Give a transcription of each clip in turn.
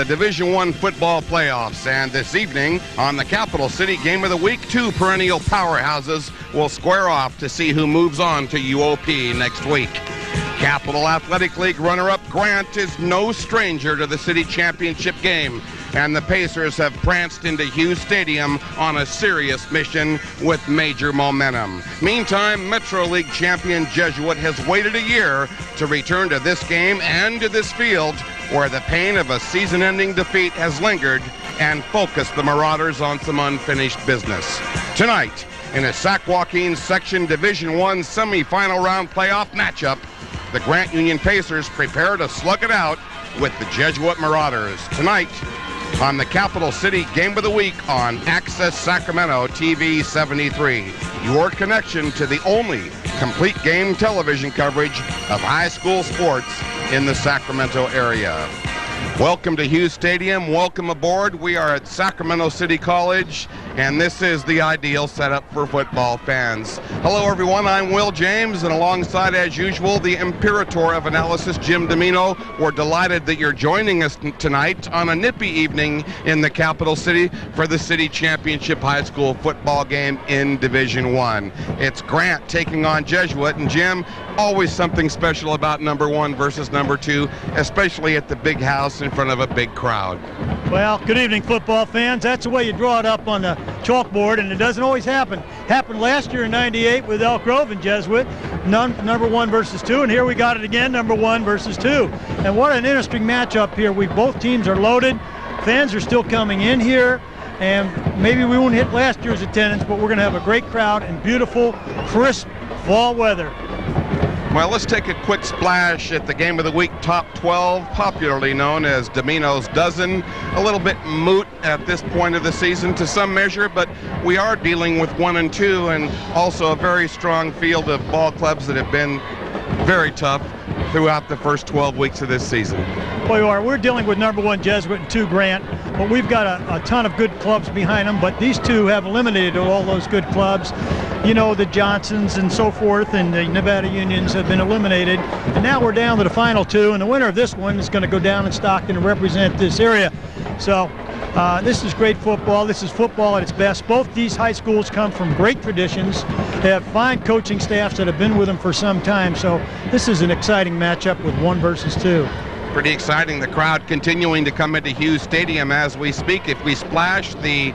the Division I football playoffs. And this evening on the Capital City Game of the Week, two perennial powerhouses will square off to see who moves on to UOP next week. Capital Athletic League runner-up Grant is no stranger to the city championship game, and the Pacers have pranced into Hughes Stadium on a serious mission with major momentum. Meantime, Metro League champion Jesuit has waited a year to return to this game and to this field where the pain of a season-ending defeat has lingered and focused the Marauders on some unfinished business. Tonight, in a Sac-Joaquin Section Division I semifinal round playoff matchup, the Grant Union Pacers prepare to slug it out with the Jesuit Marauders. Tonight, on the Capital City Game of the Week on Access Sacramento TV 73. Your connection to the only complete game television coverage of high school sports in the Sacramento area. Welcome to Hughes Stadium. Welcome aboard. We are at Sacramento City College, and this is the ideal setup for football fans. Hello, everyone. I'm Will James, and alongside, as usual, the Imperator of Analysis, Jim Domino. We're delighted that you're joining us tonight on a nippy evening in the capital city for the city championship high school football game in Division I. It's Grant taking on Jesuit, and Jim, always something special about number one versus number two, especially at the big house in front of a big crowd. Well, good evening, football fans. That's the way you draw it up on the chalkboard, and it doesn't always happen. Happened last year in '98 with Elk Grove and Jesuit, number one versus two, and here we got it again, number one versus two. And what an interesting matchup here. Both teams are loaded. Fans are still coming in here, and maybe we won't hit last year's attendance, but we're going to have a great crowd and beautiful, crisp fall weather. Well, let's take a quick splash at the Game of the Week Top 12, popularly known as Domino's Dozen. A little bit moot at this point of the season to some measure, but we are dealing with 1 and 2 and also a very strong field of ball clubs that have been very tough throughout the first 12 weeks of this season. Well, we're dealing with number one Jesuit and 2 Grant, but we've got a ton of good clubs behind them, but these two have eliminated all those good clubs. You know, the Johnsons and so forth and the Nevada Unions have been eliminated, and now we're down to the final 2, and the winner of this one is going to go down in Stockton and represent this area. So this is great football. This is football at its best. Both these high schools come from great traditions. They have fine coaching staffs that have been with them for some time, so this is an exciting matchup with 1 versus 2. Pretty exciting. The crowd continuing to come into Hughes Stadium as we speak. If we splash the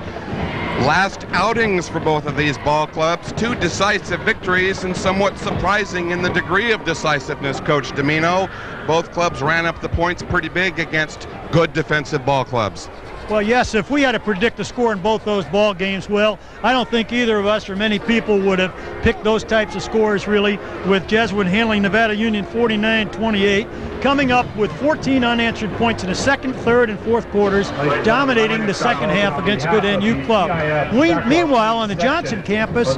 last outings for both of these ball clubs, 2 decisive victories and somewhat surprising in the degree of decisiveness, Coach Domino. Both clubs ran up the points pretty big against good defensive ball clubs. Well, yes, if we had to predict the score in both those ball games, Will, I don't think either of us or many people would have picked those types of scores, really, with Jesuit handling Nevada Union 49-28, coming up with 14 unanswered points in the second, third, and fourth quarters, dominating the second half against a good NU club. Meanwhile, on the Johnson campus,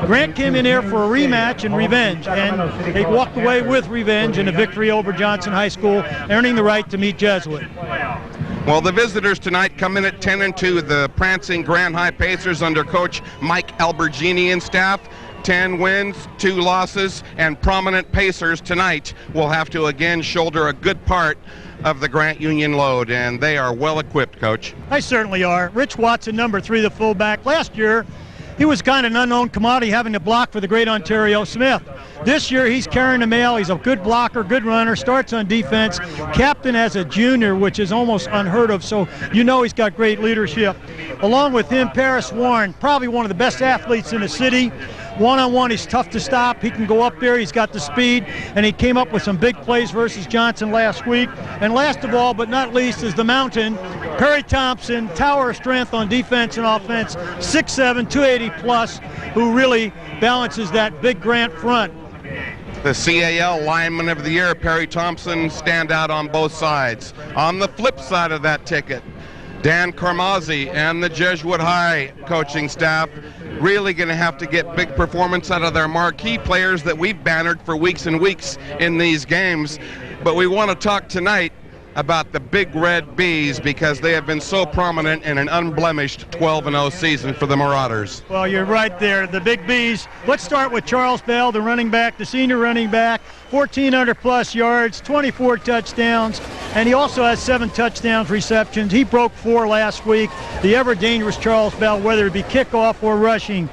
Grant came in here for a rematch and revenge, and they walked away with revenge in a victory over Johnson High School, earning the right to meet Jesuit. Well, the visitors tonight come in at 10-2. The prancing Grand High Pacers under Coach Mike Albergini and staff. 10 wins, 2 losses, and prominent Pacers tonight will have to again shoulder a good part of the Grant Union load, and they are well equipped, Coach. They certainly are. Rich Watson, number 3, the fullback. Last year, he was kind of an unknown commodity, having to block for the great Ontario Smith. This year, he's carrying the mail. He's a good blocker, good runner, starts on defense, captain as a junior, which is almost unheard of, so you know he's got great leadership. Along with him, Paris Warren, probably one of the best athletes in the city. One-on-one, he's tough to stop. He can go up there. He's got the speed, and he came up with some big plays versus Johnson last week. And last of all, but not least, is the mountain, Perry Thompson, tower of strength on defense and offense, 6'7", 280+, who really balances that big Grant front. The CAL Lineman of the Year, Perry Thompson, stand out on both sides. On the flip side of that ticket, Dan Carmazzi and the Jesuit High coaching staff really going to have to get big performance out of their marquee players that we've bannered for weeks and weeks in these games. But we want to talk tonight about the Big Red Bees because they have been so prominent in an unblemished 12-0 season for the Marauders. Well, you're right there. The Big Bees. Let's start with Charles Bell, the running back, the senior running back, 1,400+ yards, 24 touchdowns. and he also has 7 touchdowns receptions. He broke 4 last week. The ever-dangerous Charles Bell, whether it be kickoff or rushing.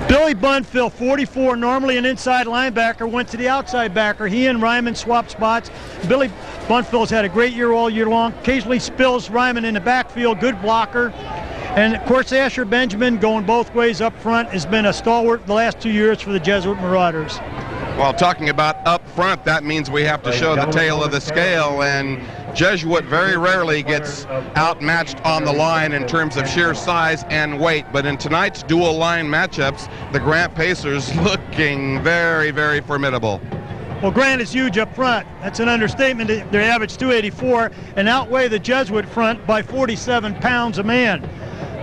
Billy Bunfill, 44, normally an inside linebacker, went to the outside backer. He and Ryman swapped spots. Billy Bunfill's had a great year all year long. Occasionally spills Ryman in the backfield, good blocker. And, of course, Asher Benjamin, going both ways up front, has been a stalwart the last 2 years for the Jesuit Marauders. Well, talking about up front, that means we have to show the tail of the scale, and Jesuit very rarely gets outmatched on the line in terms of sheer size and weight. But in tonight's dual line matchups, the Grant Pacers looking very, very formidable. Well, Grant is huge up front. That's an understatement. They average 284 and outweigh the Jesuit front by 47 pounds a man.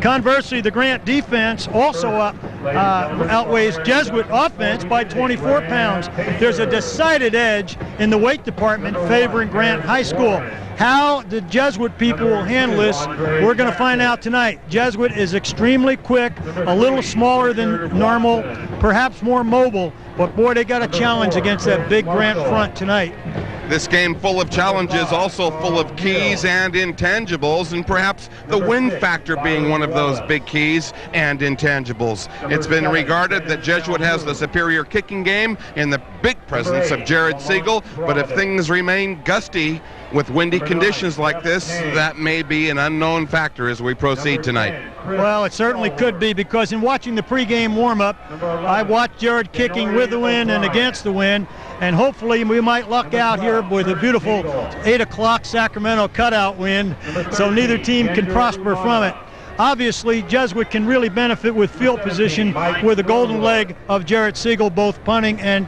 Conversely, the Grant defense also outweighs Jesuit offense by 24 pounds. There's a decided edge in the weight department favoring Grant High School. How the Jesuit people will handle this, we're going to find out tonight. Jesuit is extremely quick, a little smaller than normal, perhaps more mobile, but boy, they got a challenge against that big Grant front tonight. This game full of challenges, also full of keys and intangibles, and perhaps the win factor being one of those big keys and intangibles. It's been regarded that Jesuit has the superior kicking game in the big presence of Jared Siegel, but if things remain gusty with windy conditions like this, that may be an unknown factor as we proceed tonight. Well, it certainly could be, because in watching the pregame warm-up, I watched Jared kicking with the wind and against the wind, and hopefully we might luck out here with a beautiful 8 o'clock Sacramento cutout wind, so neither team can prosper from it. Obviously, Jesuit can really benefit with field position with the golden leg of Jared Siegel, both punting and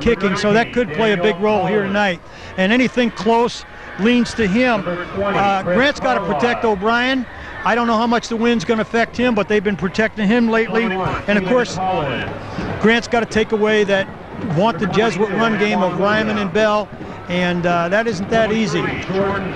kicking, so that could play a big role here tonight. And anything close leans to him. Grant's got to protect O'Brien. I don't know how much the wind's going to affect him, but they've been protecting him lately. And, of course, Grant's got to take away that vaunted Jesuit run game of Ryman and Bell, and that isn't that easy.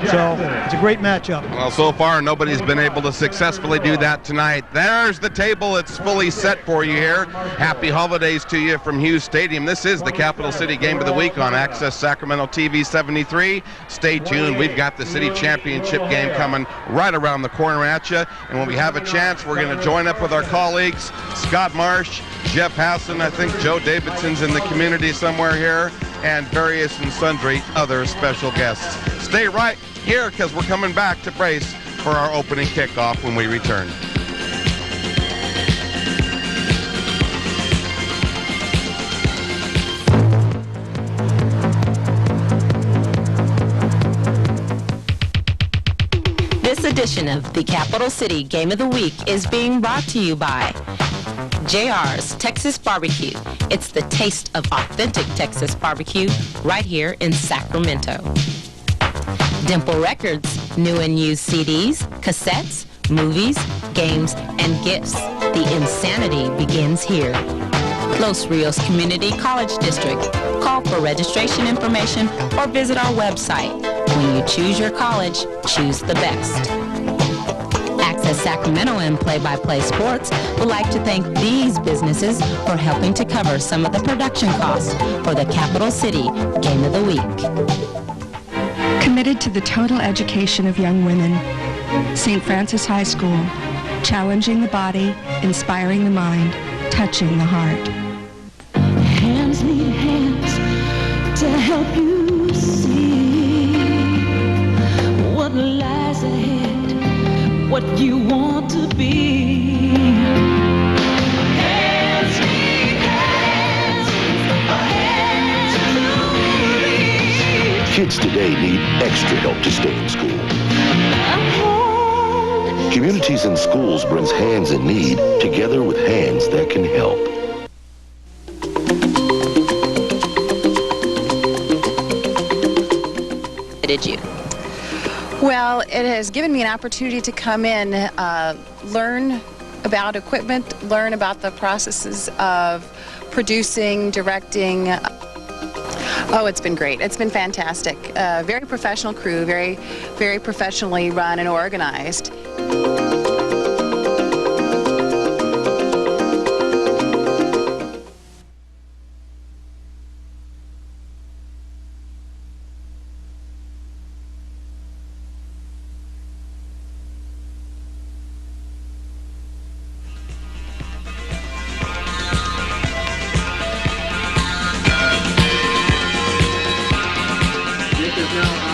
So it's a great matchup. Well, so far nobody's been able to successfully do that tonight. There's the table. It's fully set for you here. Happy holidays to you from Hughes Stadium. This is the Capital City Game of the Week on Access Sacramento TV 73. Stay tuned. We've got the city championship game coming right around the corner at you. And when we have a chance, we're going to join up with our colleagues, Scott Marsh, Jeff Hassan, I think Joe Davidson's in the community somewhere here, and various and sundry other special guests. Stay right here, because we're coming back to brace for our opening kickoff when we return. This edition of the Capital City Game of the Week is being brought to you by JR's Texas Barbecue. It's the taste of authentic Texas barbecue right here in Sacramento. Dimple Records, new and used CDs, cassettes, movies, games, and gifts. The insanity begins here. Los Rios Community College District. Call for registration information or visit our website. When you choose your college, choose the best. Access Sacramento and Play-by-Play Sports would like to thank these businesses for helping to cover some of the production costs for the Capital City Game of the Week. Committed to the total education of young women. St. Francis High School. Challenging the body, inspiring the mind, touching the heart. Hands need hands to help you see what lies ahead, what you want to be. Hands need hands, a hand to reach. Kids today need extra help to stay in school. Communities and Schools brings hands in need together with hands that can help. Did you? Well, it has given me an opportunity to come in, learn about equipment, learn about the processes of producing, directing. Oh, it's been great. It's been fantastic. Very professional crew, very, very professionally run and organized.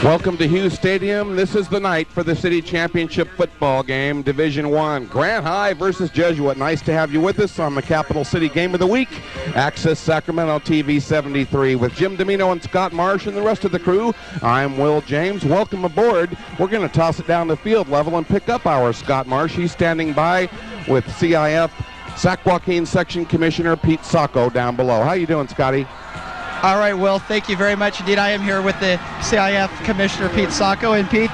Welcome to Hughes Stadium. This is the night for the city championship football game, Division I. Grant High versus Jesuit. Nice to have you with us on the Capital City Game of the Week. Access Sacramento TV 73 with Jim Domino and Scott Marsh and the rest of the crew. I'm Will James. Welcome aboard. We're going to toss it down the field level and pick up our Scott Marsh. He's standing by with CIF Sac Joaquin Section Commissioner Pete Sacco down below. How you doing, Scotty? All right, Will, thank you very much indeed. I am here with the CIF Commissioner, Pete Sacco. And Pete,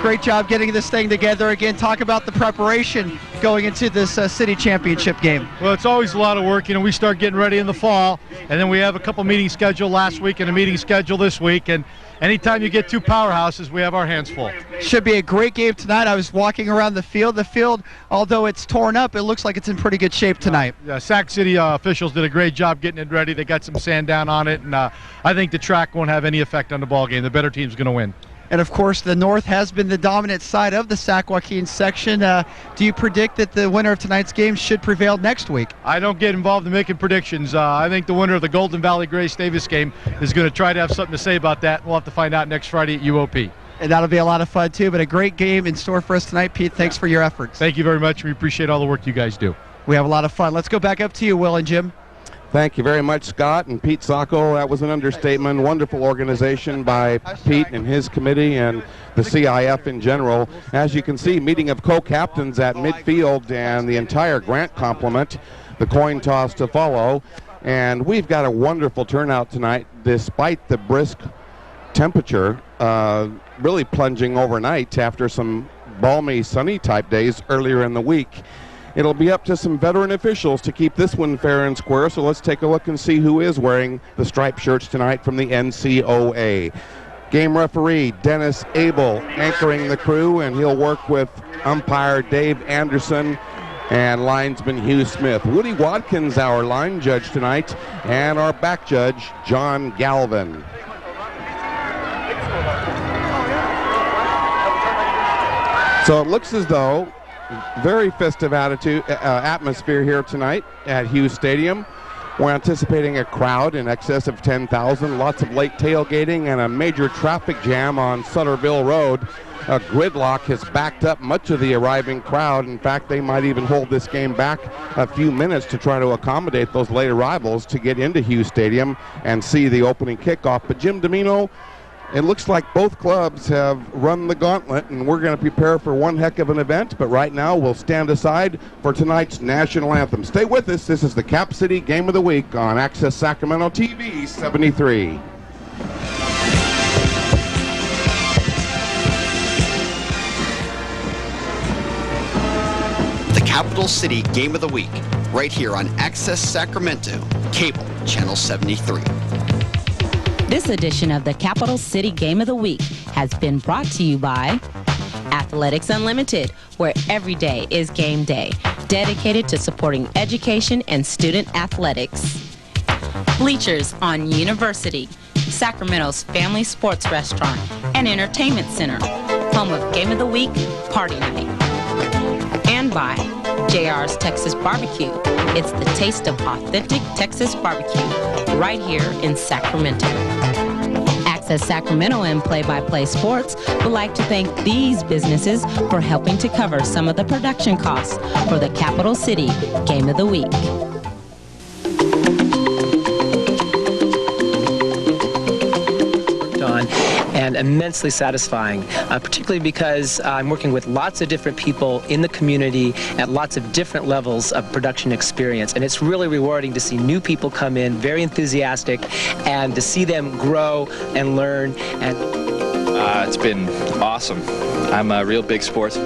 great job getting this thing together. Again, talk about the preparation going into this city championship game. Well, it's always a lot of work. You know, we start getting ready in the fall, and then we have a couple meetings scheduled last week and a meeting scheduled this week. And anytime you get two powerhouses, we have our hands full. Should be a great game tonight. I was walking around the field. The field, although it's torn up, it looks like it's in pretty good shape tonight. Sac City officials did a great job getting it ready. They got some sand down on it, and I think the track won't have any effect on the ball game. The better team's going to win. And, of course, the North has been the dominant side of the Sac Joaquin section. Do you predict that the winner of tonight's game should prevail next week? I don't get involved in making predictions. I think the winner of the Golden Valley Grace Davis game is going to try to have something to say about that. We'll have to find out next Friday at UOP. And that'll be a lot of fun, too. But a great game in store for us tonight, Pete. Thanks for your efforts. Thank you very much. We appreciate all the work you guys do. We have a lot of fun. Let's go back up to you, Will and Jim. Thank you very much, Scott and Pete Sacco. That was an understatement. Wonderful organization by Pete and his committee and the CIF in general. As you can see, meeting of co-captains at midfield and the entire Grant complement, the coin toss to follow. And we've got a wonderful turnout tonight, despite the brisk temperature, really plunging overnight after some balmy, sunny type days earlier in the week. It'll be up to some veteran officials to keep this one fair and square, so let's take a look and see who is wearing the striped shirts tonight from the NCOA. Game referee Dennis Abel anchoring the crew, and he'll work with umpire Dave Anderson and linesman Hugh Smith. Woody Watkins, our line judge tonight, and our back judge, John Galvin. So it looks as though very festive atmosphere here tonight at Hughes Stadium. We're anticipating a crowd in excess of 10,000, lots of late tailgating, and a major traffic jam on Sutterville Road. A gridlock has backed up much of the arriving crowd. In fact, they might even hold this game back a few minutes to try to accommodate those late arrivals to get into Hughes Stadium and see the opening kickoff. But Jim Domino, it looks like both clubs have run the gauntlet, and we're going to prepare for one heck of an event. But right now, we'll stand aside for tonight's national anthem. Stay with us. This is the Cap City Game of the Week on Access Sacramento TV 73. The Capital City Game of the Week, right here on Access Sacramento, Cable Channel 73. This edition of the Capital City Game of the Week has been brought to you by Athletics Unlimited, where every day is game day, dedicated to supporting education and student athletics. Bleachers on University, Sacramento's family sports restaurant and entertainment center, home of Game of the Week Party Night. And by JR's Texas Barbecue. It's the taste of authentic Texas barbecue right here in Sacramento. Access Sacramento and Play-by-Play Sports would like to thank these businesses for helping to cover some of the production costs for the Capital City Game of the Week. And immensely satisfying, particularly because I'm working with lots of different people in the community at lots of different levels of production experience. And it's really rewarding to see new people come in, very enthusiastic, and to see them grow and learn. And it's been awesome. I'm a real big sports.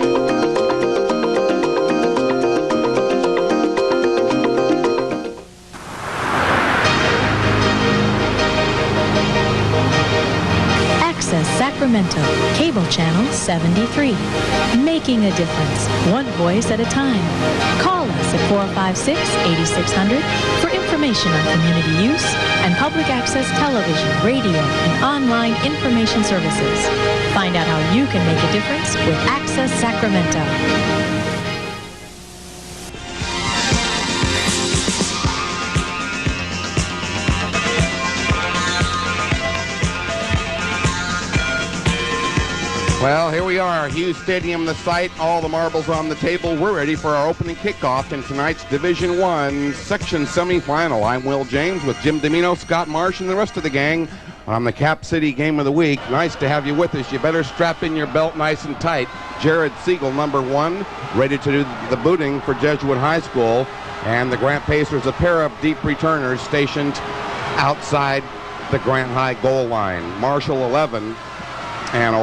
Sacramento, Cable Channel 73. Making a difference, one voice at a time. Call us at 456-8600 for information on community use and public access television, radio, and online information services. Find out how you can make a difference with Access Sacramento. Well, here we are, Hughes Stadium, the site, all the marbles on the table. We're ready for our opening kickoff in tonight's Division I section semifinal. I'm Will James with Jim Domino, Scott Marsh, and the rest of the gang on the Cap City Game of the Week. Nice to have you with us. You better strap in your belt nice and tight. Jared Siegel, number 1, ready to do the booting for Jesuit High School. And the Grant Pacers, a pair of deep returners stationed outside the Grant High goal line. Marshall 11 and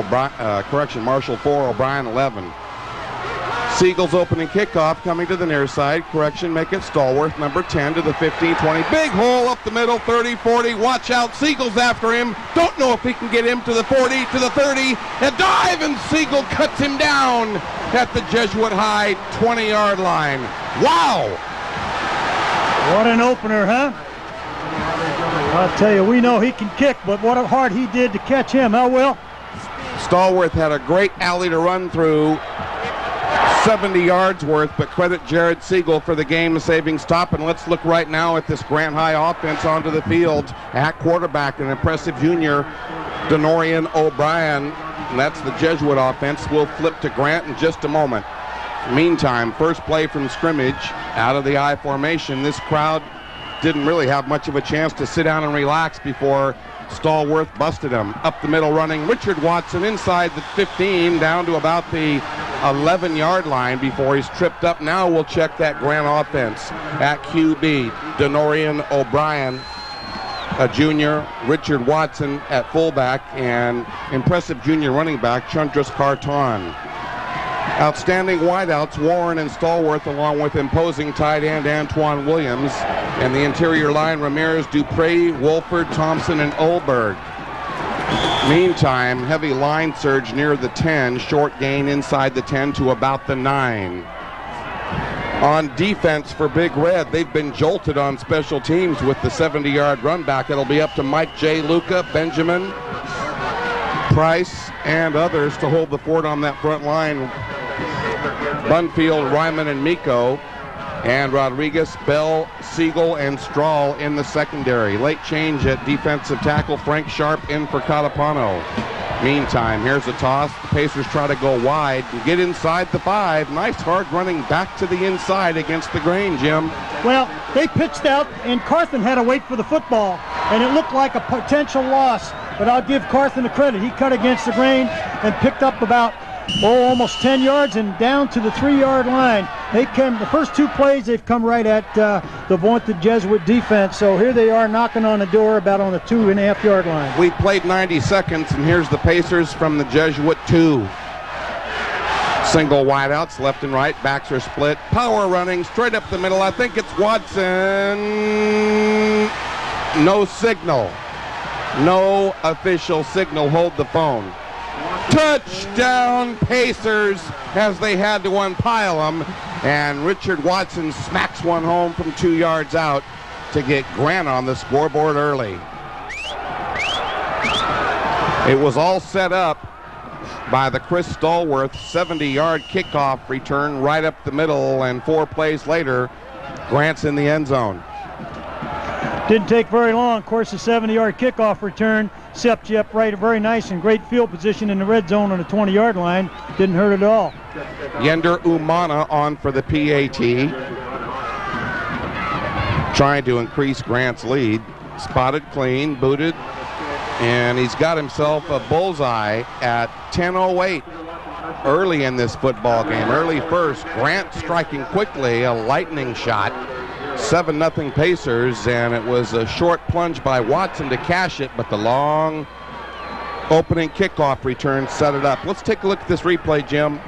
Marshall 4, O'Brien 11. Siegel's opening kickoff coming to the near side. Make it Stallworth, number 10 to the 15, 20. Big hole up the middle, 30, 40. Watch out, Siegel's after him. Don't know if he can get him to the 40, to the 30. A dive, and Siegel cuts him down at the Jesuit High 20-yard line. Wow! What an opener, huh? I'll tell you, we know he can kick, but what a hard he did to catch him, huh, Will? Stallworth had a great alley to run through, 70 yards worth, but credit Jared Siegel for the game-saving stop. And let's look right now at this Grant High offense onto the field. At quarterback, an impressive junior, Denorian O'Brien. And that's the Jesuit offense. We'll flip to Grant in just a moment. Meantime, first play from scrimmage out of the I formation. This crowd didn't really have much of a chance to sit down and relax before Stallworth busted him. Up the middle running Richard Watson inside the 15 down to about the 11-yard line before he's tripped up. Now we'll check that Grant offense. At QB, Denorian O'Brien, a junior, Richard Watson at fullback, and impressive junior running back, Chundras Carton. Outstanding wideouts, Warren and Stallworth, along with imposing tight end Antoine Williams. And the interior line, Ramirez, Dupree, Wolford, Thompson, and Olberg. Meantime, heavy line surge near the 10, short gain inside the 10 to about the 9. On defense for Big Red, they've been jolted on special teams with the 70-yard run back. It'll be up to Mike J. Luca, Benjamin, Price, and others to hold the fort on that front line. Bunfield, Ryman, and Miko, and Rodriguez, Bell, Siegel, and Strahl in the secondary. Late change at defensive tackle, Frank Sharp in for Catapano. Meantime, here's a toss. The Pacers try to go wide and get inside the 5. Nice hard running back to the inside against the grain, Jim. Well, they pitched out, and Carthen had to wait for the football, and it looked like a potential loss. But I'll give Carthen the credit. He cut against the grain and picked up about almost 10 yards and down to the 3-yard line. They came, the first 2 plays, they've come right at the vaunted Jesuit defense. So here they are knocking on the door about on the 2.5-yard line. We played 90 seconds, and here's the Pacers from the Jesuit 2. Single wideouts, left and right, backs are split. Power running straight up the middle. I think it's Watson. No signal. No official signal. Hold the phone. Touchdown Pacers, as they had to unpile them, and Richard Watson smacks one home from 2 yards out to get Grant on the scoreboard early. It was all set up by the Chris Stallworth 70-yard kickoff return right up the middle, and 4 plays later, Grant's in the end zone. Didn't take very long. Of course, the 70-yard kickoff return set you up right, very nice and great field position in the red zone on the 20-yard line. Didn't hurt at all. Yender Umana on for the PAT, trying to increase Grant's lead. Spotted clean, booted, and he's got himself a bullseye at 10:08 early in this football game. Early first, Grant striking quickly, a lightning shot. 7-0 Pacers, and it was a short plunge by Watson to cash it, but the long opening kickoff return set it up. Let's take a look at this replay, Jim.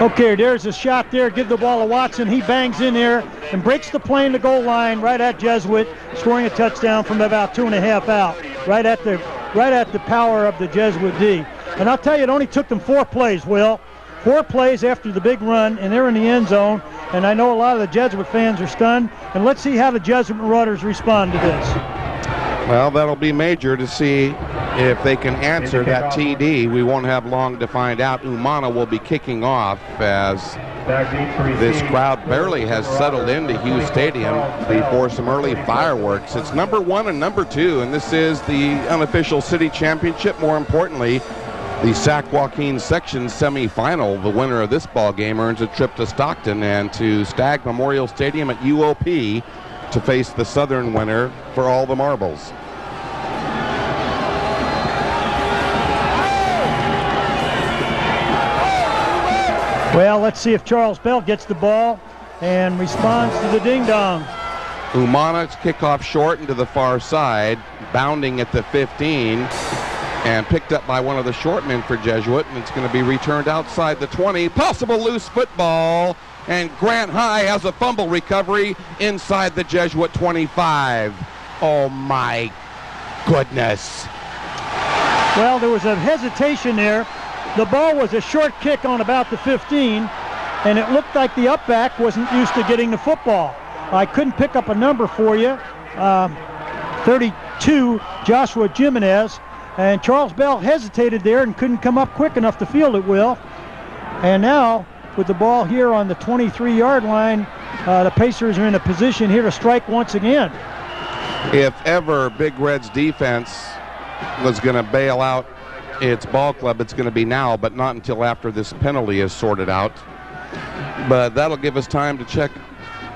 Okay, there's a shot there. Give the ball to Watson. He bangs in there and breaks the play in the goal line right at Jesuit, scoring a touchdown from about 2.5 out, right at the power of the Jesuit D. And I'll tell you, it only took them 4 plays, Will. 4 plays after the big run, and they're in the end zone. And I know a lot of the Jesuit fans are stunned. And let's see how the Jesuit Marauders respond to this. Well, that'll be major to see if they can answer that TD. We won't have long to find out. Umana will be kicking off as This crowd barely has settled into Hughes Stadium before some early fireworks. It's number 1 and number 2, and this is the unofficial city championship. More importantly, the Sac Joaquin section semifinal. The winner of this ball game earns a trip to Stockton and to Stagg Memorial Stadium at UOP to face the Southern winner for all the marbles. Well, let's see if Charles Bell gets the ball and responds to the ding-dong. Umana's kickoff short into the far side, bounding at the 15, and picked up by one of the short men for Jesuit, and it's going to be returned outside the 20. Possible loose football, and Grant High has a fumble recovery inside the Jesuit 25. Oh, my goodness. Well, there was a hesitation there. The ball was a short kick on about the 15, and it looked like the upback wasn't used to getting the football. I couldn't pick up a number for you. 32, Joshua Jimenez, and Charles Bell hesitated there and couldn't come up quick enough to field it well. And now, with the ball here on the 23-yard line, the Pacers are in a position here to strike once again. If ever Big Red's defense was going to bail out its ball club, it's going to be now, but not until after this penalty is sorted out. But that'll give us time to check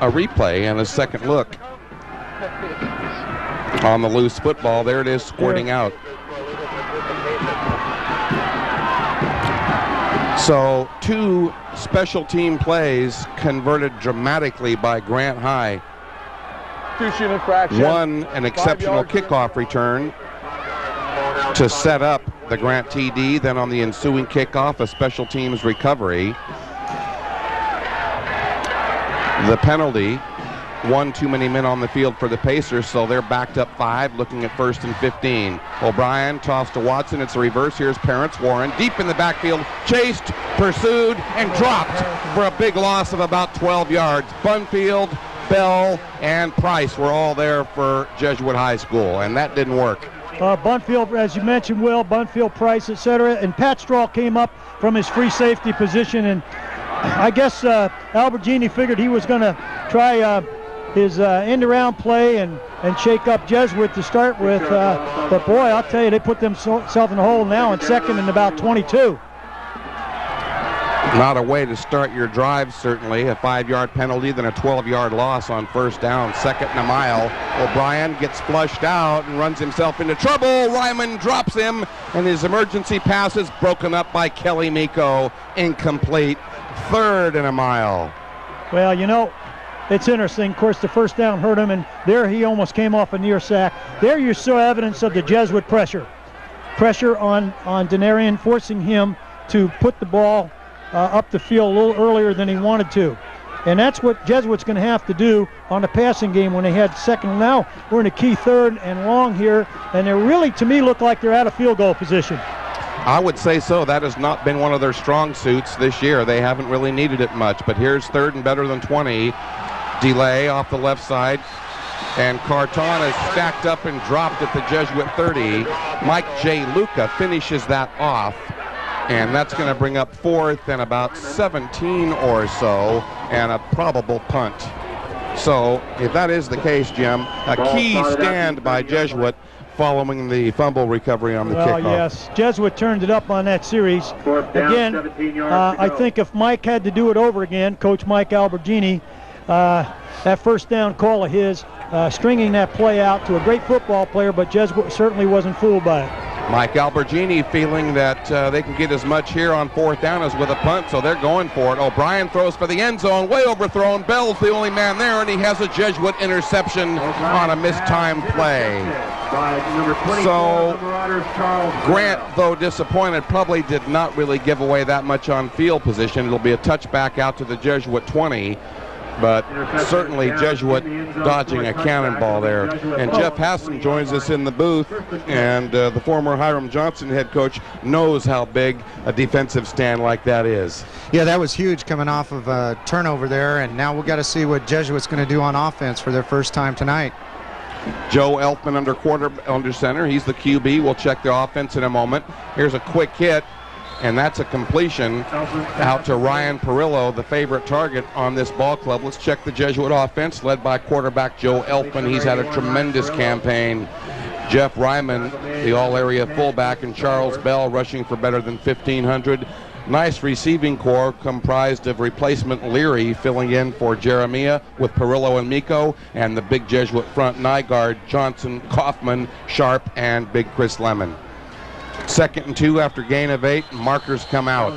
a replay and a second look on the loose football. There it is, squirting out. So 2 special team plays converted dramatically by Grant High. 2 infraction. 1, an exceptional kickoff return to set up the Grant TD, then on the ensuing kickoff, a special teams recovery. The penalty, 1 too many men on the field for the Pacers, so they're backed up 5, looking at 1st and 15. O'Brien tossed to Watson. It's a reverse. Here's Parents Warren, deep in the backfield, chased, pursued, and dropped for a big loss of about 12 yards. Bunfield, Bell, and Price were all there for Jesuit High School, and that didn't work. Bunfield, as you mentioned, Will, Bunfield, Price, etc. And Pat Strahl came up from his free safety position, and I guess Albergini figured he was going to try his end-around play and shake up Jesuit to start with. But boy, I'll tell you, they put themselves in a hole now in 2nd and about 22. Not a way to start your drive, certainly. A 5-yard penalty, then a 12-yard loss on 1st down, 2nd and a mile. O'Brien gets flushed out and runs himself into trouble. Ryman drops him, and his emergency pass is broken up by Kelly Miko. Incomplete. 3rd and a mile. Well, you know, it's interesting. Of course, the 1st down hurt him, and there he almost came off a near sack. There you saw evidence of the Jesuit pressure. Pressure on Denarian, forcing him to put the ball up the field a little earlier than he wanted to. And that's what Jesuit's going to have to do on the passing game when they had 2nd. Now we're in a key 3rd and long here, and they really, to me, look like they're out of field goal position. I would say so. That has not been one of their strong suits this year. They haven't really needed it much, but here's 3rd and better than 20. Delay off the left side, and Carton is stacked up and dropped at the Jesuit 30. Mike J. Luca finishes that off, and that's going to bring up 4th and about 17 or so, and a probable punt. So if that is the case, Jim, a key stand by Jesuit following the fumble recovery on the kickoff. Well, yes, Jesuit turned it up on that series. Again, I think if Mike had to do it over again, Coach Mike Albergini, that 1st down call of his, stringing that play out to a great football player, but Jesuit certainly wasn't fooled by it. Mike Albergini feeling that they can get as much here on 4th down as with a punt, so they're going for it. O'Brien throws for the end zone, way overthrown. Bell's the only man there, and he has a Jesuit interception on a mistimed play. So Grant, though disappointed, probably did not really give away that much on field position. It'll be a touchback out to the Jesuit 20. But certainly Jesuit dodging a cannonball there. And Jeff Hassan joins us in the booth, and the former Hiram Johnson head coach knows how big a defensive stand like that is. Yeah, that was huge coming off of a turnover there, and now we've got to see what Jesuit's going to do on offense for their first time tonight. Joe Elfman under center. He's the QB. We'll check the offense in a moment. Here's a quick hit. and that's a completion out to Ryan Perillo, the favorite target on this ball club. Let's check the Jesuit offense, led by quarterback Joe Elfman. He's had a tremendous campaign. Jeff Ryman, the all-area fullback, and Charles Bell rushing for better than 1,500. Nice receiving corps comprised of replacement Leary filling in for Jeremiah with Perillo and Miko, and the big Jesuit front Nygaard, Johnson, Kaufman, Sharp, and big Chris Lemon. 2nd and 2 after gain of 8. Markers come out.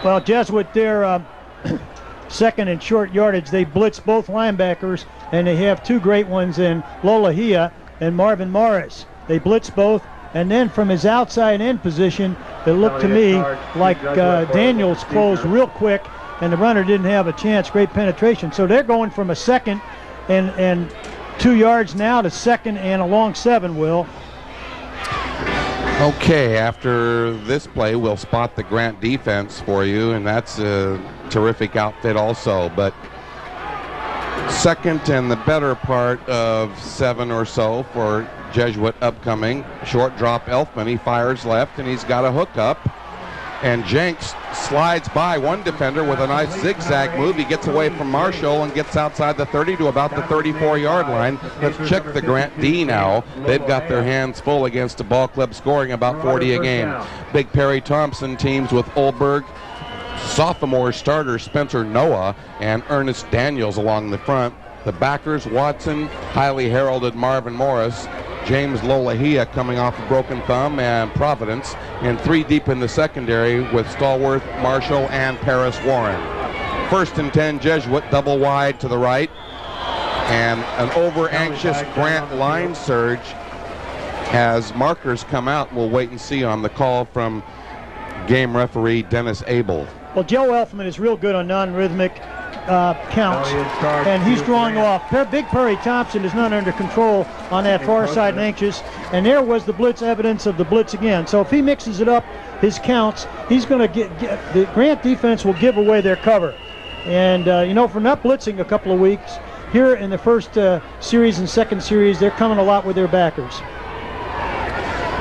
Well, Jesuit, their second and short yardage, they blitz both linebackers, and they have two great ones in Lolahia and Marvin Morris. They blitz both, and then from his outside end position, it looked to me like Daniels closed real quick, and the runner didn't have a chance. Great penetration. So they're going from a 2nd and 2 yards now to 2nd and a long 7, Will. Okay, after this play, we'll spot the Grant defense for you, and that's a terrific outfit also. But 2nd and the better part of 7 or so for Jesuit upcoming. Short drop Elfman. He fires left, and he's got a hook up. And Jenks slides by one defender with a nice zigzag move. He gets away from Marshall and gets outside the 30 to about the 34-yard line. Let's check the Grant D now. They've got their hands full against a ball club scoring about 40 a game. Big Perry Thompson teams with Olberg, sophomore starter Spencer Noah, and Ernest Daniels along the front. The backers, Watson, highly heralded Marvin Morris, James Lolahia coming off a broken thumb, and Providence, and 3 deep in the secondary with Stallworth, Marshall, and Paris Warren. 1st and 10 Jesuit, double wide to the right, and an over-anxious Grant line surge as markers come out. We'll wait and see on the call from game referee Dennis Abel. Well, Joe Elfman is real good on non-rhythmic counts, and he's drawing off. Big Perry Thompson is not under control on that far side and anxious, and there was the blitz evidence of the blitz again. So if he mixes it up, his counts, he's going to get the Grant defense will give away their cover. And you know, for not blitzing a couple of weeks here in the first series and second series, they're coming a lot with their backers.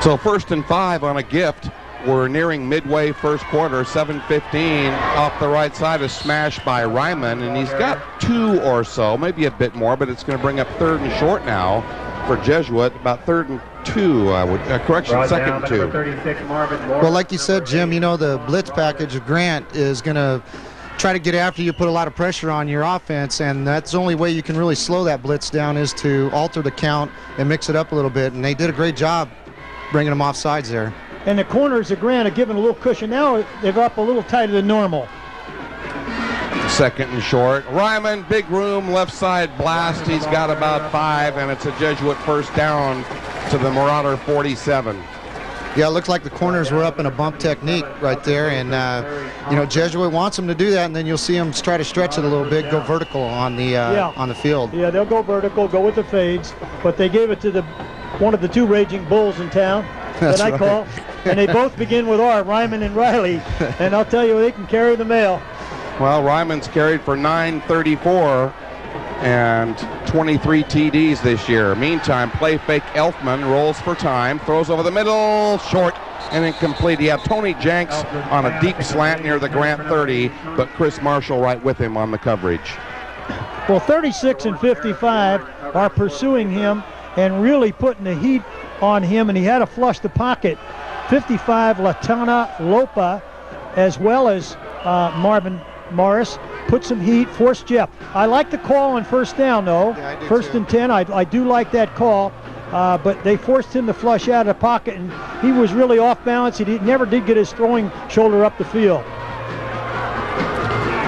So 1st and 5 on a gift. We're nearing midway first quarter, 7:15 off the right side, a smash by Ryman, and he's got 2 or so, maybe a bit more, but it's going to bring up 3rd and short now for Jesuit, about 3rd and 2, I would, correction, 2nd and 2. Well, like you said, Jim, you know, the blitz package of Grant is going to try to get after you, put a lot of pressure on your offense, and that's the only way you can really slow that blitz down is to alter the count and mix it up a little bit, and they did a great job bringing them off sides there. And the corners of Grant are giving a little cushion. Now they're up a little tighter than normal. 2nd and short. Ryman, big room, left side blast. He's got about 5, and it's a Jesuit first down to the Marauder 47. Yeah, it looked like the corners were up in a bump technique right there, and you know, Jesuit wants them to do that, and then you'll see them try to stretch it a little bit, go vertical on the field. Yeah, they'll go vertical, go with the fades, but they gave it to one of the 2 raging bulls in town that I call, and they both begin with R, Ryman and Riley, and I'll tell you, they can carry the mail. Well, Ryman's carried for 934 and 23 TDs this year. Meantime, play fake Elfman rolls for time, throws over the middle, short and incomplete. He had Tony Jenks on a deep slant near the Grant 30, but Chris Marshall right with him on the coverage. Well, 36 and 55 are pursuing him and really putting the heat on him, and he had to flush the pocket. 55, Latana Lopa, as well as Marvin Morris, put some heat, forced Jeff. I like the call on 1st down, though. Yeah, 1st and 10, I do like that call, but they forced him to flush out of the pocket, and he was really off balance. He never did get his throwing shoulder up the field.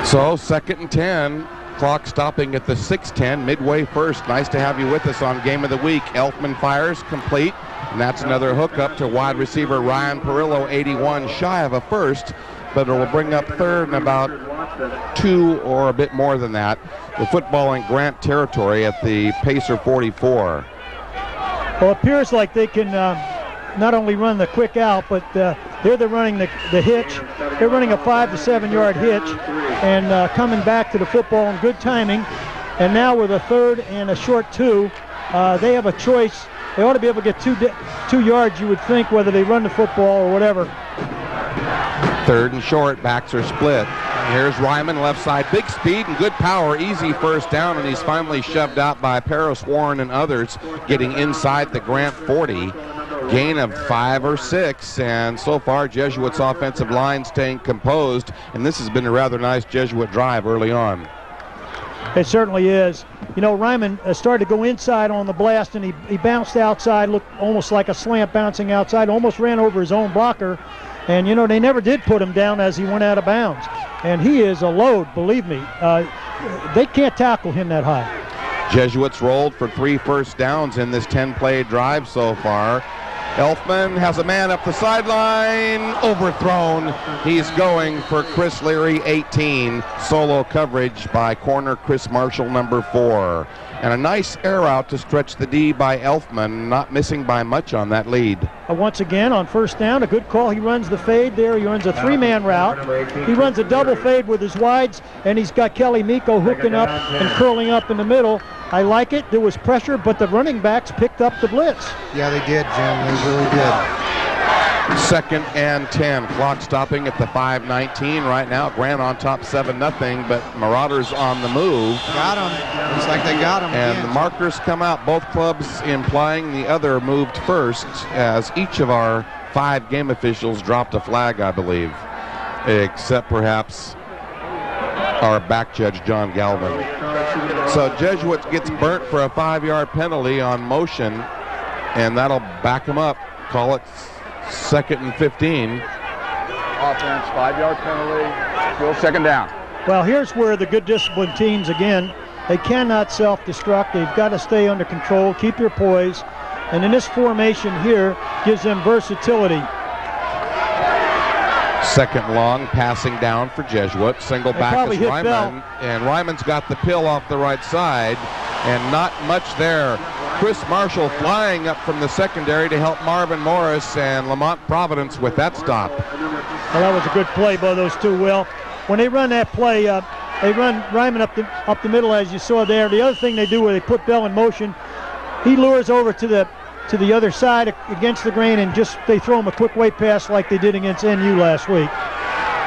So 2nd and 10. Clock stopping at the 6:10, midway first. Nice to have you with us on Game of the Week. Elfman fires, complete, and that's another hookup to wide receiver Ryan Perillo, 81, shy of a first, but it will bring up 3rd and about 2 or a bit more than that. The football in Grant territory at the Pacer 44. Well, it appears like they can not only run the quick out, but they're running the hitch. They're running a 5 to 7 yard hitch and coming back to the football in good timing. And now with a 3rd and a short 2, they have a choice. They ought to be able to get 2 yards, you would think, whether they run the football or whatever. Third and short, backs are split. Here's Ryman, left side, big speed and good power, easy first down, and he's finally shoved out by Paris Warren and others, getting inside the Grant 40. Gain of 5 or 6, and so far Jesuit's offensive line staying composed, and this has been a rather nice Jesuit drive early on. It certainly is. You know, Ryman started to go inside on the blast, and he bounced outside, looked almost like a slant bouncing outside, almost ran over his own blocker. And, you know, they never did put him down as he went out of bounds. And he is a load, believe me. They can't tackle him that high. Jesuits rolled for 3 first downs in this 10-play drive so far. Elfman has a man up the sideline, overthrown. He's going for Chris Leary, 18. Solo coverage by corner Chris Marshall, number 4. And a nice air out to stretch the D by Elfman, not missing by much on that lead. Once again, on first down, a good call. He runs the fade there. He runs a 3-man route. He runs a double fade with his wides, and he's got Kelly Miko hooking up and curling up in the middle. I like it. There was pressure, but the running backs picked up the blitz. Yeah, they did, Jim. They really did. 2nd and 10. Clock stopping at the 5:19 right now. Grant on top 7-0, but Marauders on the move. Got him. Looks like they got him. And the markers come out, both clubs implying the other moved first, as each of our 5 game officials dropped a flag, I believe, except perhaps our back judge, John Galvin. So Jesuit gets burnt for a 5-yard penalty on motion, and that'll back him up. Call it 2nd and 15. Offense, 5-yard penalty, still 2nd down. Well, here's where the good disciplined teams, again, they cannot self-destruct. They've got to stay under control, keep your poise. And in this formation here, gives them versatility. 2nd long, passing down for Jesuit. Single back is Ryman, and Ryman's got the pill off the right side, and not much there. Chris Marshall flying up from the secondary to help Marvin Morris and Lamont Providence with that stop. Well, that was a good play by those two, Will. When they run that play, they run Ryman up the middle, as you saw there. The other thing they do where they put Bell in motion, he lures over to the other side against the grain, and just they throw him a quick weight pass like they did against NU last week.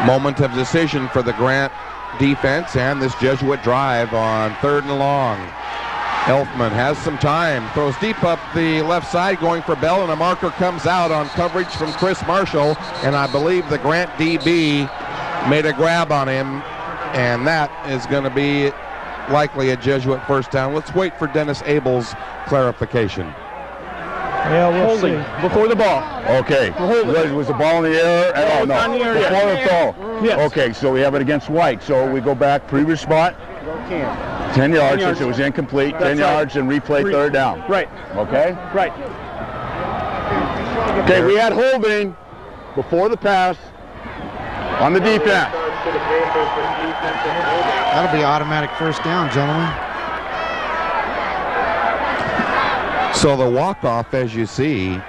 Moment of decision for the Grant defense and this Jesuit drive on 3rd and long. Elfman has some time, throws deep up the left side, going for Bell, and a marker comes out on coverage from Chris Marshall, and I believe the Grant DB made a grab on him, and that is going to be likely a Jesuit first down. Let's wait for Dennis Abel's clarification. Yeah, we'll see. Before the ball. Okay. Was the ball in the air? Oh, no. On the air, before the throw. Yes. Okay, so we have it against White. So we go back, previous spot. 10 yards since it was incomplete. That's 10 yards and replay 3rd down. Right. Okay? Right. Okay, we had holding before the pass on the defense. That'll be automatic first down, gentlemen. So the walk-off, as you see,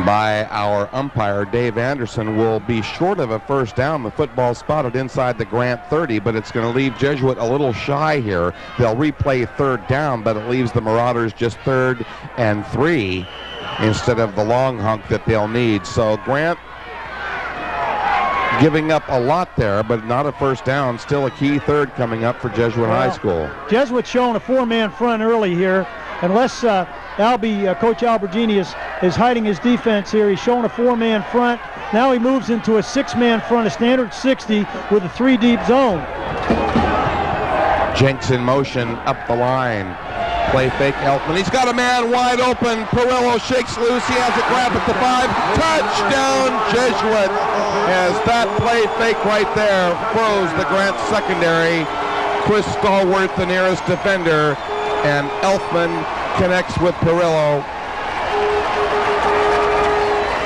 by our umpire, Dave Anderson, will be short of a first down. The football spotted inside the Grant 30, but it's going to leave Jesuit a little shy here. They'll replay 3rd down, but it leaves the Marauders just 3rd and 3 instead of the long hunk that they'll need. So Grant giving up a lot there, but not a first down. Still a key 3rd coming up for Jesuit High School. Jesuit showing a 4-man front early here. Unless Coach Albergini is hiding his defense here. He's showing a 4-man front. Now he moves into a 6-man front, a standard 60 with a 3-deep zone. Jenks in motion up the line. Play fake Elfman. He's got a man wide open. Perillo shakes loose. He has a grab at the 5. Touchdown Jesuit. As that play fake right there froze the Grant secondary. Chris Stallworth, the nearest defender, and Elfman connects with Perillo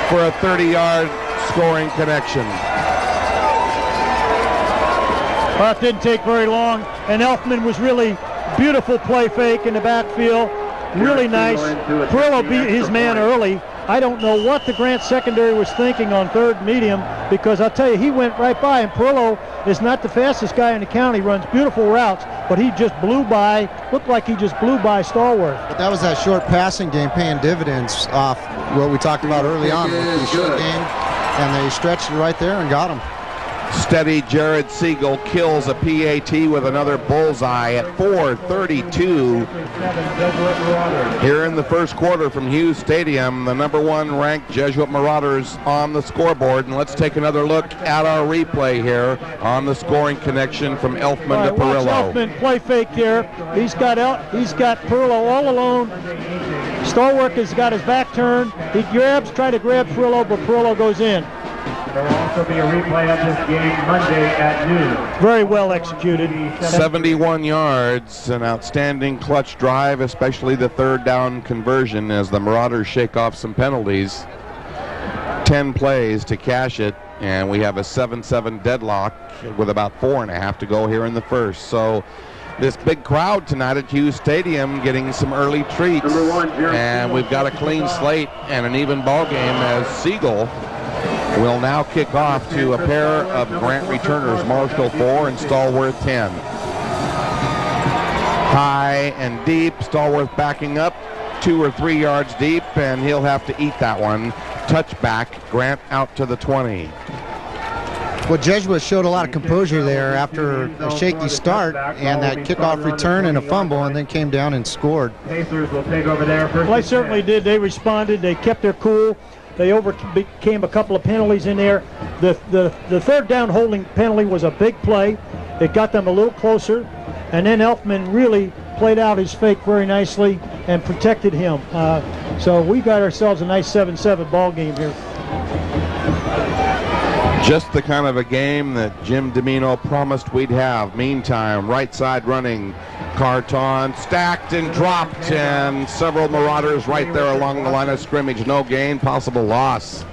for a 30-yard scoring connection. Well, it didn't take very long, and Elfman was really beautiful play fake in the backfield. Really nice. Perillo beat his man early. I don't know what the Grant secondary was thinking on 3rd medium, because I'll tell you, he went right by him. Perillo is not the fastest guy in the county, runs beautiful routes, but he just blew by, looked like he just blew by Stallworth. But that was that short passing game paying dividends off what we talked about early on with the short game. and they stretched it right there and got him. Steady Jared Siegel kills a PAT with another bullseye at 4:32 here in the first quarter from Hughes Stadium. The #1 ranked Jesuit Marauders on the scoreboard. And let's take another look at our replay here on the scoring connection from Elfman to Perillo. Watch Elfman play fake there. He's got Perillo all alone. Stallworth has got his back turned. He try to grab Perillo, but Perillo goes in. There will also be a replay of this game Monday at noon. Very well executed. 71 yards, an outstanding clutch drive, especially the third down conversion as the Marauders shake off some penalties. 10 plays to cash it, and we have a 7-7 deadlock with about 4.5 to go here in the first. So this big crowd tonight at Hughes Stadium getting some early treats, and we've got a clean slate and an even ball game as Siegel will now kick off to a pair of Grant returners, Marshall 4 and Stallworth 10. High and deep, Stallworth backing up 2 or 3 yards deep, and he'll have to eat that one. Touchback, Grant out to the 20. Well, Jesuit showed a lot of composure there after a shaky start and that kickoff return and a fumble, and then came down and scored. Pacers will take over there. Well, they certainly did. They responded. They kept their cool. They overcame a couple of penalties in there. The third down holding penalty was a big play. It got them a little closer, and then Elfman really played out his fake very nicely and protected him. So we got ourselves a nice 7-7 ball game here. Just the kind of a game that Jim Domino promised we'd have. Meantime, right side running. Carton stacked and dropped, and several Marauders right there along the line of scrimmage. No gain, possible loss.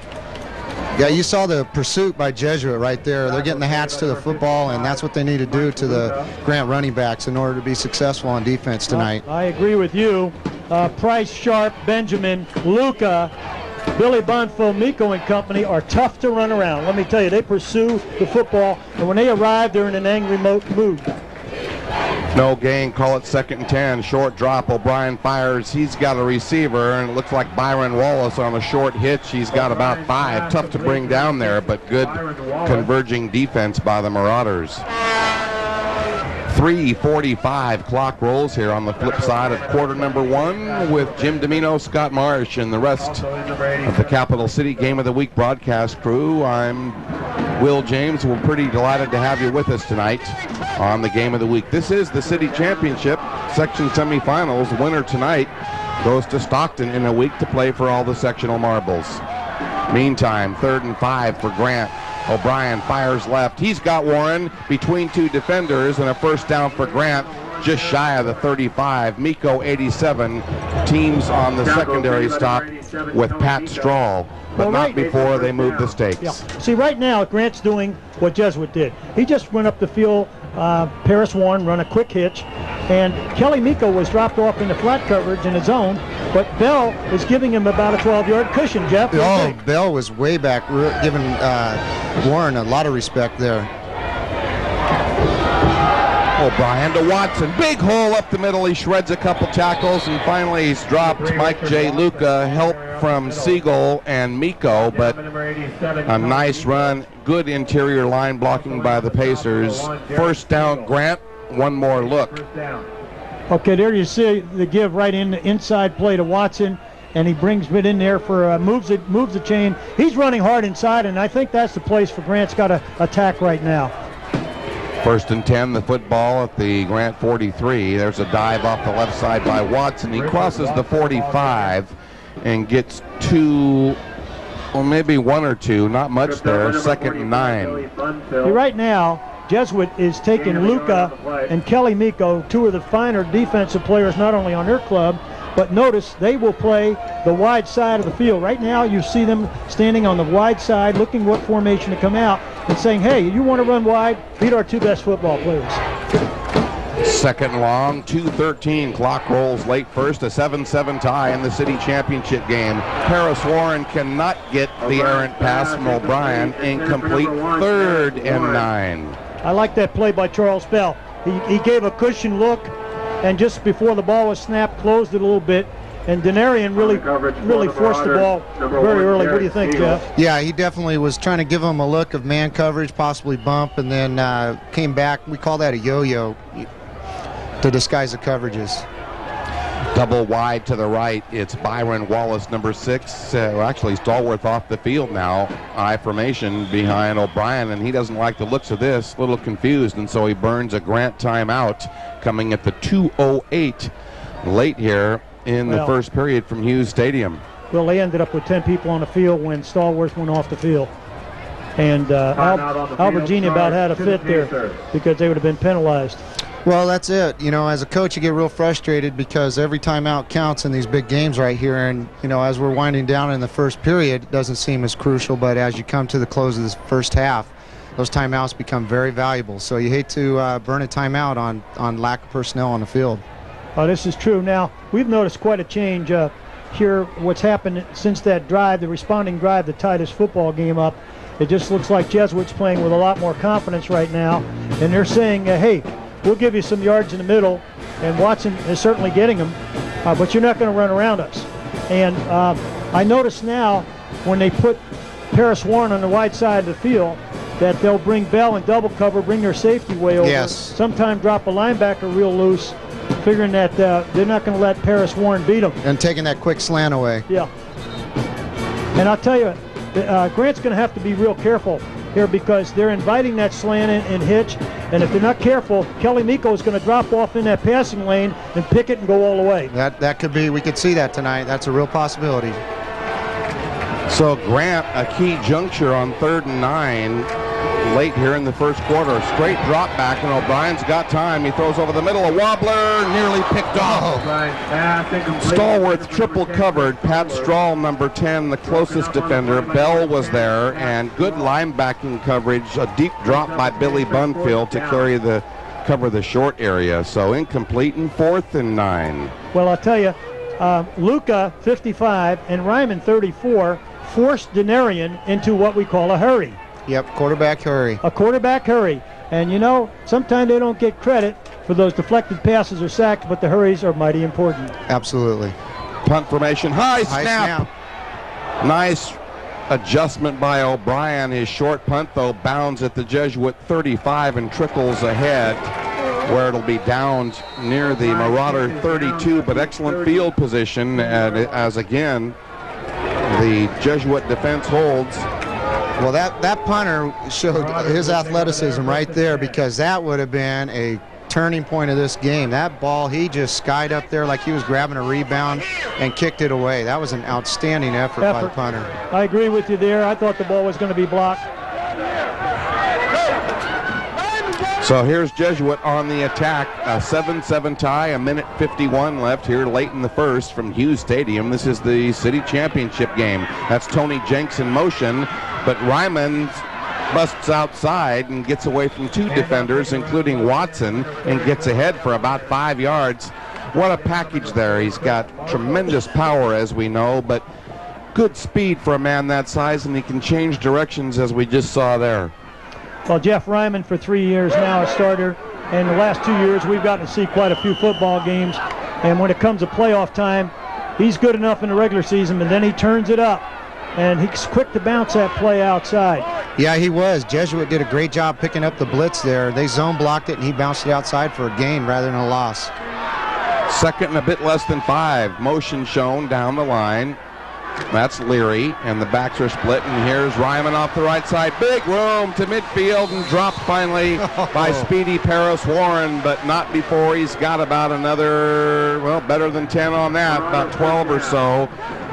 Yeah, you saw the pursuit by Jesuit right there. They're getting the hats to the football, and that's what they need to do to the Grant running backs in order to be successful on defense tonight. I agree with you. Price, Sharp, Benjamin, Luca, Billy Bonfil, Miko and company are tough to run around. Let me tell you, they pursue the football, and when they arrive, they're in an angry mood. No gain, call it 2nd and 10. Short drop, O'Brien fires. He's got a receiver, and it looks like Byron Wallace on a short hitch. He's got about 5. Tough to bring down there, but good converging defense by the Marauders. 3:45 clock rolls here on the flip side of quarter #1 with Jim Domino, Scott Marsh, and the rest of the Capital City Game of the Week broadcast crew. I'm Will James. We're pretty delighted to have you with us tonight on the Game of the Week. This is the City Championship section semifinals. The winner tonight goes to Stockton in a week to play for all the sectional marbles. Meantime, 3rd and 5 for Grant. O'Brien fires left. He's got Warren between 2 defenders, and a first down for Grant just shy of the 35. Miko 87. Teams on the secondary stop with Pat Strahl, but not before they move the stakes. Yeah. See, right now, Grant's doing what Jesuit did. He just went up the field, Paris Warren run a quick hitch, and Kelly Miko was dropped off in the flat coverage in his zone, but Bell is giving him about a 12-yard cushion, Jeff. Oh, Bell was way back, giving Warren a lot of respect there. O'Brien to Watson. Big hole up the middle. He shreds a couple tackles, and finally he's dropped. Mike J. Luca, help from Siegel and Miko, but a nice run. Good interior line blocking by the Pacers. First down, Grant. One more look. Okay, there you see the give right in the inside play to Watson, and he brings it in there for moves the chain. He's running hard inside, and I think that's the place for Grant's got to attack right now. 1st and 10, the football at the Grant 43. There's a dive off the left side by Watson. He crosses the 45 and gets 2, well, maybe 1 or 2, not much there. 2nd and 9. Right now, Jesuit is taking Luca and Kelly Miko, 2 of the finer defensive players not only on their club, but notice they will play the wide side of the field. Right now you see them standing on the wide side looking what formation to come out and saying, hey, you want to run wide, beat our 2 best football players. 2nd and long, 2:13, clock rolls late first, a 7-7 tie in the city championship game. Paris Warren cannot get the errant pass from O'Brien, incomplete. 3rd and 9. I like that play by Charles Bell. He gave a cushion look, and just before the ball was snapped, closed it a little bit, and Denarian really forced the ball very early. What do you think, Jeff? Yeah, he definitely was trying to give him a look of man coverage, possibly bump, and then came back. We call that a yo-yo to disguise the coverages. Double wide to the right. It's Byron Wallace, number 6. Actually, Stallworth off the field now. I formation behind O'Brien, and he doesn't like the looks of this. A little confused, and so he burns a Grant timeout coming at the 2:08 late here in the first period from Hughes Stadium. Well, they ended up with 10 people on the field when Stallworth went off the field. And Albergini about had a fit there because they would have been penalized. Well, that's it. You know, as a coach, you get real frustrated because every timeout counts in these big games right here. And, you know, as we're winding down in the first period, it doesn't seem as crucial. But as you come to the close of this first half, those timeouts become very valuable. So you hate to burn a timeout on lack of personnel on the field. This is true. Now, we've noticed quite a change here. What's happened since that drive, the responding drive that tied this football game up. It just looks like Jesuit's playing with a lot more confidence right now. And they're saying, hey, we'll give you some yards in the middle, and Watson is certainly getting them, but you're not going to run around us. And I notice now when they put Paris Warren on the wide side of the field that they'll bring Bell in double cover, bring their safety way over, yes. Sometime drop a linebacker real loose, figuring that they're not going to let Paris Warren beat them. And taking that quick slant away. Yeah. And I'll tell you, Grant's going to have to be real careful here because they're inviting that slant and hitch, and if they're not careful, Kelly Miko is going to drop off in that passing lane and pick it and go all the way. That could be, we could see that tonight. That's a real possibility. So Grant, a key juncture on 3rd and 9 late here in the first quarter. Straight drop back, and O'Brien's got time. He throws over the middle, a wobbler, nearly picked off. Stallworth triple covered. Pat Strahl, number 10, the closest defender. Bell was there, and good linebacking coverage. A deep drop by Billy Bunfield to cover the short area. So incomplete in 4th and 9. Well, I'll tell you, Luca, 55, and Ryman, 34, forced Denarian into what we call a hurry. Yep, quarterback hurry. A quarterback hurry. And, you know, sometimes they don't get credit for those deflected passes or sacks, but the hurries are mighty important. Absolutely. Punt formation, high snap. Nice adjustment by O'Brien. His short punt, though, bounds at the Jesuit 35 and trickles ahead, where it'll be downed near the Marauder 32, but excellent field position as again the Jesuit defense holds. Well, that punter showed his athleticism right there because that would have been a turning point of this game. That ball, he just skied up there like he was grabbing a rebound and kicked it away. That was an outstanding effort by the punter. I agree with you there. I thought the ball was going to be blocked. So here's Jesuit on the attack. A 7-7 tie, a minute 51 left here late in the first from Hughes Stadium. This is the city championship game. That's Tony Jenks in motion, but Ryman busts outside and gets away from 2 defenders, including Watson, and gets ahead for about 5 yards. What a package there. He's got tremendous power, as we know, but good speed for a man that size, and he can change directions, as we just saw there. Well, Jeff Ryman for 3 years now a starter, and the last 2 years we've gotten to see quite a few football games, and when it comes to playoff time, he's good enough in the regular season, but then he turns it up, and he's quick to bounce that play outside. Yeah, he was. Jesuit did a great job picking up the blitz there. They zone blocked it, and he bounced it outside for a gain rather than a loss. 2nd and a bit less than 5. Motion shown down the line. That's Leary, and the backs are split, and here's Ryman off the right side. Big room to midfield, and dropped finally by Speedy Paris Warren, but not before he's got about another, well, better than 10 on that, about 12 or so,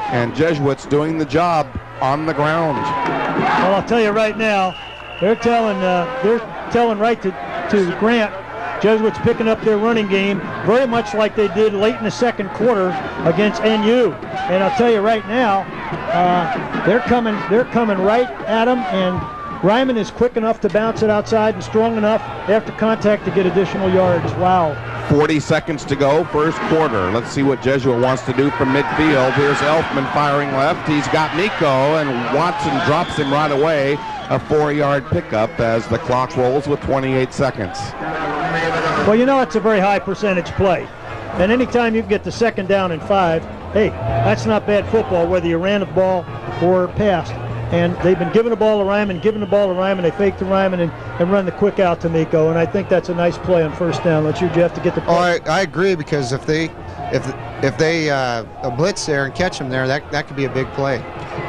and Jesuit's doing the job on the ground. Well, I'll tell you right now, they're telling right to Grant, Jesuits picking up their running game very much like they did late in the second quarter against NU. And I'll tell you right now, they're coming right at him, and Ryman is quick enough to bounce it outside and strong enough after contact to get additional yards. Wow. 40 seconds to go, first quarter. Let's see what Jesuit wants to do from midfield. Here's Elfman firing left. He's got Miko, and Watson drops him right away. A 4-yard pickup as the clock rolls with 28 seconds. Well, you know, it's a very high percentage play. And anytime you can get the 2nd down and 5, hey, that's not bad football, whether you ran the ball or passed. And they've been giving the ball to Ryman, they fake to Ryman and run the quick out to Miko. And I think that's a nice play on first down. Don't you, Jeff, to get the play? Oh, I agree, because if they blitz there and catch them there, that could be a big play.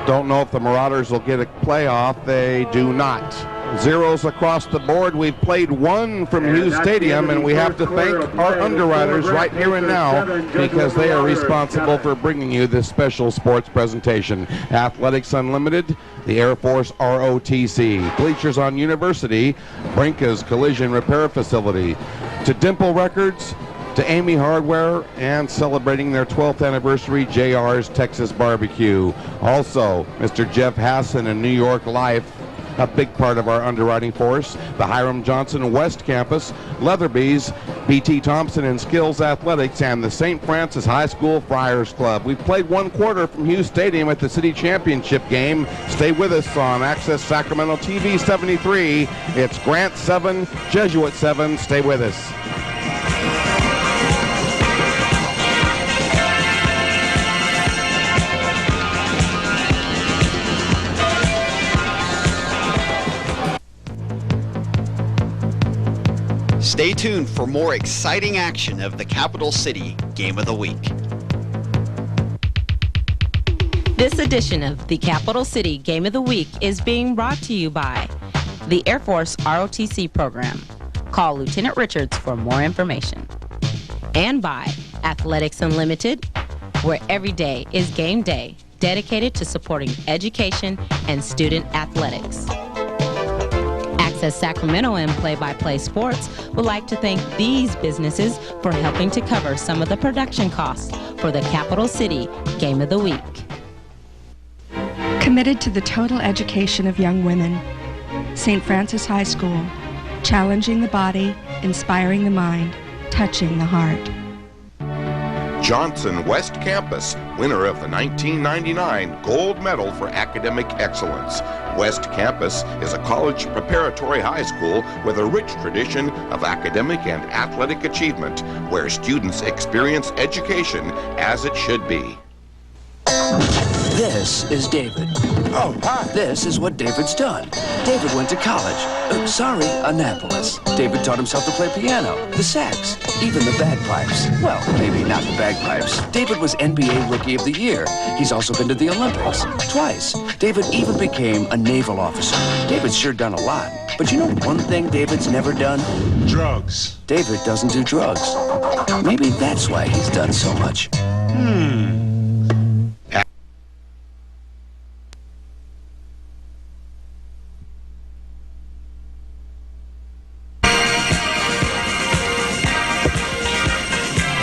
Don't know if the Marauders will get a playoff. They do not. Zeros across the board. We've played one from Hughes Stadium, and we have to thank our underwriters right here and now, because they are responsible for bringing you this special sports presentation. Athletics Unlimited, the Air Force ROTC, Bleachers on University, Brinka's Collision Repair Facility, to Dimple Records, to Amy Hardware, and celebrating their 12th anniversary, JR's Texas Barbecue. Also, Mr. Jeff Hassan and New York Life, a big part of our underwriting force. The Hiram Johnson West Campus, Leatherby's, B.T. Thompson and Skills Athletics, and the St. Francis High School Friars Club. We've played one quarter from Hughes Stadium at the city championship game. Stay with us on Access Sacramento TV 73. It's Grant 7, Jesuit 7. Stay with us. Stay tuned for more exciting action of the Capital City Game of the Week. This edition of the Capital City Game of the Week is being brought to you by the Air Force ROTC program. Call Lieutenant Richards for more information. And by Athletics Unlimited, where every day is game day, dedicated to supporting education and student athletics. Access Sacramento and Play-by-Play Sports would like to thank these businesses for helping to cover some of the production costs for the Capital City Game of the Week. Committed to the total education of young women, St. Francis High School, challenging the body, inspiring the mind, touching the heart. Johnson West Campus, winner of the 1999 Gold Medal for Academic Excellence. West Campus is a college preparatory high school with a rich tradition of academic and athletic achievement, where students experience education as it should be. This is David. Oh, hi. This is what David's done. David went to college. Annapolis. David taught himself to play piano, the sax, even the bagpipes. Well, maybe not the bagpipes. David was NBA Rookie of the Year. He's also been to the Olympics twice. David even became a naval officer. David's sure done a lot. But you know one thing David's never done? Drugs. David doesn't do drugs. Maybe that's why he's done so much.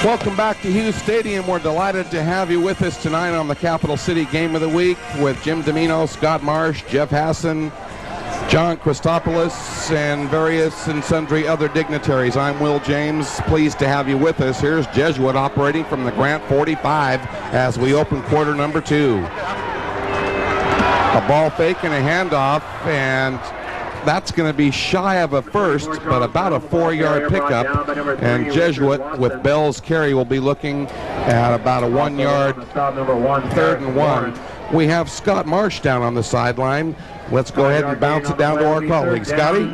Welcome back to Hughes Stadium. We're delighted to have you with us tonight on the Capital City Game of the Week with Jim Domino, Scott Marsh, Jeff Hassan, John Christopoulos, and various and sundry other dignitaries. I'm Will James. Pleased to have you with us. Here's Jesuit operating from the Grant 45 as we open quarter number 2. A ball fake and a handoff, and that's going to be shy of a first, but about a 4-yard pickup. And Jesuit, with Bell's carry, will be looking at about a 1-yard 3rd and 1. We have Scott Marsh down on the sideline. Let's go ahead and bounce it down to our colleague. Scotty?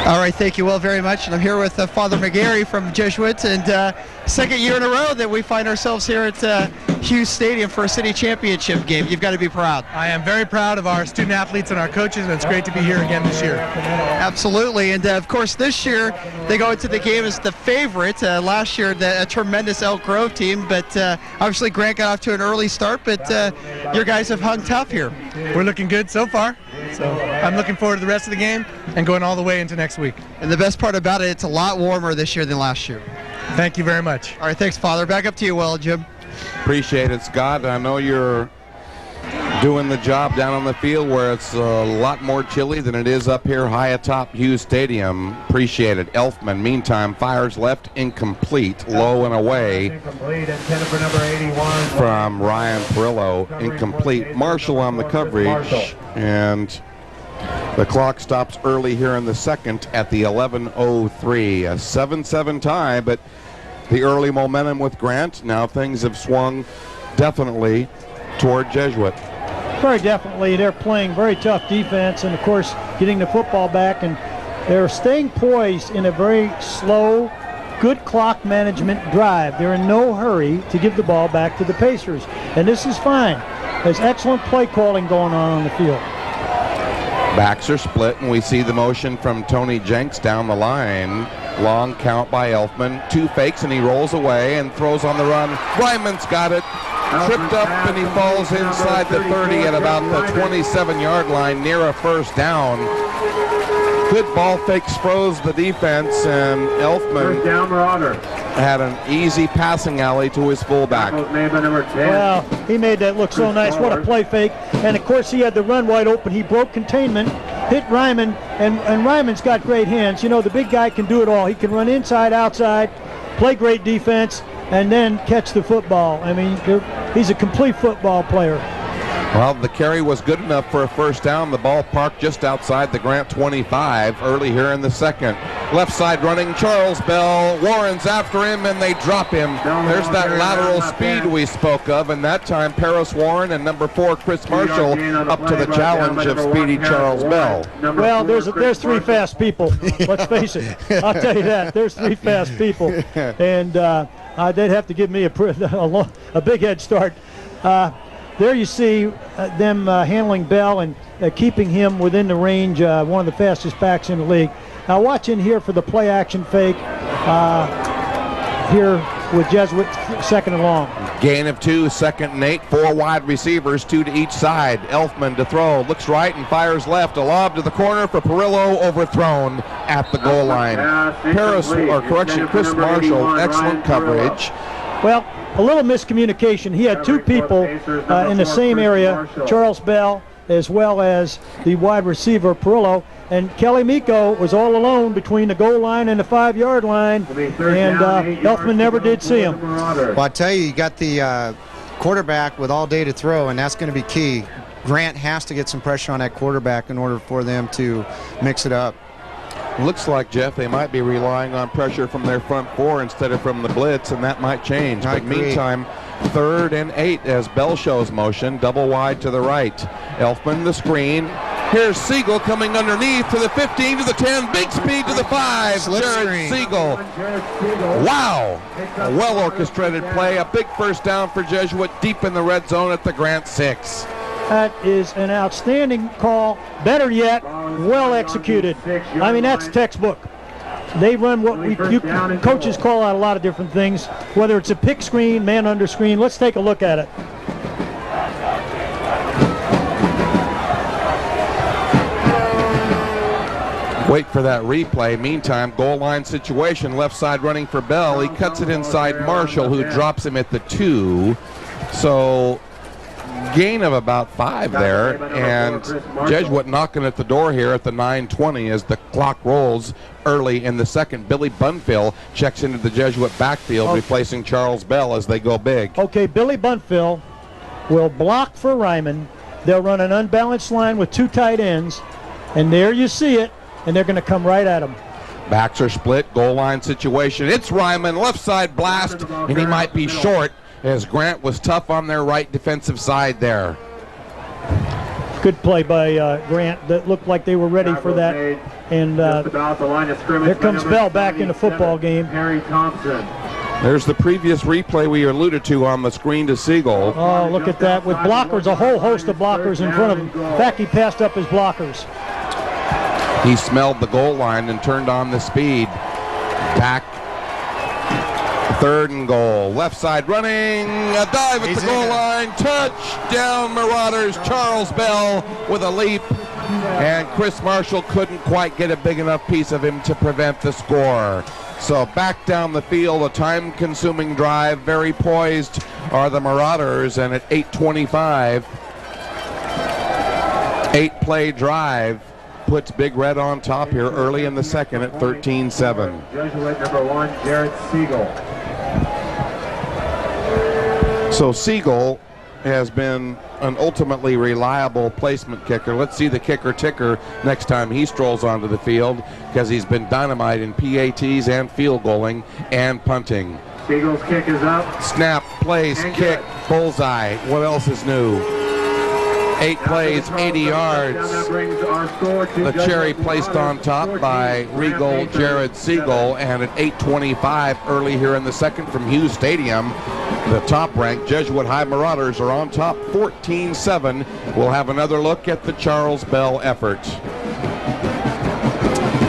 All right, thank you, Will, very much. And I'm here with Father McGarry from Jesuit, and second year in a row that we find ourselves here at Hughes Stadium for a city championship game. You've got to be proud. I am very proud of our student athletes and our coaches, and it's great to be here again this year. Absolutely, and of course this year they go into the game as the favorite. Last year a tremendous Elk Grove team, but obviously Grant got off to an early start, but your guys have hung tough here. We're looking good so far, so I'm looking forward to the rest of the game and going all the way into next week. And the best part about it, it's a lot warmer this year than last year. Thank you very much. All right, thanks, Father. Back up to you, Will, Jim. Appreciate it, Scott. I know you're doing the job down on the field where it's a lot more chilly than it is up here high atop Hughes Stadium. Appreciate it. Elfman, meantime, fires left, incomplete, low and away. Incomplete, intended for number 81. From Ryan Perillo, incomplete. Marshall on the coverage, and the clock stops early here in the second at the 11:03. A 7-7 tie, but the early momentum with Grant. Now things have swung definitely toward Jesuit. Very definitely. They're playing very tough defense and, of course, getting the football back. And they're staying poised in a very slow, good clock management drive. They're in no hurry to give the ball back to the Pacers. And this is fine. There's excellent play calling going on the field. Backs are split, and we see the motion from Tony Jenks down the line. Long count by Elfman. 2 fakes, and he rolls away and throws on the run. Ryman's got it. Tripped up, and he falls inside the 30 at about the 27-yard line near a first down. Good ball fakes froze the defense, and Elfman had an easy passing alley to his fullback. Well, he made that look so nice. What a play fake. And, of course, he had the run wide open. He broke containment, hit Ryman, and Ryman's got great hands. You know, the big guy can do it all. He can run inside, outside, play great defense, and then catch the football. I mean, he's a complete football player. Well, the carry was good enough for a first down. The ball parked just outside the Grant 25 early here in the second. Left side running, Charles Bell. Warren's after him, and they drop him. There's that lateral speed we spoke of, and that time Paris Warren and number 4 Chris Marshall up to the challenge of speedy Charles Bell. Well, there's 3 fast people. Let's face it. I'll tell you that. There's 3 fast people, and they'd have to give me a big head start. There you see them handling Bell and keeping him within the range, one of the fastest backs in the league. Now watch in here for the play action fake here with Jesuit, 2nd and long. Gain of 2, 2nd and 8, 4 wide receivers, 2 to each side. Elfman to throw, looks right and fires left. A lob to the corner for Perillo, overthrown at the goal line. Chris Marshall, excellent coverage. Well, a little miscommunication. He had 2 people in the same area, Charles Bell as well as the wide receiver Perillo, and Kelly Miko was all alone between the goal line and the 5-yard line, and Elfman never did see him. Well, I tell you, you got the quarterback with all day to throw, and that's going to be key. Grant has to get some pressure on that quarterback in order for them to mix it up. Looks like, Jeff, they might be relying on pressure from their front 4 instead of from the blitz, and that might change. But meantime, 3rd and 8 as Bell shows motion, double wide to the right. Elfman the screen. Here's Siegel coming underneath to the 15, to the 10, big speed to the 5. Jared Siegel. Wow. A well-orchestrated play, a big first down for Jesuit deep in the red zone at the Grant 6. That is an outstanding call. Better yet, well executed. I mean, that's textbook. They run what coaches call out a lot of different things, whether it's a pick screen, man under screen. Let's take a look at it. Wait for that replay. Meantime, goal line situation, left side running for Bell. He cuts it inside Marshall, who drops him at the 2. So gain of about 5 there, and Jesuit knocking at the door here at the 9:20 as the clock rolls early in the second. Billy Bunfill checks into the Jesuit backfield, replacing Charles Bell as they go big. Okay, Billy Bunfill will block for Ryman. They'll run an unbalanced line with 2 tight ends, and there you see it, and they're going to come right at him. Backs are split, goal line situation. It's Ryman, left side blast, and he might be short, as Grant was tough on their right defensive side there. Good play by Grant. That looked like they were ready for that. And here comes Bell back in the football game. Harry Thompson. There's the previous replay we alluded to on the screen to Siegel. Oh, look at that. With blockers, a whole host of blockers in front of him. In fact, he passed up his blockers. He smelled the goal line and turned on the speed. Back. 3rd and goal. Left side running. A dive at the goal line. Touchdown, Marauders. Charles Bell with a leap. And Chris Marshall couldn't quite get a big enough piece of him to prevent the score. So back down the field, a time-consuming drive. Very poised are the Marauders. And at 8:25, 8-play drive puts Big Red on top here early in the second at 13-7. Jesuit number 1, Jared Siegel. So Siegel has been an ultimately reliable placement kicker. Let's see the kicker ticker next time he strolls onto the field, because he's been dynamite in PATs and field goaling and punting. Siegel's kick is up. Snap, place, kick, bullseye. What else is new? 8 plays, 80 yards. The cherry placed on top by Regal Jared Siegel, and at 8:25 early here in the second from Hughes Stadium, the top-ranked Jesuit High Marauders are on top 14-7. We'll have another look at the Charles Bell effort.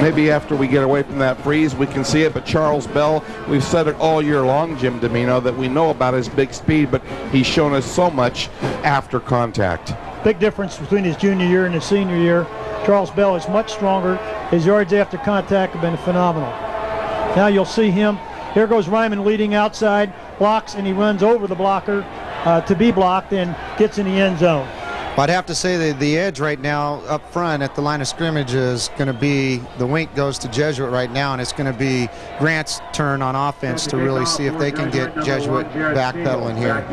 Maybe after we get away from that freeze, we can see it, but Charles Bell, we've said it all year long, Jim Domino, that we know about his big speed, but he's shown us so much after contact. Big difference between his junior year and his senior year. Charles Bell is much stronger. His yards after contact have been phenomenal. Now you'll see him. Here goes Ryman leading outside, blocks, and he runs over the blocker to be blocked and gets in the end zone. I'd have to say that the edge right now up front at the line of scrimmage is going to be, the wink goes to Jesuit right now, and it's going to be Grant's turn on offense to really see if they can get Jesuit backpedaling here.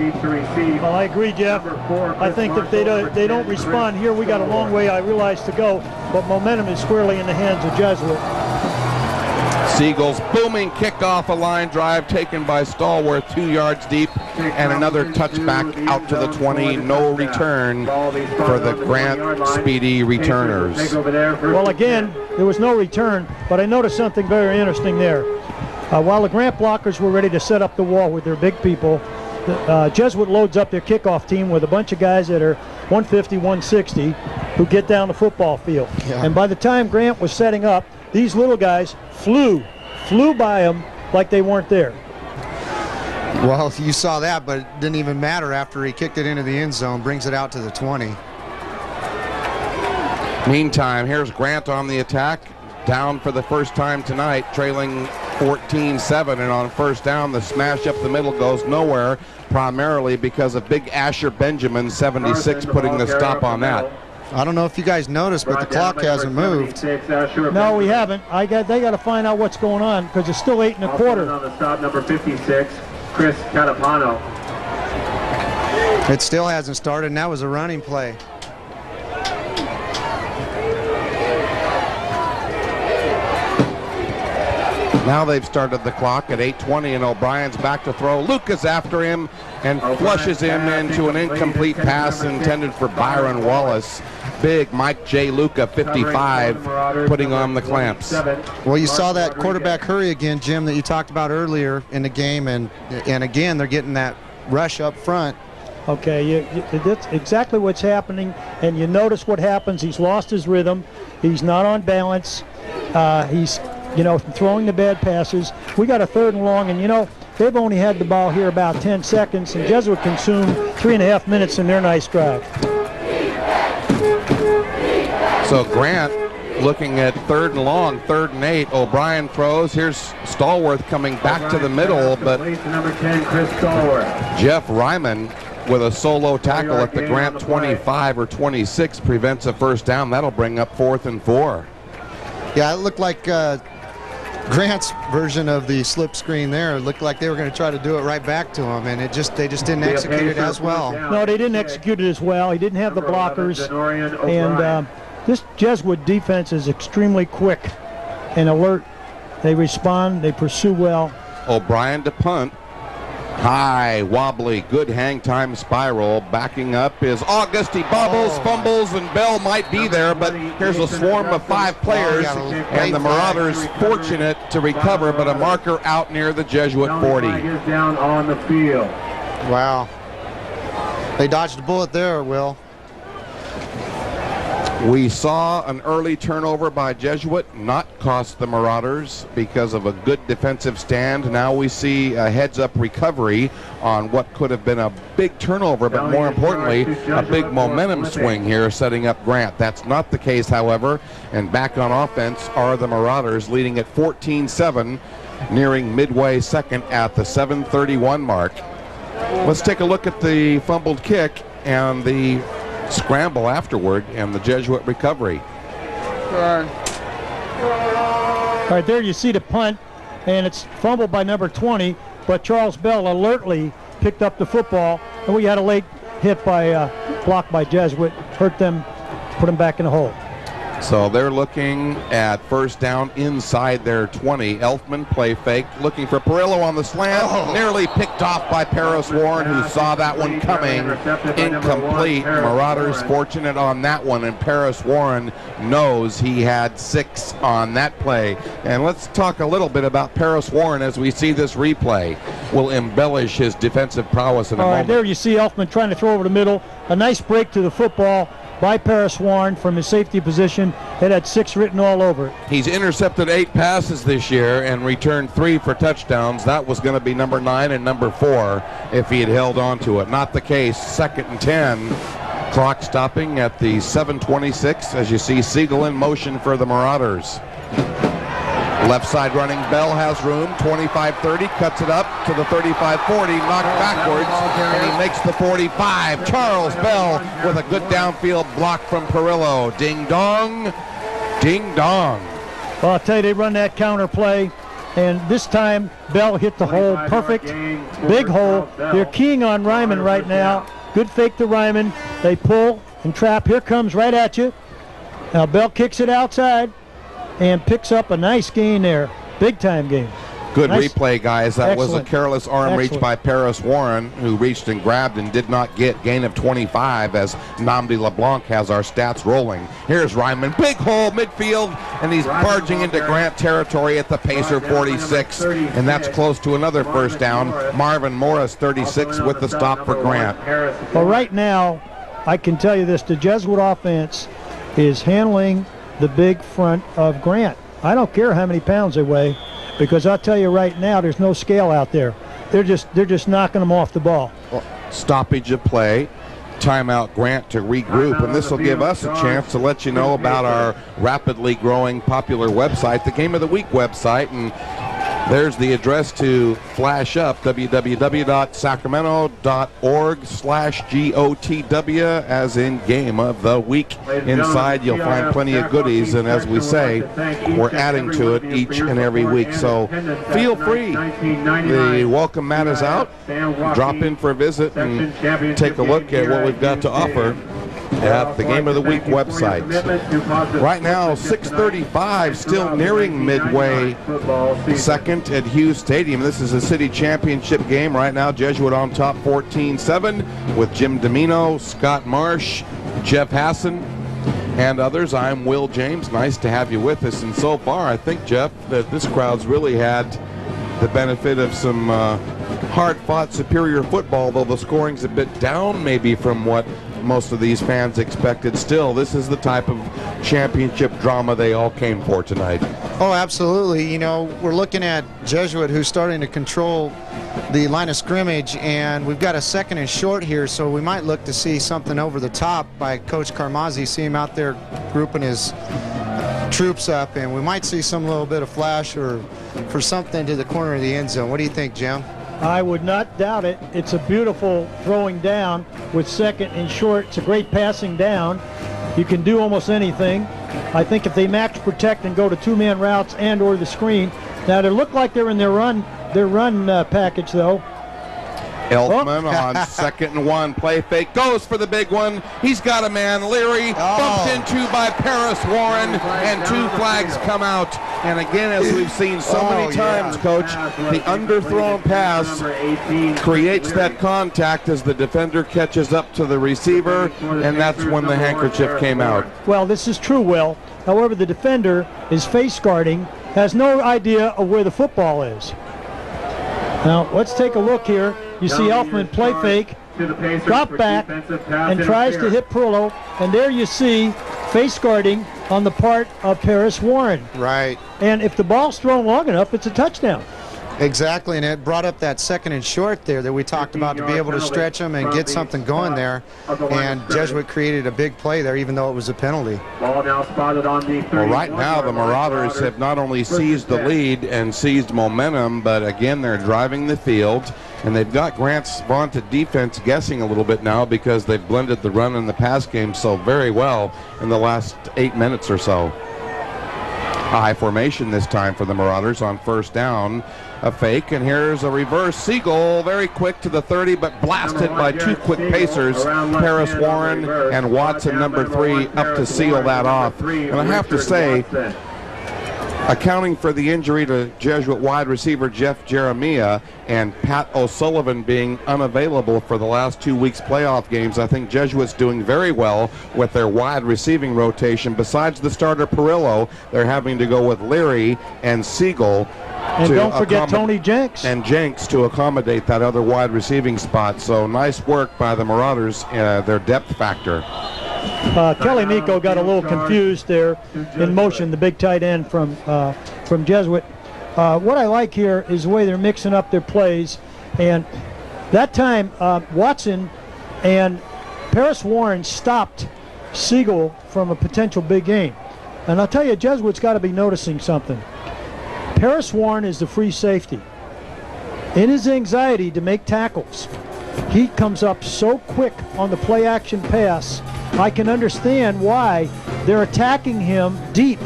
Well, I agree, Jeff. I think if they don't respond here, we got a long way, I realize, to go, but momentum is squarely in the hands of Jesuit. Siegel's booming kickoff, a line drive taken by Stallworth 2 yards deep, and another touchback out to the 20. No return for the Grant speedy returners. Well, again, there was no return, but I noticed something very interesting there. While the Grant blockers were ready to set up the wall with their big people, Jesuit loads up their kickoff team with a bunch of guys that are 150, 160 who get down the football field. Yeah. And by the time Grant was setting up, these little guys flew by them like they weren't there. Well, you saw that, but it didn't even matter after he kicked it into the end zone, brings it out to the 20. Meantime, here's Grant on the attack, down for the first time tonight, trailing 14-7, and on first down, the smash up the middle goes nowhere, primarily because of big Asher Benjamin, 76, putting the stop on that. I don't know if you guys noticed, but the clock hasn't moved. No, we haven't. They got to find out what's going on because it's still 8 1/4. On the stop, number 56, Chris Catapano. It still hasn't started, and that was a running play. Now they've started the clock at 8:20, and O'Brien's back to throw. Lucas after him and flushes him into an incomplete pass intended for Byron Wallace. Big Mike J. Luca, 55, putting on the clamps. Well, you saw that quarterback hurry again, Jim, that you talked about earlier in the game, and again, they're getting that rush up front. Okay, that's exactly what's happening, and you notice what happens. He's lost his rhythm. He's not on balance. He's throwing the bad passes. We got a 3rd and long, and they've only had the ball here about 10 seconds, and Jesuit consumed 3.5 minutes in their nice drive. So Grant looking at 3rd and long, 3rd and 8. O'Brien throws. Here's Stallworth coming back to the middle, but number 10, Chris Stallworth. Jeff Ryman with a solo tackle at the Grant 25 or 26 prevents a first down. That'll bring up 4th and 4. Yeah, it looked like Grant's version of the slip screen there. It looked like they were going to try to do it right back to him, and they just didn't execute it as well. No, they didn't execute it as well. He didn't have the blockers, and this Jesuit defense is extremely quick and alert. They respond, they pursue well. O'Brien to punt. High, wobbly, good hang time spiral. Backing up is August. He bobbles, fumbles, and Bell might be there, but here's a swarm of 5 players, and the Marauders fortunate to recover, but a marker out near the Jesuit 40. Down on the field. Wow. They dodged a bullet there, Will. We saw an early turnover by Jesuit not cost the Marauders because of a good defensive stand. Now we see a heads-up recovery on what could have been a big turnover, but more importantly, a big momentum swing here setting up Grant. That's not the case, however, and back on offense are the Marauders leading at 14-7, nearing midway second at the 7:31 mark. Let's take a look at the fumbled kick and the scramble afterward and the Jesuit recovery. All right, there you see the punt, and it's fumbled by number 20, but Charles Bell alertly picked up the football, and we had a late hit by block by Jesuit, hurt them, put them back in the hole. So they're looking at first down inside their 20. Elfman play fake, looking for Perillo on the slant. Nearly picked off by Paris Warren, who saw that one coming. Incomplete. Marauders fortunate on that one, and Paris Warren knows he had 6 on that play. And let's talk a little bit about Paris Warren as we see this replay. Will embellish his defensive prowess in a moment. There you see Elfman trying to throw over the middle. A nice break to the football by Paris Warren from his safety position. It had 6 written all over it. He's intercepted 8 passes this year and returned 3 for touchdowns. That was going to be number 9 and number 4 if he had held on to it. Not the case. 2nd and 10. Clock stopping at the 7:26 as you see Siegel in motion for the Marauders. Left side running, Bell has room, 25-30, cuts it up to the 35-40, knocked backwards, and he makes the 45. Charles Bell with a good downfield block from Perillo. Ding dong, ding dong. Well, I'll tell you, they run that counter play, and this time Bell hit the hole perfect, big hole. They're keying on Ryman right now. Good fake to Ryman. They pull and trap. Here comes right at you. Now Bell kicks it outside and picks up a nice gain there. Big time gain. Good replay, guys. That was a Excellent. careless arm reach Excellent. by Paris Warren, who reached and grabbed and did not get. Gain of 25 as Namdi LeBlanc has our stats rolling. Here's Ryman. Big hole midfield, and he's barging into Grant territory at the Pacer 46, and that's close to another first down. Marvin Morris 36 with the stop for Grant. Well, right now, I can tell you this, the Jesuit offense is handling the big front of Grant. I don't care how many pounds they weigh, because I'll tell you right now, there's no scale out there. They're just knocking them off the ball. Stoppage of play. Timeout Grant to regroup, and this will give us a chance to let you know about our rapidly growing popular website, the Game of the Week website, and there's the address to flash up, www.sacramento.org/GOTW, as in Game of the Week. Inside you'll find plenty of goodies, and as we say, we're adding to it each and every week, so feel free. The welcome mat is out. Drop in for a visit and take a look at what we've got to offer at the Game of the Week website. Right now, 6:35, still nearing midway, second at Hughes Stadium. This is a city championship game right now. Jesuit on top 14-7 with Jim Domino, Scott Marsh, Jeff Hassan, and others. I'm Will James. Nice to have you with us. And so far, I think, Jeff, that this crowd's really had the benefit of some hard-fought superior football, though the scoring's a bit down maybe from what most of these fans expected. Still, this is the type of championship drama they all came for tonight. Oh, absolutely. You know, we're looking at Jesuit, who's starting to control the line of scrimmage, and we've got a 2nd and short here, so we might look to see something over the top by Coach Carmazzi. See him out there grouping his troops up, and we might see some little bit of flash or for something to the corner of the end zone. What do you think, Jim? I would not doubt it. It's a beautiful throwing down with 2nd and short. It's a great passing down. You can do almost anything. I think if they max protect and go to 2-man routes and or the screen. Now they look like they're in their run package though. Elfman on 2nd and 1. Play fake. Goes for the big one. He's got a man. Leary bumped into by Paris Warren, and 2 flags come out. And again, as we've seen so many times, Coach, the underthrown pass creates that contact as the defender catches up to the receiver, and that's when the handkerchief came out. Well, this is true, Will. However, the defender is face guarding, has no idea of where the football is. Now, let's take a look here. You see Elfman play fake, drop back, and tries to hit Perillo. And there you see face guarding on the part of Paris Warren. Right. And if the ball's thrown long enough, it's a touchdown. Exactly, and it brought up that 2nd and short there that we talked about, to be able to stretch them and get something going there. And Jesuit created a big play there, even though it was a penalty. Well, right now the Marauders have not only seized the lead and seized momentum, but again they're driving the field. And they've got Grant's vaunted defense guessing a little bit now because they've blended the run and the pass game so very well in the last 8 minutes or so. High formation this time for the Marauders on first down. A fake, and here's a reverse. Siegel very quick to the 30, but blasted by two quick pacers, Paris Warren and Watson, number 3, up to seal that off. And I have to say, accounting for the injury to Jesuit wide receiver Jeff Jeremiah and Pat O'Sullivan being unavailable for the last 2 weeks' playoff games, I think Jesuit's doing very well with their wide receiving rotation. Besides the starter Perillo, they're having to go with Leary and Siegel. And don't forget Tony Jenks. And Jenks to accommodate that other wide receiving spot. So nice work by the Marauders, their depth factor. Kelly Miko got a little confused there in motion, the big tight end from Jesuit. What I like here is the way they're mixing up their plays. And that time, Watson and Paris Warren stopped Siegel from a potential big game. And I'll tell you, Jesuit's got to be noticing something. Paris Warren is the free safety. In his anxiety to make tackles, he comes up so quick on the play-action pass. I can understand why they're attacking him deep.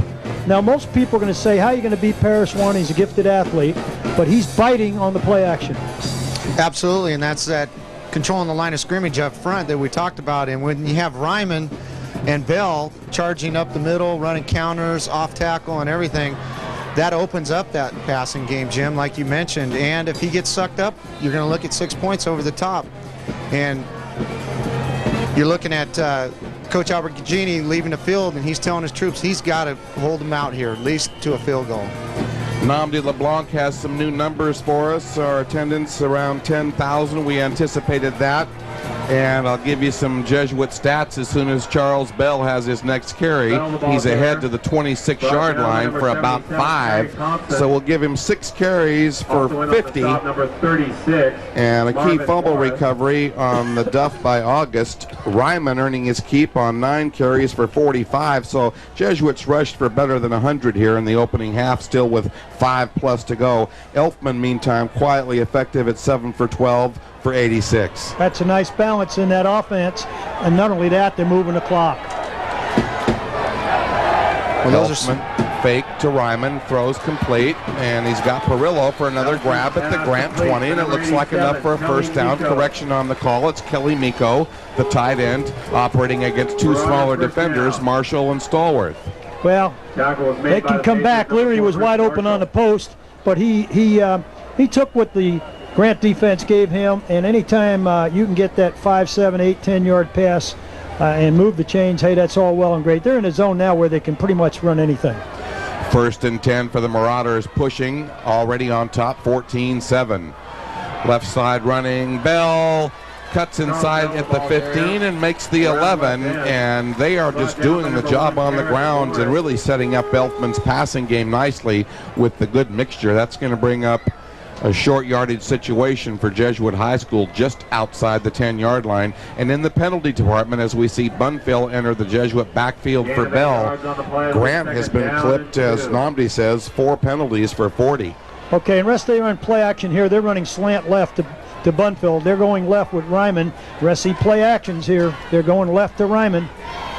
Now, most people are going to say, how are you going to beat Paris Warren? He's a gifted athlete, but he's biting on the play-action. Absolutely, and that's that controlling the line of scrimmage up front that we talked about. And when you have Ryman and Bell charging up the middle, running counters, off tackle, and everything, that opens up that passing game, Jim, like you mentioned. And if he gets sucked up, you're going to look at 6 points over the top. And you're looking at Coach Albert Gugini leaving the field, and he's telling his troops he's got to hold them out here, at least to a field goal. Namdi LeBlanc has some new numbers for us. Our attendance around 10,000. We anticipated that. And I'll give you some Jesuit stats as soon as Charles Bell has his next carry. He's ahead to the 26-yard line for about 5. So we'll give him 6 carries for 50. And a key fumble recovery on the Duff by August. Ryman earning his keep on 9 carries for 45. So Jesuits rushed for better than 100 here in the opening half, still with 5+ to go. Elfman, meantime, quietly effective at 7 for 12. For 86. That's a nice balance in that offense, and not only that, they're moving the clock. Well, Elfman, fake to Ryman, throws complete, and he's got Perillo for another grab at the Grant 20, and it looks like enough for a first down. Correction on the call. It's Kelly Miko, the tight end, operating against 2 smaller defenders, Marshall and Stallworth. Well, they can come back. Leary was wide open on the post, but he took what the Grant defense gave him, and anytime you can get that 5, 7, 8, 10-yard pass and move the chains, hey, that's all well and great. They're in a zone now where they can pretty much run anything. 1st and 10 for the Marauders, pushing, already on top, 14-7. Left side running, Bell cuts inside at the 15 and makes the 11, and they are just doing the job on the ground and really setting up Elfman's passing game nicely with the good mixture. That's going to bring up a short yardage situation for Jesuit High School just outside the 10-yard line. And in the penalty department, as we see Bunfill enter the Jesuit backfield for Bell, Grant has been clipped, as Namdi says, 4 penalties for 40. Okay, and rest they run play action here. They're running slant left to Bunfill. They're going left with Ryman. Rest see play actions here. They're going left to Ryman.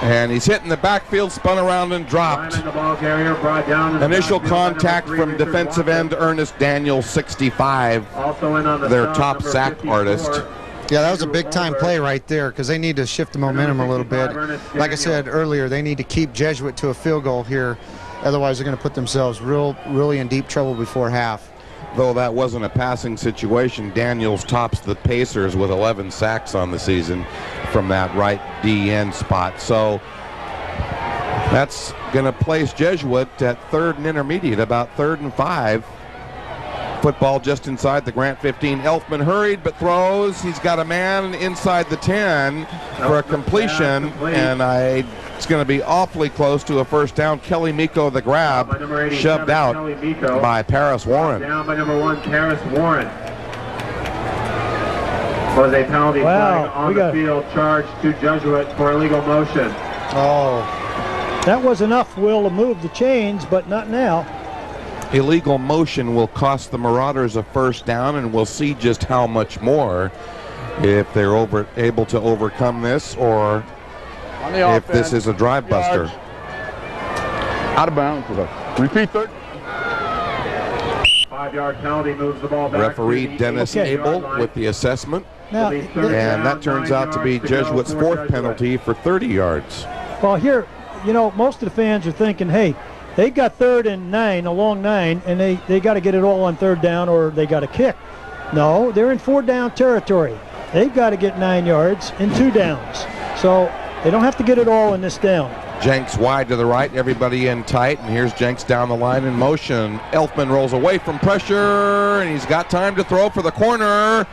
And he's hit in the backfield, spun around and dropped. Initial contact from defensive end Ernest Daniels, 65, their top sack artist. Yeah, that was a big-time play right there because they need to shift the momentum a little bit. Like I said earlier, they need to keep Jesuit to a field goal here. Otherwise, they're going to put themselves really in deep trouble before half. Though that wasn't a passing situation, Daniels tops the Pacers with 11 sacks on the season from that right DN spot. So that's going to place Jesuit at 3rd and intermediate, about 3rd and 5. Football just inside the Grant 15. Elfman hurried but throws. He's got a man inside the 10 for a completion, and it's going to be awfully close to a first down. Kelly Miko, the grab, shoved out by Paris Warren. Down by number 1, Paris Warren. Was a penalty flag on the field, charged to Jesuit for illegal motion. Oh, that was enough, Will, to move the chains, but not now. Illegal motion will cost the Marauders a first down, and we'll see just how much more if they're able to overcome this, or if this is a drive buster. Out of bounds with a Repeat third. 5-yard penalty moves the ball back. Referee Dennis Abel with the assessment. Now, And that turns out to be Jesuit's 4th penalty for 30 yards. well, here, most of the fans are thinking, hey, they got 3rd and 9, a long 9, and they got to get it all on 3rd down or they got to kick. No, they're in 4-down territory. They've got to get 9 yards in 2 downs. So they don't have to get it all in this down. Jenks wide to the right, everybody in tight, and here's Jenks down the line in motion. Elfman rolls away from pressure, and he's got time to throw for the corner.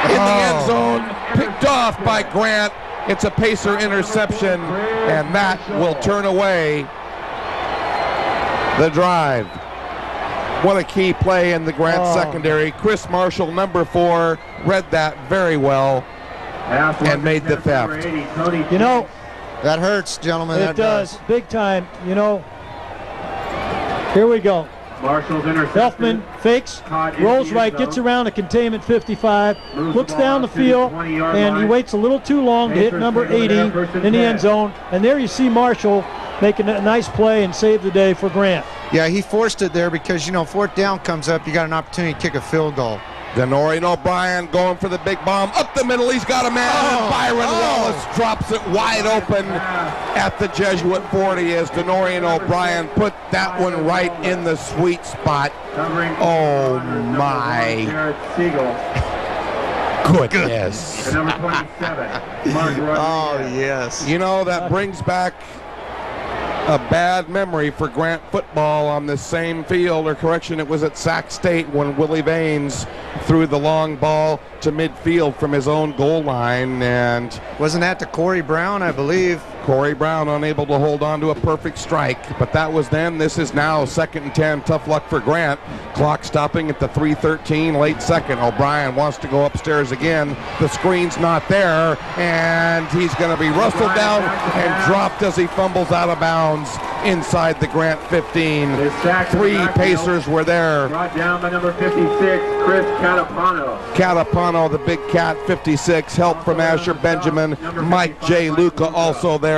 In the end zone, picked off by Grant. It's a Pacer interception, and that will turn away the drive. What a key play in the Grant secondary. Chris Marshall, number 4, read that very well and made the theft. That hurts, gentlemen. It that does, big time. Here we go. Marshall's interception. Elfman fakes, rolls right, gets around a containment 55, looks down the field, and he waits a little too long to hit number 80 in the end zone. And there you see Marshall making a nice play and save the day for Grant. Yeah, he forced it there because, 4th down comes up, you got an opportunity to kick a field goal. Denorian O'Brien going for the big bomb. Up the middle, he's got a man. And Byron Wallace drops it wide open at the Jesuit 40 as Denorian O'Brien put that one right in the sweet spot. Oh, my goodness. Number 27, Oh, yes. That brings back a bad memory for Grant football on this same field, or correction, it was at Sac State when Willie Vaines threw the long ball to midfield from his own goal line, and wasn't that to Corey Brown, I believe? Corey Brown unable to hold on to a perfect strike, but that was then. This is now 2nd and 10. Tough luck for Grant. Clock stopping at the 3:13, late second. O'Brien wants to go upstairs again. The screen's not there, and he's going to be rustled down and dropped as he fumbles out of bounds inside the Grant 15. 3 Pacers were there. Brought down by number 56, Chris Catapano. Catapano, the big cat, 56. Help from Asher Benjamin. Mike J. Luca also there.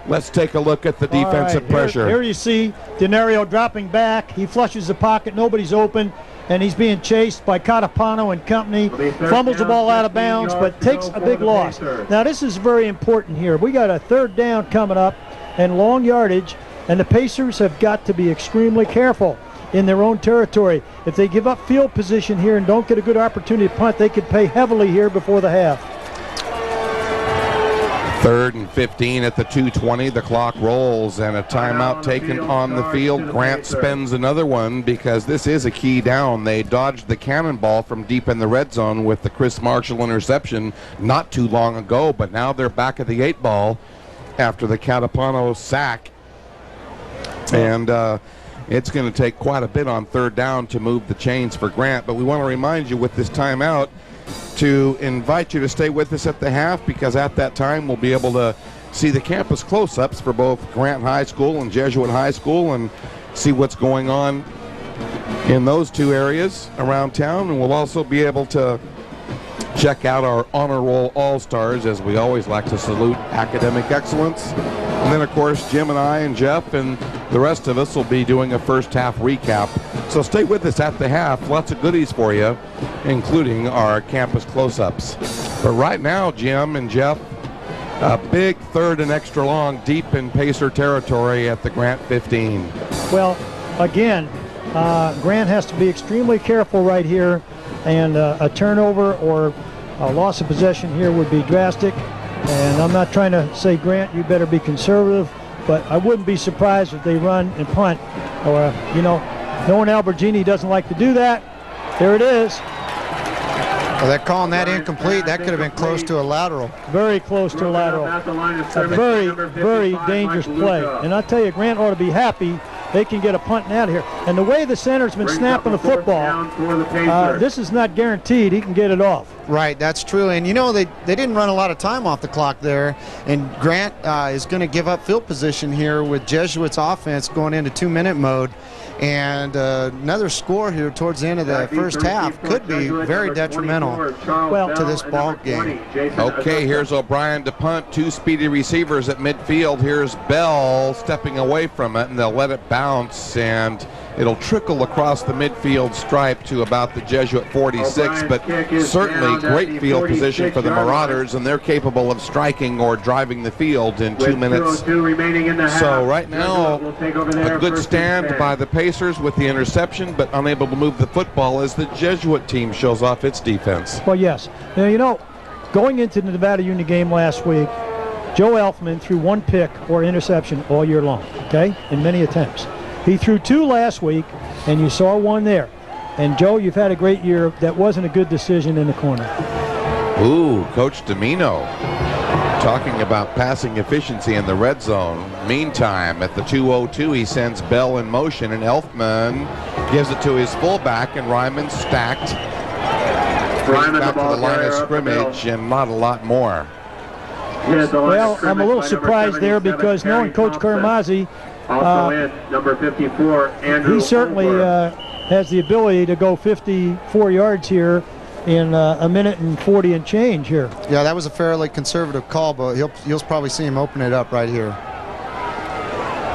Let's take a look at the defensive pressure. Here you see Denario dropping back. He flushes the pocket. Nobody's open, and he's being chased by Catapano and company. Fumbles the ball out of bounds, but takes a big loss. Now, this is very important here. We got a 3rd down coming up and long yardage, and the Pacers have got to be extremely careful in their own territory. If they give up field position here and don't get a good opportunity to punt, they could pay heavily here before the half. 3rd and 15 at the 2:20. The clock rolls and a timeout taken on the field. Grant spends another one because this is a key down. They dodged the cannonball from deep in the red zone with the Chris Marshall interception not too long ago, but now they're back at the 8 ball after the Catapano sack. And it's going to take quite a bit on 3rd down to move the chains for Grant. But we want to remind you with this timeout to invite you to stay with us at the half, because at that time we'll be able to see the campus close-ups for both Grant High School and Jesuit High School and see what's going on in those 2 areas around town. And we'll also be able to check out our honor roll all-stars, as we always like to salute academic excellence. And then, of course, Jim and I and Jeff and the rest of us will be doing a first half recap. So stay with us at the half. Lots of goodies for you, including our campus close-ups. But right now, Jim and Jeff, a big 3rd and extra long deep in Pacer territory at the Grant 15. Well, again, Grant has to be extremely careful right here, and a turnover or a loss of possession here would be drastic. And I'm not trying to say, Grant, you better be conservative, but I wouldn't be surprised if they run and punt. Or, knowing Albergini doesn't like to do that. There it is. Well, they're calling that incomplete. That could have been close to a lateral. Very close to a lateral. A very, very dangerous play. And I tell you, Grant ought to be happy they can get a punt out of here. And the way the center's been snapping the football, this is not guaranteed he can get it off. Right, that's true. And, you know, they didn't run a lot of time off the clock there. And Grant is going to give up field position here with Jesuit's offense going into 2-minute mode. And another score here towards the end of the first half could be very detrimental to this ball game. Okay, here's O'Brien to punt. 2 speedy receivers at midfield. Here's Bell stepping away from it, and they'll let it bounce, and it'll trickle across the midfield stripe to about the Jesuit 46, but certainly great field position for the Marauders, and they're capable of striking or driving the field in 2 minutes. So right now, a good stand by the Pacers with the interception, but unable to move the football as the Jesuit team shows off its defense. Well, yes. Now, you know, going into the Nevada Union game last week, Joe Elfman threw 1 pick or interception all year long, okay, in many attempts. He threw 2 last week, and you saw 1 there. And, Joe, you've had a great year. That wasn't a good decision in the corner. Ooh, Coach Domino talking about passing efficiency in the red zone. Meantime, at the 2:02, he sends Bell in motion, and Elfman gives it to his fullback, and Ryman stacked. Back to the line of scrimmage, and not a lot more. Well, I'm a little surprised there because knowing Coach Carmazzi, number 54, Andrew he certainly has the ability to go 54 yards here in a minute and 40 and change here. Yeah, that was a fairly conservative call, but you'll probably see him open it up right here.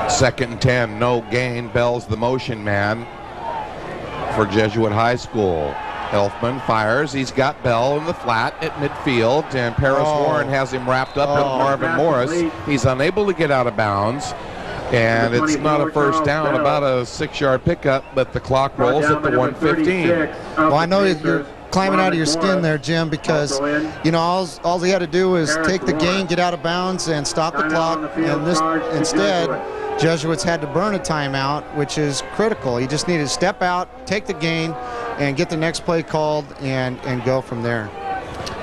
2nd and 10, no gain. Bell's the motion man for Jesuit High School. Elfman fires. He's got Bell in the flat at midfield, and Paris Warren has him wrapped up with Marvin Morris. He's unable to get out of bounds, and it's not a first down, about a 6-yard pickup, but the clock rolls at the 1:15. Well, I know you're climbing out of your skin there, Jim, because, you know, all he had to do was take the gain, get out of bounds, and stop the clock, and instead, Jesuits had to burn a timeout, which is critical. He just needed to step out, take the gain, and get the next play called and go from there.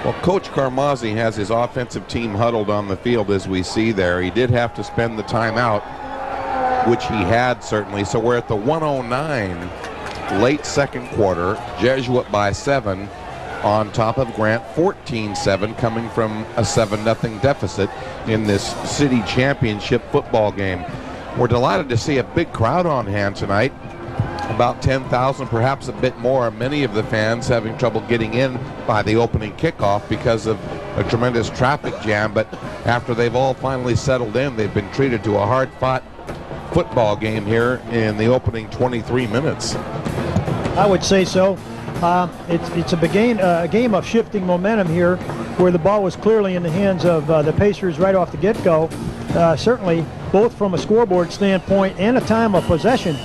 Well, Coach Carmazzi has his offensive team huddled on the field as we see there. He did have to spend the timeout, which he had certainly. So we're at the 1:09, late second quarter. Jesuit by 7 on top of Grant, 14-7, coming from a 7-0 deficit in this city championship football game. We're delighted to see a big crowd on hand tonight. About 10,000, perhaps a bit more. Many of the fans having trouble getting in by the opening kickoff because of a tremendous traffic jam. But after they've all finally settled in, they've been treated to a hard-fought football game here in the opening 23 minutes. I would say so. It's a game of shifting momentum here, where the ball was clearly in the hands of the Pacers right off the get-go. Certainly, both from a scoreboard standpoint and a time of possession.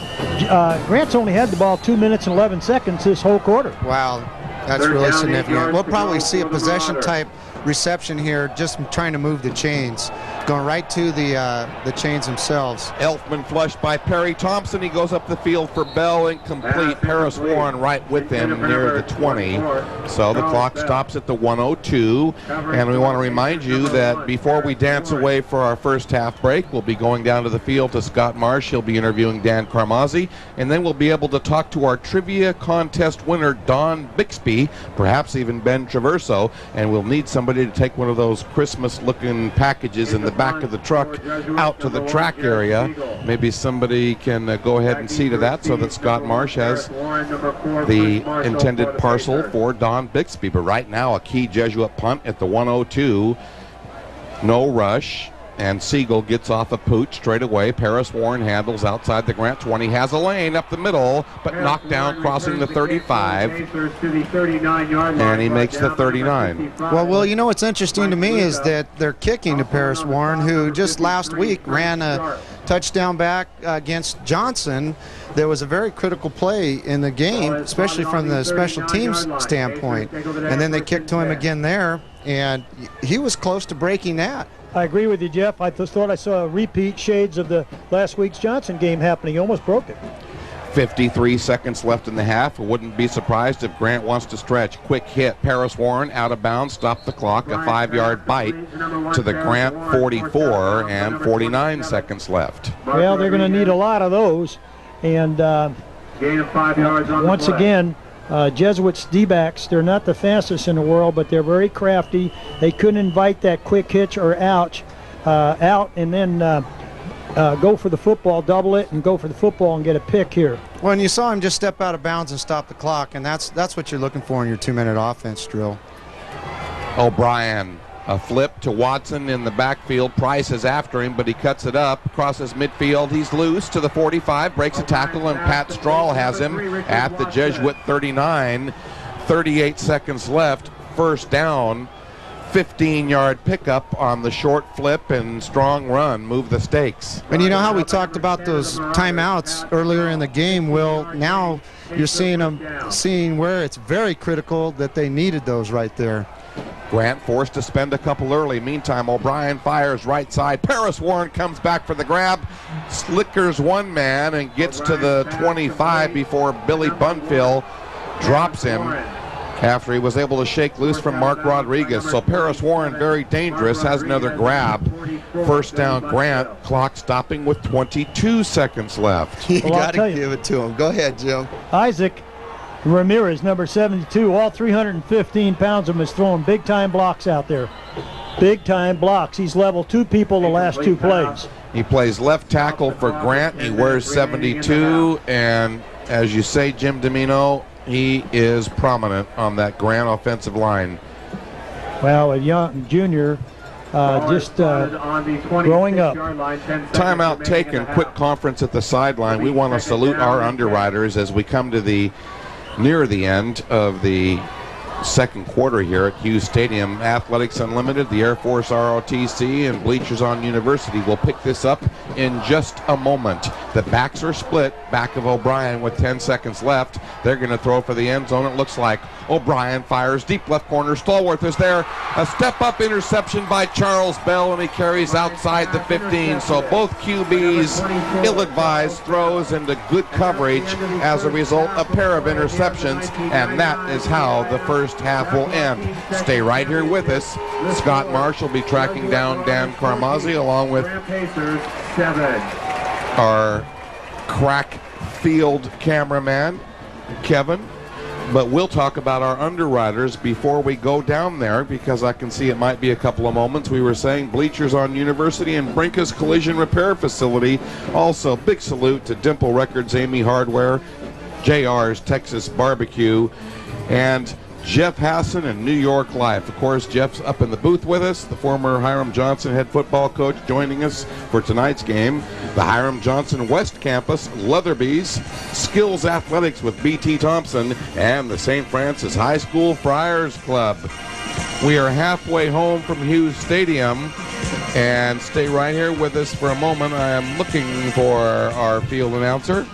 Grant's only had the ball 2 minutes and 11 seconds this whole quarter. Wow, that's really significant. We'll probably see a possession-type reception here, just trying to move the chains, going right to the chains themselves. Elfman flushed by Perry Thompson. He goes up the field for Bell, incomplete. Paris Warren right with him near the 20. So the clock stops at the 1:02. And we want to remind you that before we dance away for our first half break, we'll be going down to the field to Scott Marsh. He'll be interviewing Dan Carmazzi. And then we'll be able to talk to our trivia contest winner, Don Bixby, perhaps even Ben Traverso. And we'll need somebody to take one of those Christmas-looking packages in the back of the truck out to the track area. Maybe somebody can go ahead and see to that so that Scott Marsh has the intended parcel for Don Bixby. But right now, a key Jesuit punt at the 1:02. No rush. And Siegel gets off a pooch straight away. Paris Warren handles outside the Grant 20. Has a lane up the middle, but knocked down crossing the 35. And he makes the 39. Well, you know what's interesting to me is that they're kicking to Paris Warren, who just last week ran a touchdown back against Johnson. There was a very critical play in the game, especially from the special teams standpoint. And then they kicked to him again there, and he was close to breaking that. I agree with you, Jeff. I just thought I saw a repeat shades of the last week's Johnson game happening. He almost broke it. 53 seconds left in the half. I wouldn't be surprised if Grant wants to stretch. Quick hit. Paris Warren out of bounds. Stop the clock. A 5-yard bite to the Grant 44 and 49 seconds left. Well, they're going to need a lot of those. And gain of 5 yards on once again, Jesuits D-backs. They're not the fastest in the world, but they're very crafty. They couldn't invite that quick hitch or out and then go for the football, double it, and go for the football and get a pick here. Well, and you saw him just step out of bounds and stop the clock, and that's what you're looking for in your 2-minute offense drill. O'Brien, a flip to Watson in the backfield. Price is after him, but he cuts it up, crosses midfield. He's loose to the 45, breaks a tackle, and Pat Strahl has him at the Jesuit 39. 38 seconds left, first down. 15-yard pickup on the short flip and strong run, move the stakes. And you know how we talked about those timeouts earlier in the game, Will? Now you're seeing where it's very critical that they needed those right there. Grant forced to spend a couple early. Meantime, O'Brien fires right side. Paris Warren comes back for the grab, slickers one man and gets to the 25 before Billy Bunfill drops him after he was able to shake loose from Mark Rodriguez. So Paris Warren, very dangerous, has another grab. First down Grant, clock stopping with 22 seconds left. You got to give it to him. Go ahead, Jim. Isaac Ramirez, number 72, all 315 pounds of him, is throwing big-time blocks out there. Big-time blocks. He's leveled 2 people the last 2 plays. He plays left tackle for Grant. He wears 72, and as you say, Jim Domino, he is prominent on that Grant offensive line. Well, a young junior, just growing up. Timeout taken, quick conference at the sideline. We want to salute our underwriters as we come to near the end of the second quarter here at Hughes Stadium. Athletics Unlimited, the Air Force ROTC, and Bleachers on University will pick this up in just a moment. The backs are split, back of O'Brien with 10 seconds left. They're going to throw for the end zone, it looks like. O'Brien fires deep left corner. Stallworth is there. A step-up interception by Charles Bell, and he carries outside the 15. So both QBs ill-advised throws into good coverage as a result, a pair of interceptions, and that is how the first half will end. Stay right here with us. Scott Marsh will be tracking down Dan Carmazzi along with our crack field cameraman, Kevin. But we'll talk about our underwriters before we go down there, because I can see it might be a couple of moments. We were saying Bleachers on University and Brinka's Collision Repair Facility. Also, big salute to Dimple Records, Amy Hardware, JR's Texas Barbecue, and Jeff Hassan and New York Life. Of course, Jeff's up in the booth with us, the former Hiram Johnson head football coach, joining us for tonight's game. The Hiram Johnson West Campus, Leatherby's, Skills Athletics with B.T. Thompson, and the St. Francis High School Friars Club. We are halfway home from Hughes Stadium, and stay right here with us for a moment. I am looking for our field announcer.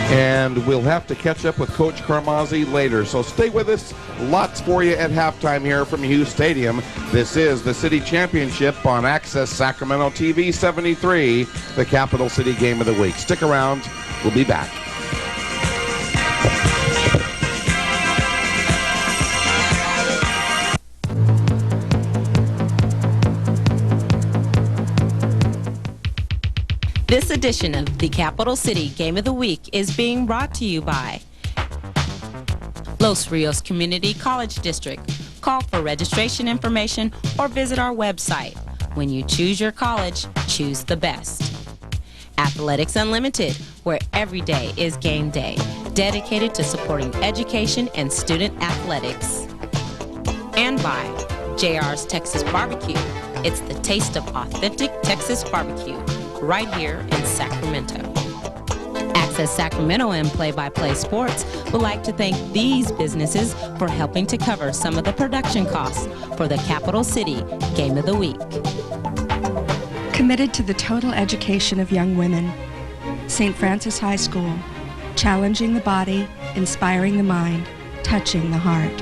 And we'll have to catch up with Coach Carmazzi later. So stay with us. Lots for you at halftime here from Hughes Stadium. This is the City Championship on Access Sacramento TV 73, the Capital City Game of the Week. Stick around. We'll be back. This edition of the Capital City Game of the Week is being brought to you by Los Rios Community College District. Call for registration information or visit our website. When you choose your college, choose the best. Athletics Unlimited, where every day is game day, dedicated to supporting education and student athletics. And by JR's Texas Barbecue. It's the taste of authentic Texas barbecue, right here in Sacramento. Access Sacramento and Play-by-Play Sports would like to thank these businesses for helping to cover some of the production costs for the Capital City Game of the Week. Committed to the total education of young women. St. Francis High School, challenging the body, inspiring the mind, touching the heart.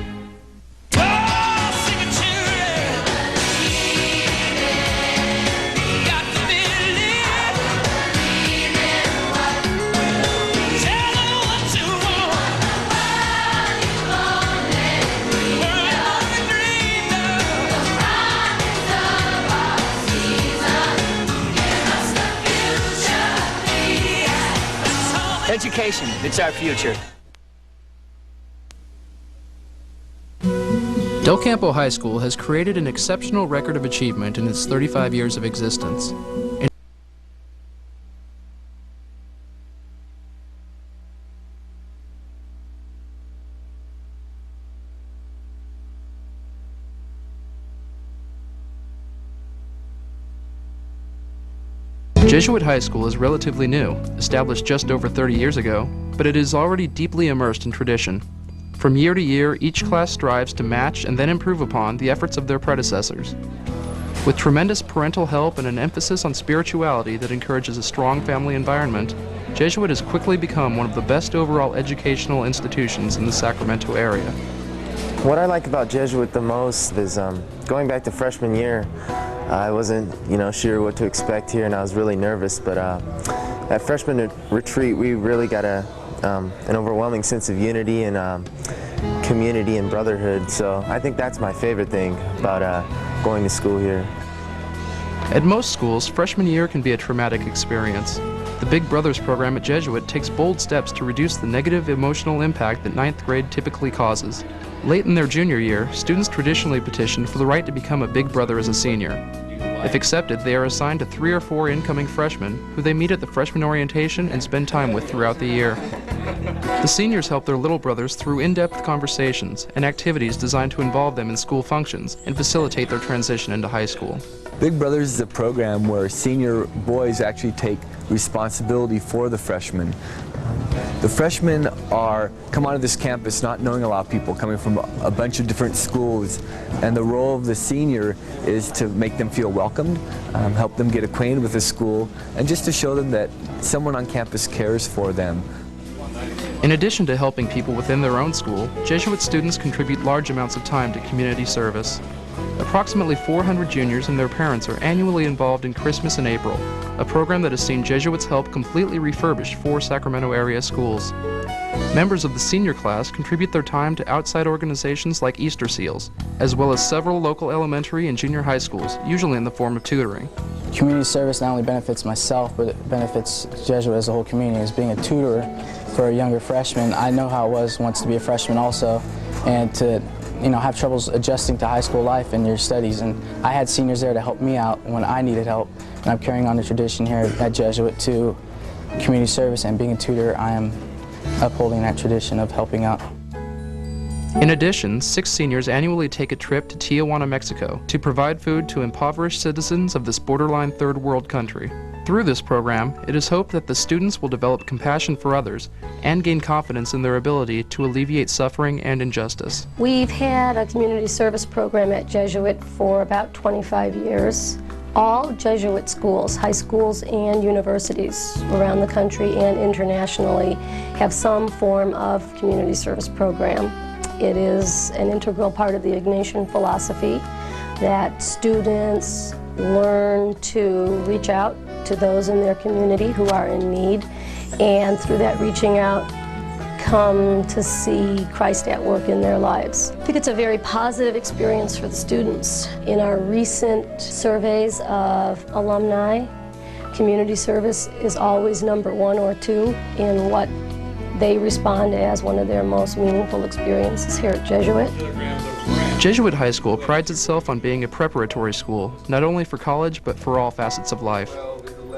Education, it's our future. Del Campo High School has created an exceptional record of achievement in its 35 years of existence. Jesuit High School is relatively new, established just over 30 years ago, but it is already deeply immersed in tradition. From year to year, each class strives to match and then improve upon the efforts of their predecessors. With tremendous parental help and an emphasis on spirituality that encourages a strong family environment, Jesuit has quickly become one of the best overall educational institutions in the Sacramento area. What I like about Jesuit the most is going back to freshman year. I wasn't, sure what to expect here, and I was really nervous. But at freshman retreat, we really got an overwhelming sense of unity and community and brotherhood. So I think that's my favorite thing about going to school here. At most schools, freshman year can be a traumatic experience. The Big Brothers program at Jesuit takes bold steps to reduce the negative emotional impact that 9th grade typically causes. Late in their junior year, students traditionally petition for the right to become a Big Brother as a senior. If accepted, they are assigned to 3 or 4 incoming freshmen who they meet at the freshman orientation and spend time with throughout the year. The seniors help their little brothers through in-depth conversations and activities designed to involve them in school functions and facilitate their transition into high school. Big Brothers is a program where senior boys actually take responsibility for the freshmen. The freshmen come onto this campus not knowing a lot of people, coming from a bunch of different schools, and the role of the senior is to make them feel welcomed, help them get acquainted with the school, and just to show them that someone on campus cares for them. In addition to helping people within their own school, Jesuit students contribute large amounts of time to community service. Approximately 400 juniors and their parents are annually involved in Christmas in April, a program that has seen Jesuits help completely refurbish 4 Sacramento area schools. Members of the senior class contribute their time to outside organizations like Easter Seals, as well as several local elementary and junior high schools, usually in the form of tutoring. Community service not only benefits myself, but it benefits Jesuit as a whole community. As being a tutor for a younger freshman, I know how it was once to be a freshman also, and to have troubles adjusting to high school life and your studies. And I had seniors there to help me out when I needed help. And I'm carrying on the tradition here at Jesuit to community service, and being a tutor, I am upholding that tradition of helping out. In addition, 6 seniors annually take a trip to Tijuana, Mexico to provide food to impoverished citizens of this borderline third world country. Through this program, it is hoped that the students will develop compassion for others and gain confidence in their ability to alleviate suffering and injustice. We've had a community service program at Jesuit for about 25 years. All Jesuit schools, high schools and universities around the country and internationally, have some form of community service program. It is an integral part of the Ignatian philosophy that students learn to reach out to those in their community who are in need, and through that reaching out, come to see Christ at work in their lives. I think it's a very positive experience for the students. In our recent surveys of alumni, community service is always number 1 or 2 in what they respond as one of their most meaningful experiences here at Jesuit. Jesuit High School prides itself on being a preparatory school, not only for college, but for all facets of life.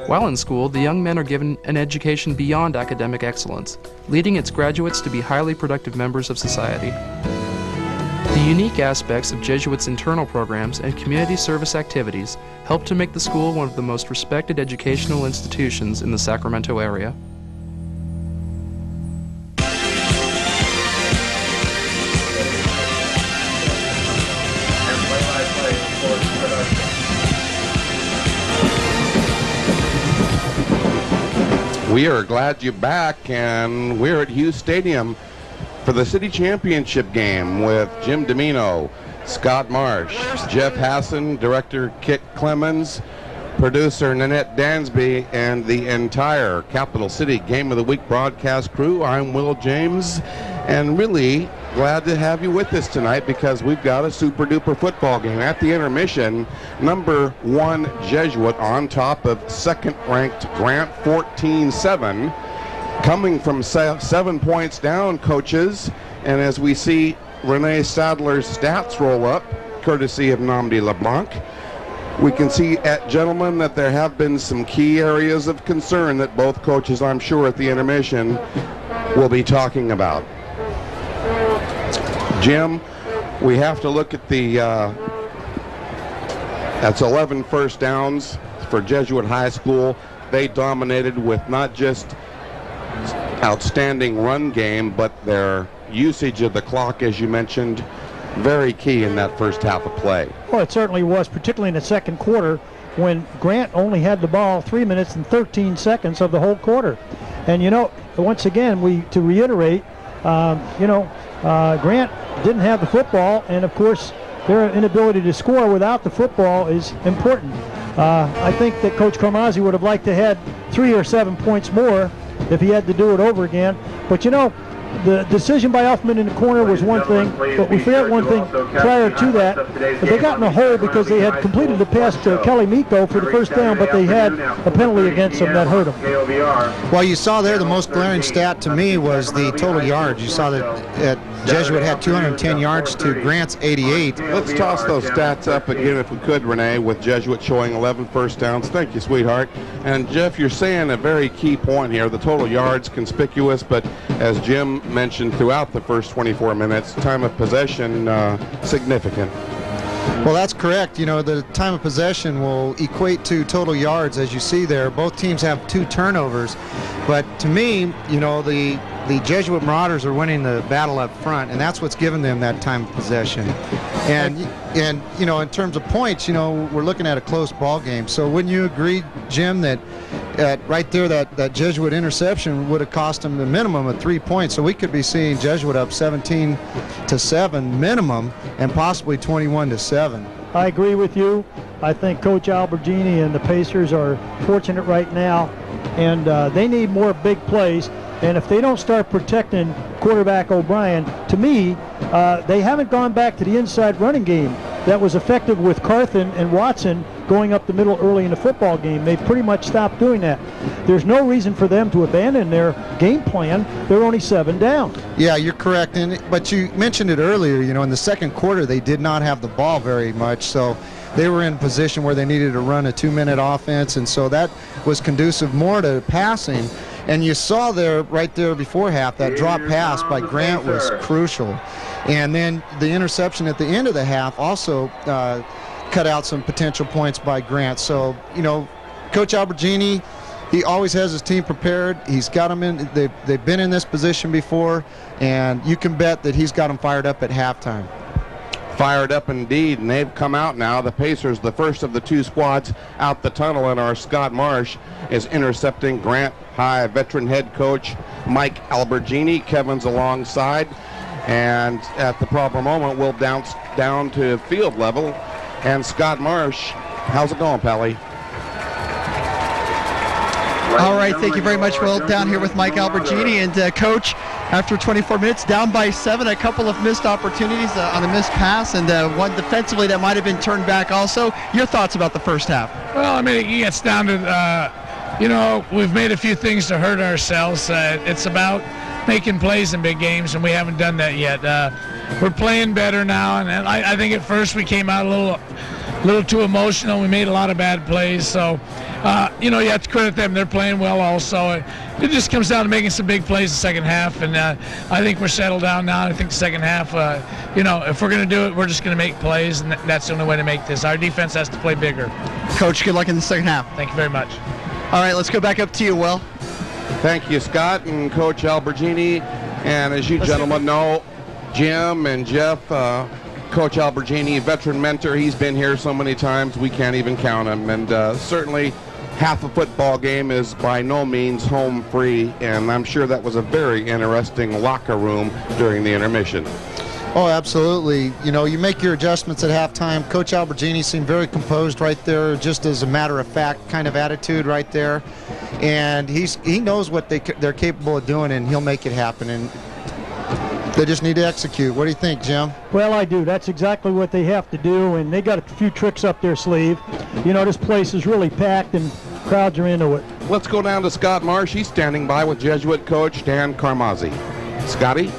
While in school, the young men are given an education beyond academic excellence, leading its graduates to be highly productive members of society. The unique aspects of Jesuit's internal programs and community service activities help to make the school one of the most respected educational institutions in the Sacramento area. We are glad you're back, and we're at Hughes Stadium for the city championship game with Jim Domino, Scott Marsh, Jeff Hassan, director Kit Clemens, producer Nanette Dansby, and the entire Capital City Game of the Week broadcast crew. I'm Will James, and really glad to have you with us tonight because we've got a super duper football game. At the intermission, number 1 Jesuit on top of second ranked Grant 14-7 Coming from 7 points down, coaches, and as we see Renee Sadler's stats roll up, courtesy of Namdi LeBlanc, we can see, gentlemen, that there have been some key areas of concern that both coaches, I'm sure, at the intermission will be talking about. Jim, we have to look at the, that's 11 first downs for Jesuit High School. They dominated with not just outstanding run game, but their usage of the clock, as you mentioned, very key in that first half of play. Well, it certainly was, particularly in the second quarter when Grant only had the ball 3 minutes and 13 seconds of the whole quarter. And, you know, once again, to reiterate, Grant didn't have the football, and, of course, their inability to score without the football is important. I think that Coach Carmazzi would have liked to have had 3 or 7 points more if he had to do it over again. But, you know, the decision by Elfman in the corner was one thing, but we forgot one thing prior to that. They got in a hole because they had completed the pass to Kelly Miko for the first down, but they had a penalty against them that hurt them. Well, you saw there the most glaring stat to me was the total yards. You saw that Jesuit had 210 yards to Grant's 88. Let's toss those stats up again if we could, Renee, with Jesuit showing 11 first downs. Thank you, sweetheart. And Jeff, you're saying a very key point here. The total yards conspicuous, but as Jim mentioned throughout the first 24 minutes, time of possession significant. Well, that's correct. You know, the time of possession will equate to total yards, as you see there. Both teams have 2 turnovers, but to me, you know, the Jesuit Marauders are winning the battle up front, and that's what's given them that time of possession. And you know, in terms of points, you know, we're looking at a close ball game. So wouldn't you agree, Jim, that right there that Jesuit interception would have cost them the minimum of 3 points? So we could be seeing Jesuit up 17-7 minimum, and possibly 21-7. I agree with you. I think Coach Albergini and the Pacers are fortunate right now, and they need more big plays. And if they don't start protecting quarterback O'Brien, to me, they haven't gone back to the inside running game that was effective with Carthen and Watson going up the middle early in the football game. They've pretty much stopped doing that. There's no reason for them to abandon their game plan. They're only 7 down. Yeah, you're correct. But you mentioned it earlier, you know, in the second quarter they did not have the ball very much, so they were in a position where they needed to run a 2-minute offense, and so that was conducive more to passing. And you saw there, right there before half, that drop pass by Grant was crucial. And then the interception at the end of the half also cut out some potential points by Grant. So, you know, Coach Albergini, he always has his team prepared. He's got them in, they've been in this position before, and you can bet that he's got them fired up at halftime. Fired up indeed, and they've come out now. The Pacers, the first of the 2 squads out the tunnel, and our Scott Marsh is intercepting Grant High veteran head coach Mike Albergini. Kevin's alongside, and at the proper moment we'll bounce down to field level. And Scott Marsh, how's it going, Pally? All right, thank you very much, Will. Down here with Mike Albergini, and Coach, after 24 minutes, down by 7, a couple of missed opportunities on a missed pass, and one defensively that might have been turned back also. Your thoughts about the first half? Well, I mean, it gets down to, you know, we've made a few things to hurt ourselves. It's about making plays in big games, and we haven't done that yet. We're playing better now, and I think at first we came out a little too emotional. We made a lot of bad plays, so you know, you have to credit them. They're playing well also. It just comes down to making some big plays the second half, and I think we're settled down now. I think the second half, you know, if we're going to do it, we're just going to make plays, and that's the only way to make this. Our defense has to play bigger. Coach, good luck in the second half. Thank you very much. All right, let's go back up to you, Will. Thank you, Scott and Coach Albergini. And as you gentlemen know, Jim and Jeff, Coach Albergini, veteran mentor, he's been here so many times we can't even count him. And certainly half a football game is by no means home free, and I'm sure that was a very interesting locker room during the intermission. Oh, absolutely. You know, you make your adjustments at halftime. Coach Albergini seemed very composed right there, just as a matter of fact kind of attitude right there. And he knows what they're capable of doing, and he'll make it happen. And they just need to execute. What do you think, Jim? Well, I do. That's exactly what they have to do, and they got a few tricks up their sleeve. You know, this place is really packed, and crowds are into it. let's go down to Scott Marsh. He's standing by with Jesuit coach Dan Carmazzi. Scotty?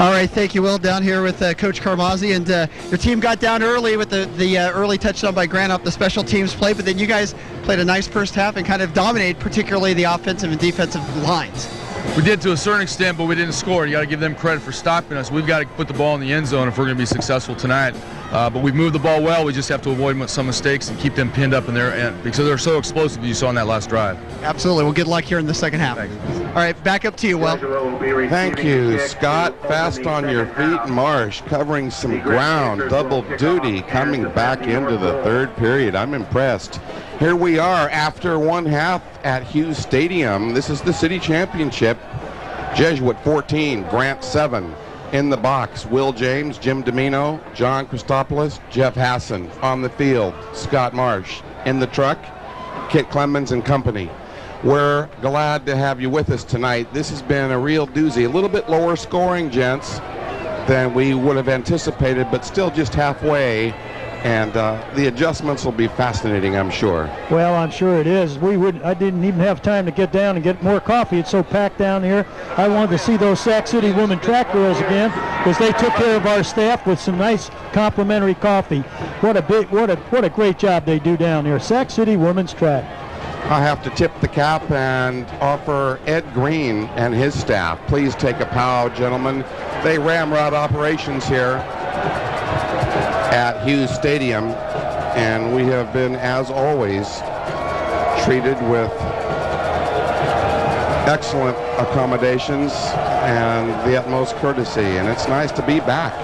All right, thank you, Will. Down here with Coach Carmazzi, and your team got down early with the early touchdown by Grant off the special teams play, but then you guys played a nice first half and kind of dominated, particularly the offensive and defensive lines. We did to a certain extent, but we didn't score. You got to give them credit for stopping us. We've got to put the ball in the end zone if we're going to be successful tonight. But we've moved the ball well. We just have to avoid some mistakes and keep them pinned up in their end because they're so explosive. You saw in that last drive. Absolutely. Well, good luck here in the second half. Thanks. All right, back up to you, Will. Thank you, Scott. Fast on your feet. Marsh covering some ground. Double duty coming back into the third period. I'm impressed. Here we are after one half at Hughes Stadium. This is the city championship. Jesuit 14, Grant 7. In the box, Will James, Jim Domino, John Christopoulos, Jeff Hassan. On the field, Scott Marsh. In the truck, Kit Clemens and company. We're glad to have you with us tonight. This has been a real doozy. A little bit lower scoring, gents, than we would have anticipated, but still just halfway. And the adjustments will be fascinating, I'm sure. Well, I'm sure it is. I didn't even have time to get down and get more coffee. It's so packed down here. I wanted to see those Sac City women track girls again because they took care of our staff with some nice complimentary coffee. What a great job they do down here. Sac City women's track. I have to tip the cap and offer Ed Green and his staff. Please take a bow, gentlemen. They ramrod operations here at Hughes Stadium, and we have been, as always, treated with excellent accommodations and the utmost courtesy, and it's nice to be back.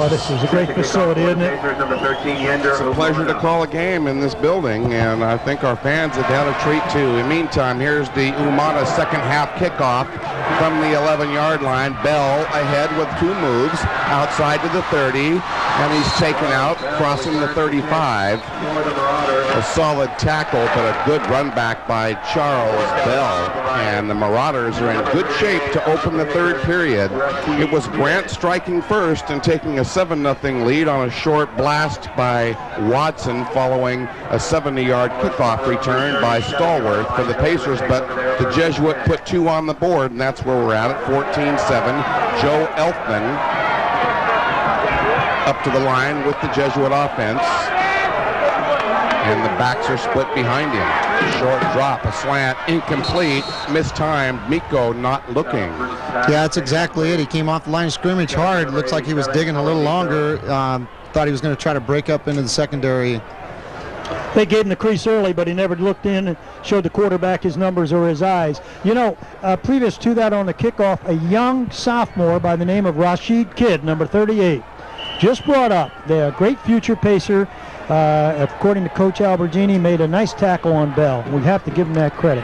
This is a great facility, isn't it? It's a pleasure to call a game in this building, and I think our fans have had a treat too. In the meantime, here's the Umana second half kickoff from the 11-yard line. Bell ahead with two moves outside to the 30, and he's taken out, crossing the 35. A solid tackle, but a good run back by Charles Bell, and the Marauders are in good shape to open the third period. It was Grant striking first and taking a 7-0 lead on a short blast by Watson following a 70-yard kickoff return by Stallworth for the Pacers, but the Jesuit put two on the board, and that's where we're at 14-7. Joe Elfman up to the line with the Jesuit offense, and the backs are split behind him. Short drop, a slant, incomplete, mistimed. Miko not looking. Yeah, that's exactly it. He came off the line of scrimmage hard. Looks like he was digging a little longer. Thought he was going to try to break up into the secondary. They gave him the crease early, but he never looked in and showed the quarterback his numbers or his eyes. You know, previous to that on the kickoff, a young sophomore by the name of Rashid Kidd, number 38, just brought up. The great future Pacer, according to Coach Albergini, made a nice tackle on Bell. We have to give him that credit.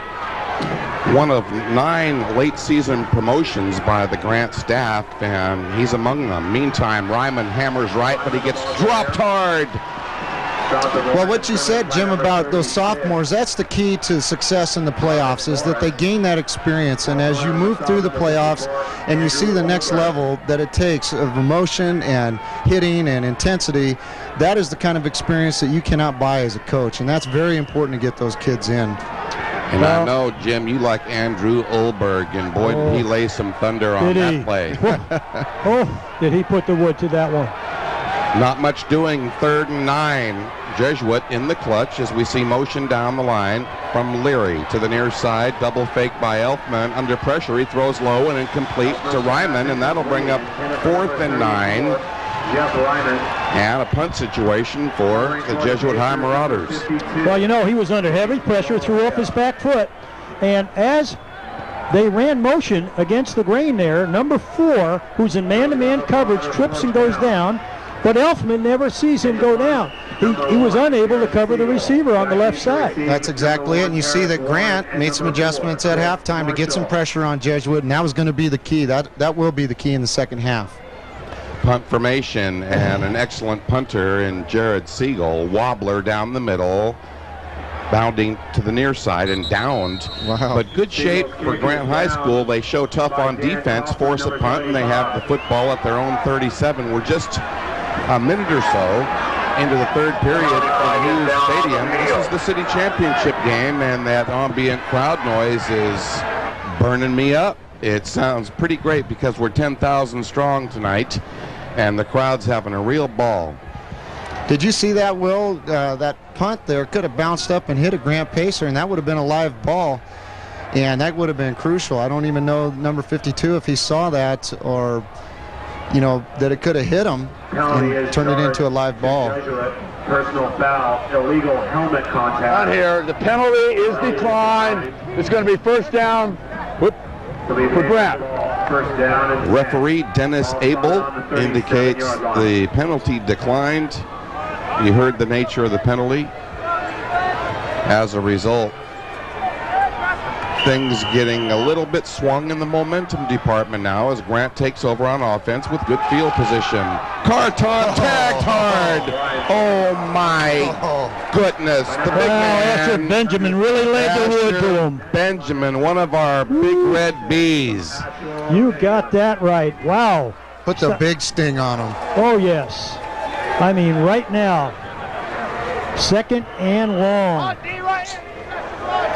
One of 9 late season promotions by the Grant staff, and he's among them. Meantime, Ryman hammers right, but he gets dropped hard. Well, what you said, Jim, about those sophomores, that's the key to success in the playoffs, is that they gain that experience. And as you move through the playoffs and you see the next level that it takes of emotion and hitting and intensity, that is the kind of experience that you cannot buy as a coach. And that's very important to get those kids in. And I know, Jim, you like Andrew Ulberg, and boy, did he lay some thunder on that play. Did he put the wood to that one. Not much doing, 3rd and 9. Jesuit in the clutch as we see motion down the line from Leary to the near side. Double fake by Elfman. Under pressure, he throws low and incomplete to Ryman, and that'll bring up 4th and 9. And a punt situation for the Jesuit High Marauders. Well, you know, he was under heavy pressure, threw off his back foot, and as they ran motion against the grain there, number 4, who's in man-to-man coverage, trips and goes down, but Elfman never sees him go down. He was unable to cover the receiver on the left side. That's exactly it. And you see that Grant made some adjustments at halftime to get some pressure on Jesuit, and that was going to be the key. That will be the key in the second half. Punt formation, and an excellent punter in Jared Siegel. Wobbler down the middle, bounding to the near side and downed. Wow. But good shape for Grant High School. They show tough on defense, force a punt, and they have the football at their own 37. We're just a minute or so into the third period at Hughes Stadium. This is is the city championship game, and that ambient crowd noise is burning me up. It sounds pretty great because we're 10,000 strong tonight, and the crowd's having a real ball. Did you see that, Will? That punt there could have bounced up and hit a Grant Pacer, and that would have been a live ball, and that would have been crucial. I don't even know number 52 if he saw that, or that it could have hit him and turned it into a live ball. Personal foul, illegal helmet contact. Not here. The penalty is declined. It's going to be first down for Grant. First down. Referee Dennis Abel indicates the penalty declined. You heard the nature of the penalty. As a result, things getting a little bit swung in the momentum department now as Grant takes over on offense with good field position. Carton tagged hard. Oh my goodness. The big man. Benjamin really laid the wood to him. Benjamin, one of our big red bees. You got that right. Wow. Put the big sting on him. Oh, yes. I mean, right now, second and long.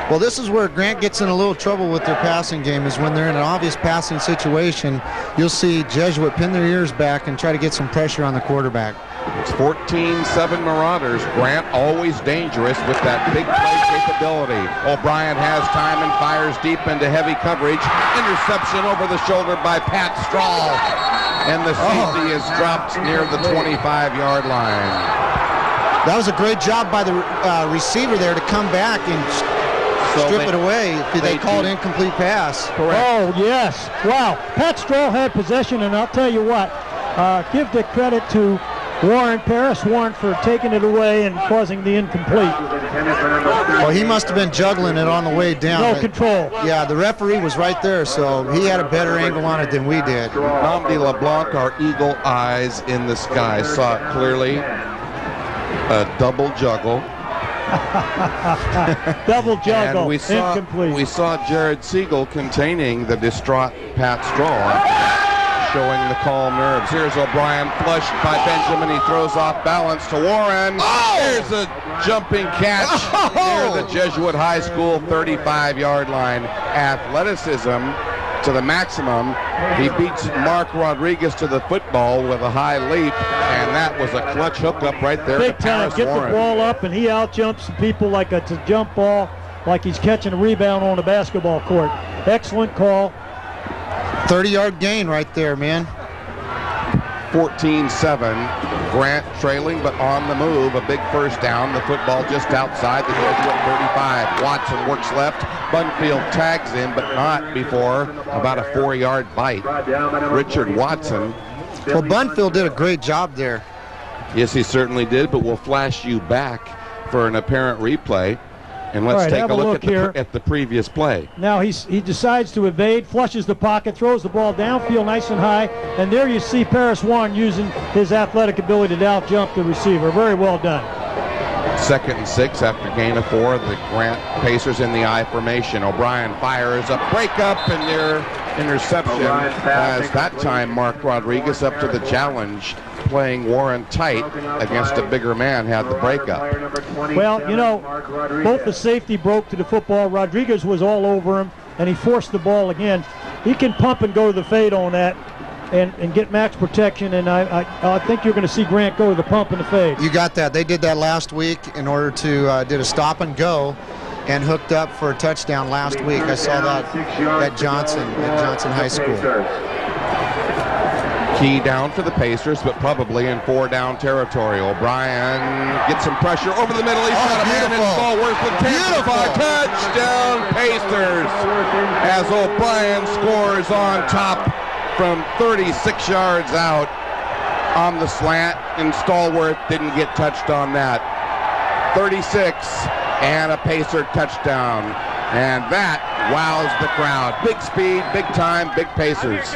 Well, this is where Grant gets in a little trouble with their passing game, is when they're in an obvious passing situation. You'll see Jesuit pin their ears back and try to get some pressure on the quarterback. It's 14-7 Marauders. Grant always dangerous with that big play capability. O'Brien has time and fires deep into heavy coverage. Interception over the shoulder by Pat Strahl. And the safety is dropped near the 25-yard line. That was a great job by the receiver there to come back and strip it away. They called incomplete pass. Correct. Oh, yes. Wow. Pat Strahl had possession, and I'll tell you what, give the credit to Paris Warren for taking it away and causing the incomplete. Well, he must have been juggling it on the way down. No control. Yeah, the referee was right there, so he had a better angle on it than we did. Namdi LeBlanc, our eagle eyes in the sky, saw it clearly. A double juggle. Double juggle. And we saw Jared Siegel containing the distraught Pat Strahl, showing the calm nerves. Here's O'Brien, flushed by Benjamin. He throws off balance to Warren. Here's a jumping catch near the Jesuit High School 35-yard line. Athleticism to the maximum. He beats Mark Rodriguez to the football with a high leap, and that was a clutch hookup right there. Big time. Get the ball up, and he out-jumps people like it's a jump ball, like he's catching a rebound on a basketball court. Excellent call. 30-yard gain right there, man. 14-7. Grant trailing, but on the move. A big first down. The football just outside the Jesuit 35. Watson works left. Bunfield tags him, but not before about a 4-yard bite. Richard Watson. Well, Bunfield did a great job there. Yes, he certainly did, but we'll flash you back for an apparent replay. And let's take a look at the previous play. Now he decides to evade, flushes the pocket, throws the ball downfield nice and high, and there you see Paris Warren using his athletic ability to out-jump the receiver. Very well done. 2nd and 6 after gain of 4. The Grant Pacers in the I formation. O'Brien fires a breakup and near interception as that time Mark Rodriguez up to the challenge, playing Warren tight against a bigger man, had the breakup. Well, both the safety broke to the football. Rodriguez was all over him, and he forced the ball again. He can pump and go to the fade on that and get max protection, and I think you're going to see Grant go to the pump and the fade. You got that. They did that last week in order to did a stop and go and hooked up for a touchdown last week. I saw that at Johnson High School. Key down for the Pacers, but probably in 4-down territory. O'Brien gets some pressure over the middle. He's got a man in Stallworth with 10-5. Touchdown Pacers as O'Brien scores on top from 36 yards out on the slant, and Stallworth didn't get touched on that. 36 and a Pacer touchdown, and that wows the crowd. Big speed, big time, big Pacers.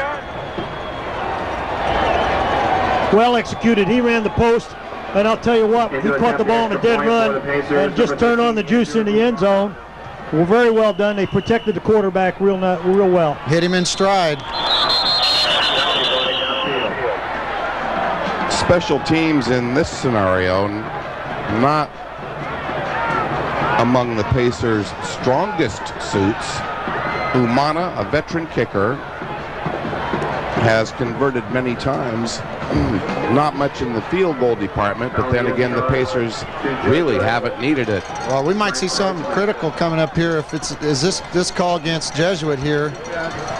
Well executed. He ran the post, and I'll tell you what, he caught the ball in a dead run and just turned on the juice in the end zone. Well, very well done. They protected the quarterback real well. Hit him in stride. Special teams in this scenario not among the Pacers' strongest suits. Umana, a veteran kicker, has converted many times. Not much in the field goal department, but then again, the Pacers really haven't needed it. Well, we might see something critical coming up here. If is this call against Jesuit here,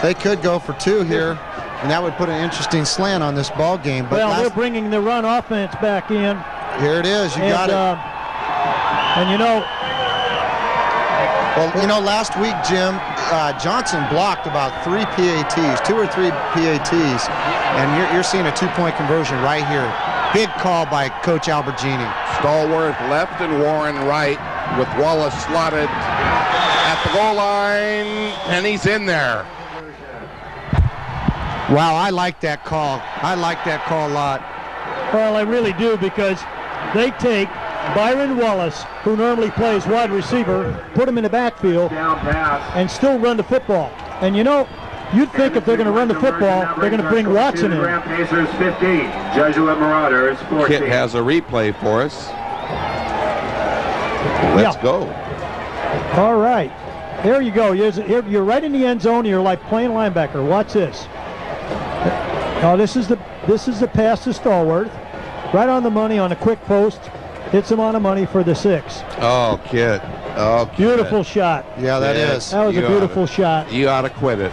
they could go for 2 here, and that would put an interesting slant on this ball game. But well, they're bringing the run offense back in. Here it is. You got it. And you know. Well, you know, last week, Jim, Johnson blocked about 3 PATs, 2 or 3 PATs, and you're seeing a 2-point conversion right here. Big call by Coach Albergini. Stallworth left and Warren right, with Wallace slotted at the goal line, and he's in there. Wow, I like that call. I like that call a lot. Well, I really do, because they take Byron Wallace, who normally plays wide receiver, put him in the backfield, and still run the football. And you know, you'd think if they're going to run the football, they're going to bring Watson in. Grant Pacers 15, Jesuit Marauders 14. Kit has a replay for us. Let's go. All right. There you go. You're right in the end zone. You're like playing linebacker. Watch this. Oh, this is the pass to Stallworth. Right on the money on a quick post. Hits him on the money for the 6. Oh, Kit. Oh, Kit. Beautiful shot. Yeah, that is. That was a beautiful shot. You ought to quit it.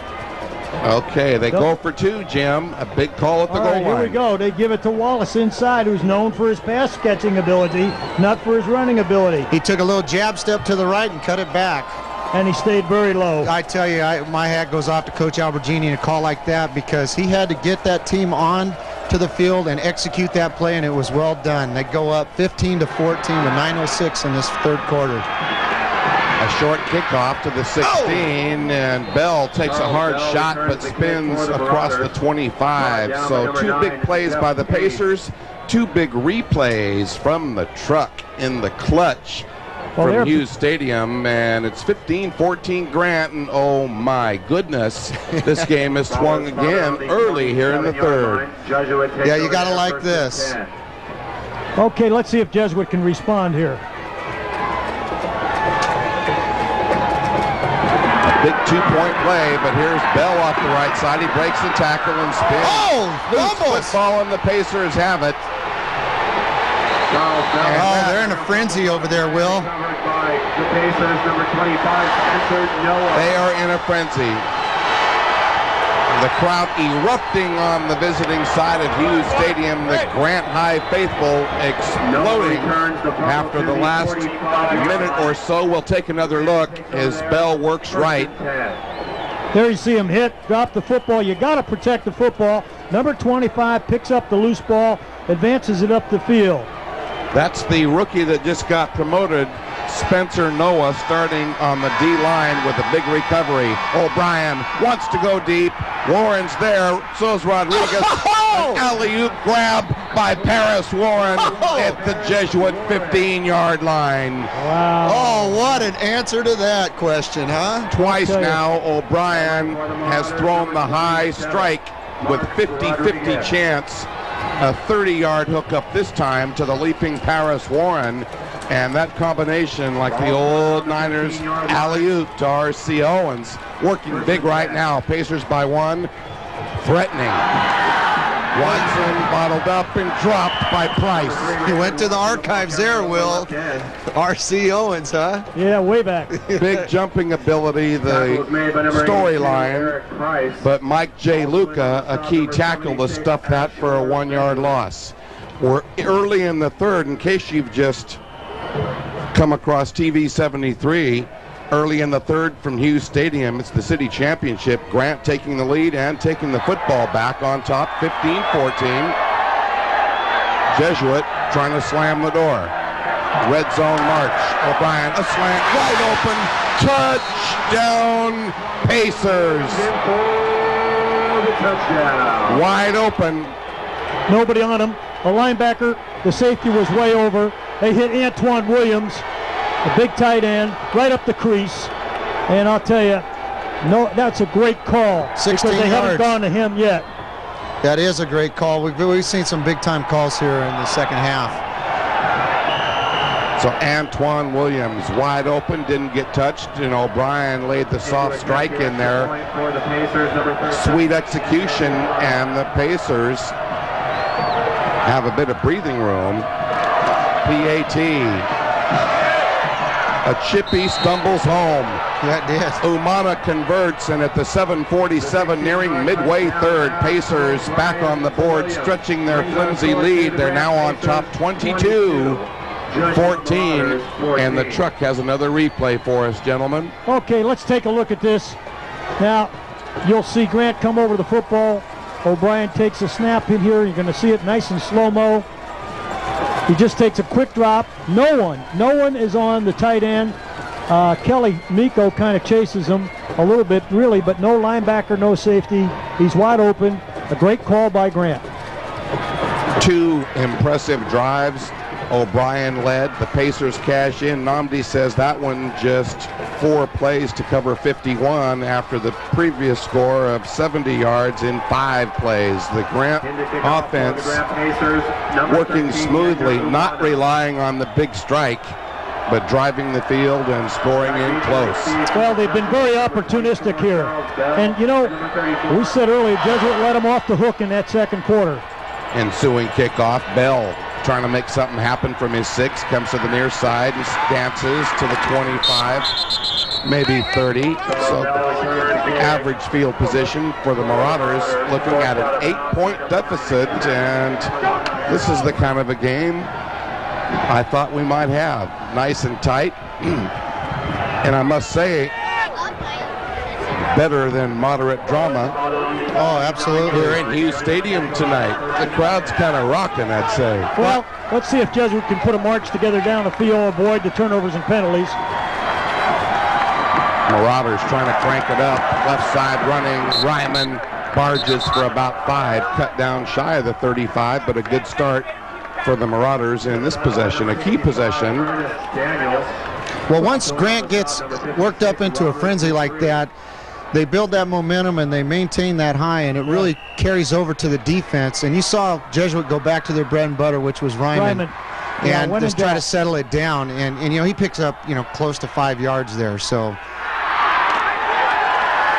Okay, they go for 2, Jim. A big call at the goal line. Here we go. They give it to Wallace inside, who's known for his pass catching ability, not for his running ability. He took a little jab step to the right and cut it back. And he stayed very low. I tell you, my hat goes off to Coach Albergini in a call like that, because he had to get that team on to the field and execute that play, and it was well done. They go up 15-14 with 9:06 in this third quarter. A short kickoff to the 16, and Bell takes a hard shot but spins across the 25. So 2 big plays by the Pacers, 2 big replays from the truck in the clutch from Hughes Stadium, and it's 15-14 Grant, and oh my goodness, this game is swung again early here in the third. Yeah, you gotta like this. Okay, let's see if Jesuit can respond here. A big 2-point play, but here's Bell off the right side. He breaks the tackle and spins. Oh, loose football, and the Pacers have it. Oh, they're in a frenzy over there, Will. The Pacers, number 25, Spencer Noah. They are in a frenzy. The crowd erupting on the visiting side of Hughes Stadium. The Grant High faithful exploding after the last minute or so. We'll take another look as Bell works right. There you see him hit, drop the football. You got to protect the football. Number 25 picks up the loose ball, advances it up the field. That's the rookie that just got promoted, Spencer Noah, starting on the D-line with a big recovery. O'Brien wants to go deep. Warren's there. So's Rodriguez. An alley-oop grab by Paris Warren at the Jesuit 15-yard line. Wow. Oh, what an answer to that question, huh? Twice now, O'Brien has thrown the high strike with 50-50 chance. A 30-yard hookup this time to the leaping Paris Warren. And that combination, like the old Niners alley-oop to R.C. Owens, working big right now. Pacers by 1, threatening. Watson bottled up and dropped by Price. He went to the archives there, Will. R.C. Owens, huh? Yeah, way back. Big jumping ability, the storyline. But Mike J. Luca, a key tackle to stuff that for a 1-yard loss. We're early in the third, in case you've just come across TV 73. Early in the third from Hughes Stadium, it's the city championship. Grant taking the lead and taking the football back on top, 15-14. Jesuit trying to slam the door. Red zone march. O'Brien, a slant, wide open, touchdown, Pacers. Wide open. Nobody on him. A linebacker, the safety was way over. They hit Antoine Williams, the big tight end, right up the crease. And I'll tell you, no, that's a great call. 16 because they haven't gone to him yet. That is a great call. We've seen some big-time calls here in the second half. So Antoine Williams wide open, didn't get touched, and O'Brien laid the soft strike in there. Sweet execution, and the Pacers have a bit of breathing room. PAT. A chippy stumbles home. Yeah, it did. Umana converts, and at the 7:47, nearing midway third, Pacers back on the board, stretching their flimsy lead. They're now on top 22-14, and the truck has another replay for us, gentlemen. Okay, let's take a look at this. Now, you'll see Grant come over the football. O'Brien takes a snap in here. You're going to see it nice and slow-mo. He just takes a quick drop. No one is on the tight end. Kelly Miko kind of chases him a little bit, really, but no linebacker, no safety. He's wide open. A great call by Grant. 2 impressive drives. O'Brien led. The Pacers cash in. Namdi says that one just 4 plays to cover 51 after the previous score of 70 yards in 5 plays. The Grant offense working smoothly, not relying on the big strike, but driving the field and scoring in close. Well, they've been very opportunistic here. And, we said earlier, Jesuit let them off the hook in that second quarter. Ensuing kickoff, Bell trying to make something happen from his 6, comes to the near side and dances to the 25, maybe 30. So average field position for the Marauders, looking at an 8-point deficit, and this is the kind of a game I thought we might have. Nice and tight. And I must say, better than moderate drama. Oh, absolutely. Here in Hughes Stadium tonight. The crowd's kind of rocking, I'd say. Well, let's see if Jesuit can put a march together down the field, avoid the turnovers and penalties. Marauders trying to crank it up. Left side running. Ryman barges for about 5. Cut down shy of the 35, but a good start for the Marauders in this possession, a key possession. Well, once Grant gets worked up into a frenzy like that, they build that momentum and they maintain that high, and it really carries over to the defense. And you saw Jesuit go back to their bread and butter, which was Ryman. And just try to settle it down. And he picks up, close to 5 yards there. So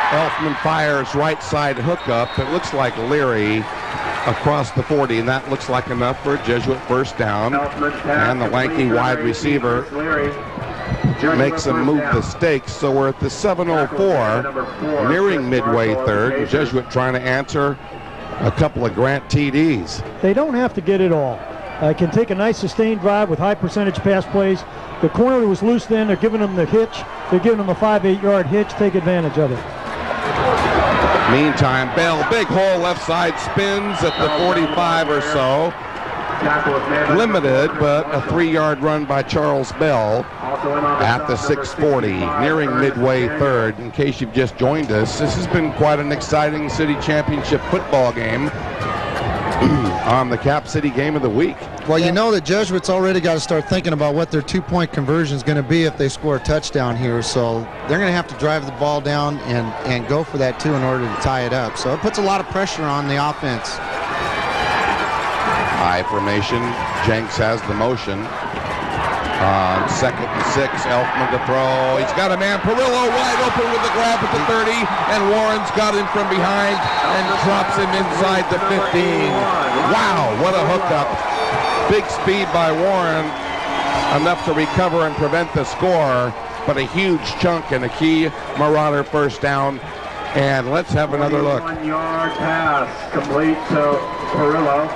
Elfman fires right side hookup. It looks like Leary across the 40, and that looks like enough for a Jesuit first down. And the lanky wide receiver makes them move the stakes. So we're at the 7:04, nearing midway third. Jesuit trying to answer a couple of Grant TDs. They don't have to get it all. Can take a nice sustained drive with high percentage pass plays. The corner was loose then. They're giving them the hitch. They're giving them a 5-8 yard hitch. Take advantage of it. Meantime, Bell, big hole left side, spins at the 45 or so. Limited, but a 3-yard run by Charles Bell at the 6:40, nearing midway third. In case you've just joined us, this has been quite an exciting city championship football game on the Cap City Game of the Week. Well, the Jesuits already got to start thinking about what their 2-point conversion is going to be if they score a touchdown here. So they're going to have to drive the ball down and go for that, too, in order to tie it up. So it puts a lot of pressure on the offense. High formation. Jenks has the motion. On 2nd and 6, Elfman to throw. He's got a man. Perillo wide open with the grab at the 30, and Warren's got him from behind and drops him inside the 15. Wow, what a hookup. Big speed by Warren, enough to recover and prevent the score, but a huge chunk and a key Marauder first down. And let's have another look. 1-yard pass complete to Perillo.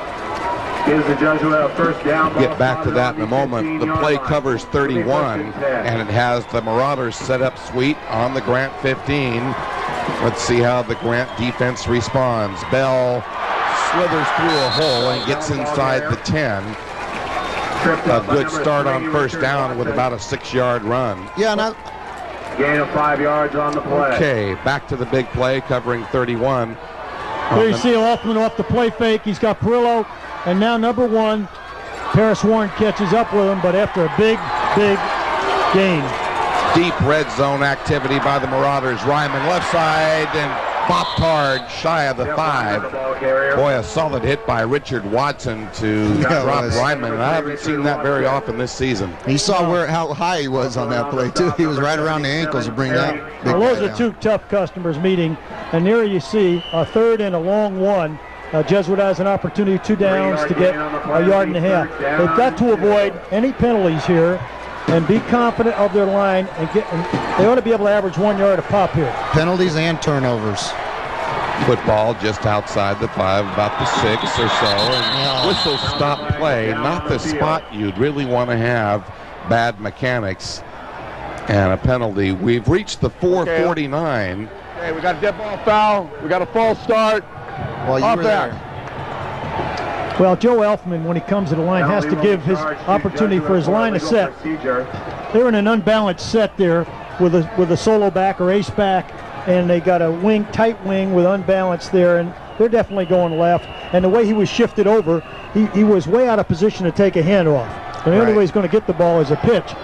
Gives the Jesuit a first down. Get back to that in a moment. The play covers 31, and it has the Marauders set up sweet on the Grant 15. Let's see how the Grant defense responds. Bell slithers through a hole and gets inside the 10. A good start on first down with about a 6-yard run. Yeah, now gain of 5 yards on the play. Okay, back to the big play covering 31. There you see Elfman off the play fake. He's got Perillo. And now number 1, Paris Warren catches up with him, but after a big gain. Deep red zone activity by the Marauders. Ryman left side, and bopped hard, shy of the 5. Boy, a solid hit by Richard Watson to drop Ryman. I haven't seen that very often this season. You saw how high he was on that play, too. He was right around the ankles to bring that big Well, those guy are down. two tough customers meeting. And there you see a third and a long one. Jesuit has an opportunity, 2 downs, to get a yard and a half. They've got to avoid any penalties here and be confident of their line. And they ought to be able to average 1 yard a pop here. Penalties and turnovers. Football just outside the 5, about the 6 or so. And whistle stop play, not the spot you'd really want to have. Bad mechanics and a penalty. We've reached the 4:49. Okay, we got a dead ball foul. We got a false start. Well, you were there. Well, Joe Elfman, when he comes to the line, has to give his opportunity for his line to set. They're in an unbalanced set there with a solo back or ace back, and they got a tight wing with unbalanced there, and they're definitely going left. And the way he was shifted over, he was way out of position to take a handoff. And the only way he's going to get the ball is a pitch.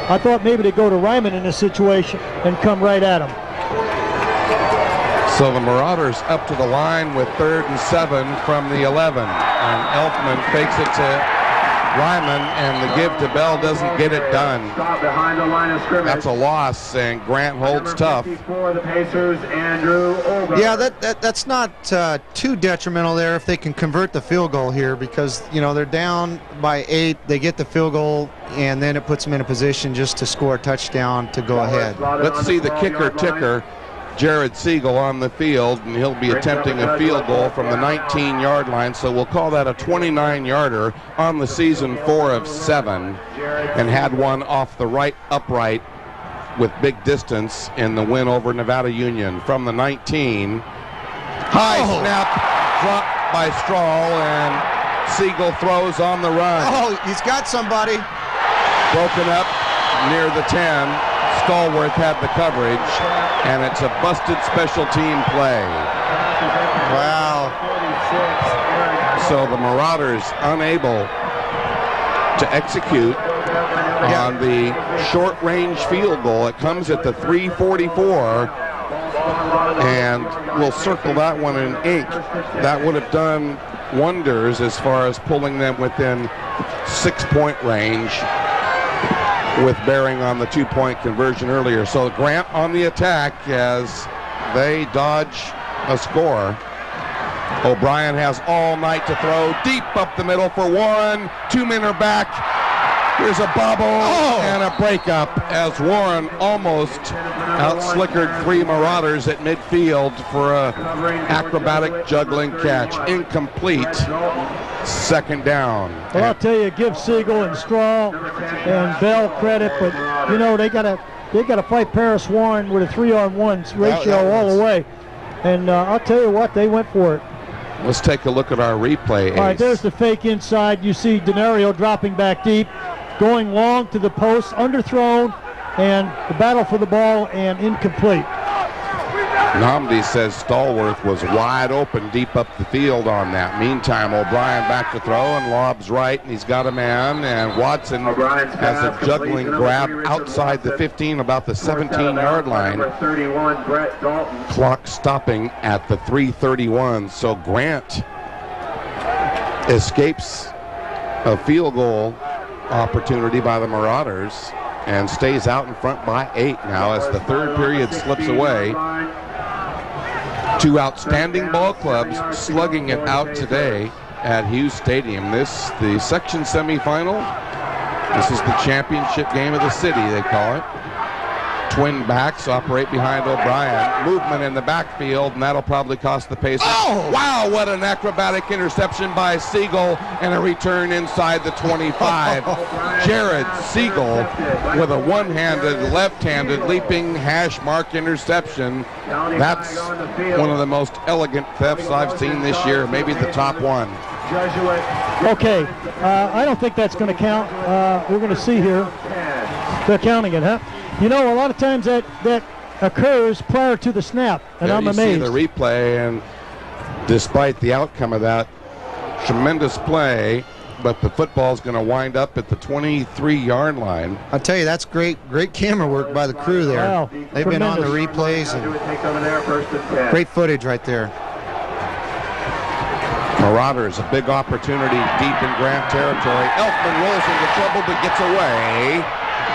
I thought maybe they'd go to Ryman in this situation and come right at him. So the Marauders up to the line with 3rd and 7 from the 11. And Elfman fakes it to Ryman, and the give to Bell doesn't get it done. Behind the line of scrimmage. That's a loss, and Grant holds tough. For the Pacers, Andrew Olga. Yeah, that's not too detrimental there if they can convert the field goal here, because they're down by 8. They get the field goal, and then it puts them in a position just to score a touchdown to go ahead. Let's see the kicker ticker. Jared Siegel on the field, and he'll be attempting a field goal from the 19-yard line, so we'll call that a 29-yarder on the season, 4 of 7, and had one off the right upright with big distance in the win over Nevada Union. From the 19, high snap, dropped by Strahl, and Siegel throws on the run. Oh, he's got somebody. Broken up near the 10. Stallworth had the coverage, and it's a busted special team play. Wow. So the Marauders unable to execute on the short-range field goal. It comes at the 3:44, and we'll circle that one in ink. That would have done wonders as far as pulling them within 6-point range, with bearing on the 2-point conversion earlier. So Grant on the attack as they dodge a score. O'Brien has all night to throw deep up the middle for Warren. 2 men are back. Here's a bobble and a breakup as Warren almost out-slickered 3 Marauders at midfield for a acrobatic juggling catch. Incomplete. 2nd down. Well, I'll tell you, give Siegel and Strahl and Bell credit, but they gotta fight Paris Warren with a 3-on-1 ratio all the way. And I'll tell you what, they went for it. Let's take a look at our replay. All right, there's the fake inside. You see Denario dropping back deep, going long to the post, underthrown, and the battle for the ball, and incomplete. Namdi says Stallworth was wide open deep up the field on that. Meantime, O'Brien back to throw and lobs right, and he's got a man, and Watson has a juggling grab outside the 15, about the 17-yard line. Clock stopping at the 3:31, so Grant escapes a field goal opportunity by the Marauders and stays out in front by 8 now as the 3rd period slips away. 2 outstanding ball clubs slugging it out today at Hughes Stadium. This, the section semifinal. This is the championship game of the city, they call it. Twin backs operate behind O'Brien. Movement in the backfield, and that'll probably cost the Pacers. Oh! Wow, what an acrobatic interception by Siegel, and a return inside the 25. Jared Siegel with a one-handed, left-handed, leaping hash mark interception. That's one of the most elegant thefts I've seen this year, maybe the top one. Okay, I don't think that's going to count. We're going to see here. They're counting it, huh? A lot of times that occurs prior to the snap, and I'm amazed. You see the replay, and despite the outcome of that tremendous play, but the football's going to wind up at the 23-yard line. I'll tell you, that's great camera work by the crew there. Wow, They've been on the replays, and great footage right there. Marauders, a big opportunity deep in Grant territory. Elfman rolls into trouble but gets away.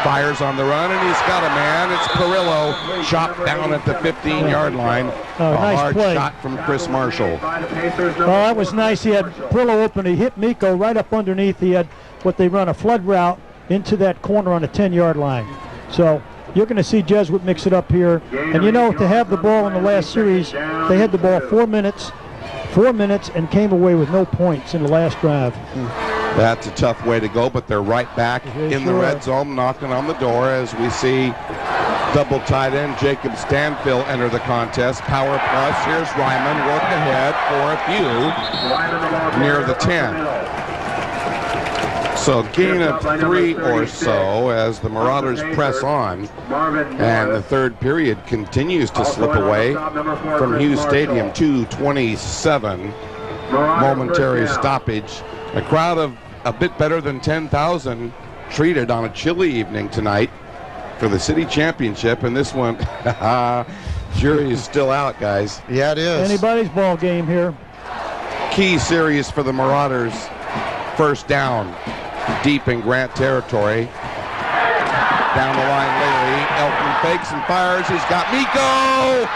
Fires on the run, and he's got a man. It's Perillo, chopped down at the 15-yard line. A nice hard play. shot from Chris Marshall. Oh, that was nice. He had Perillo open. He hit Miko right up underneath. He had what they run a flood route into that corner on the 10-yard line. So you're going to see Jesuit mix it up here. And you know, to have the ball in the last series, they had the ball 4 minutes and came away with no points in the last drive. That's a tough way to go, but they're right back in the red zone, knocking on the door as we see double tight end Jacob Stanfill enter the contest. Power plus. Here's Ryman, work ahead for a few near the 10. So gain of 3 or so as the Marauders press on, and the third period continues to slip away from Hughes Stadium. 2:27, momentary stoppage. A crowd of a bit better than 10,000 treated on a chilly evening tonight for the city championship, and this one, jury is still out, guys. Yeah, it is. Anybody's ball game here. Key series for the Marauders. First down, deep in Grant territory. Down the line, Laley. Elfman fakes and fires. He's got Miko.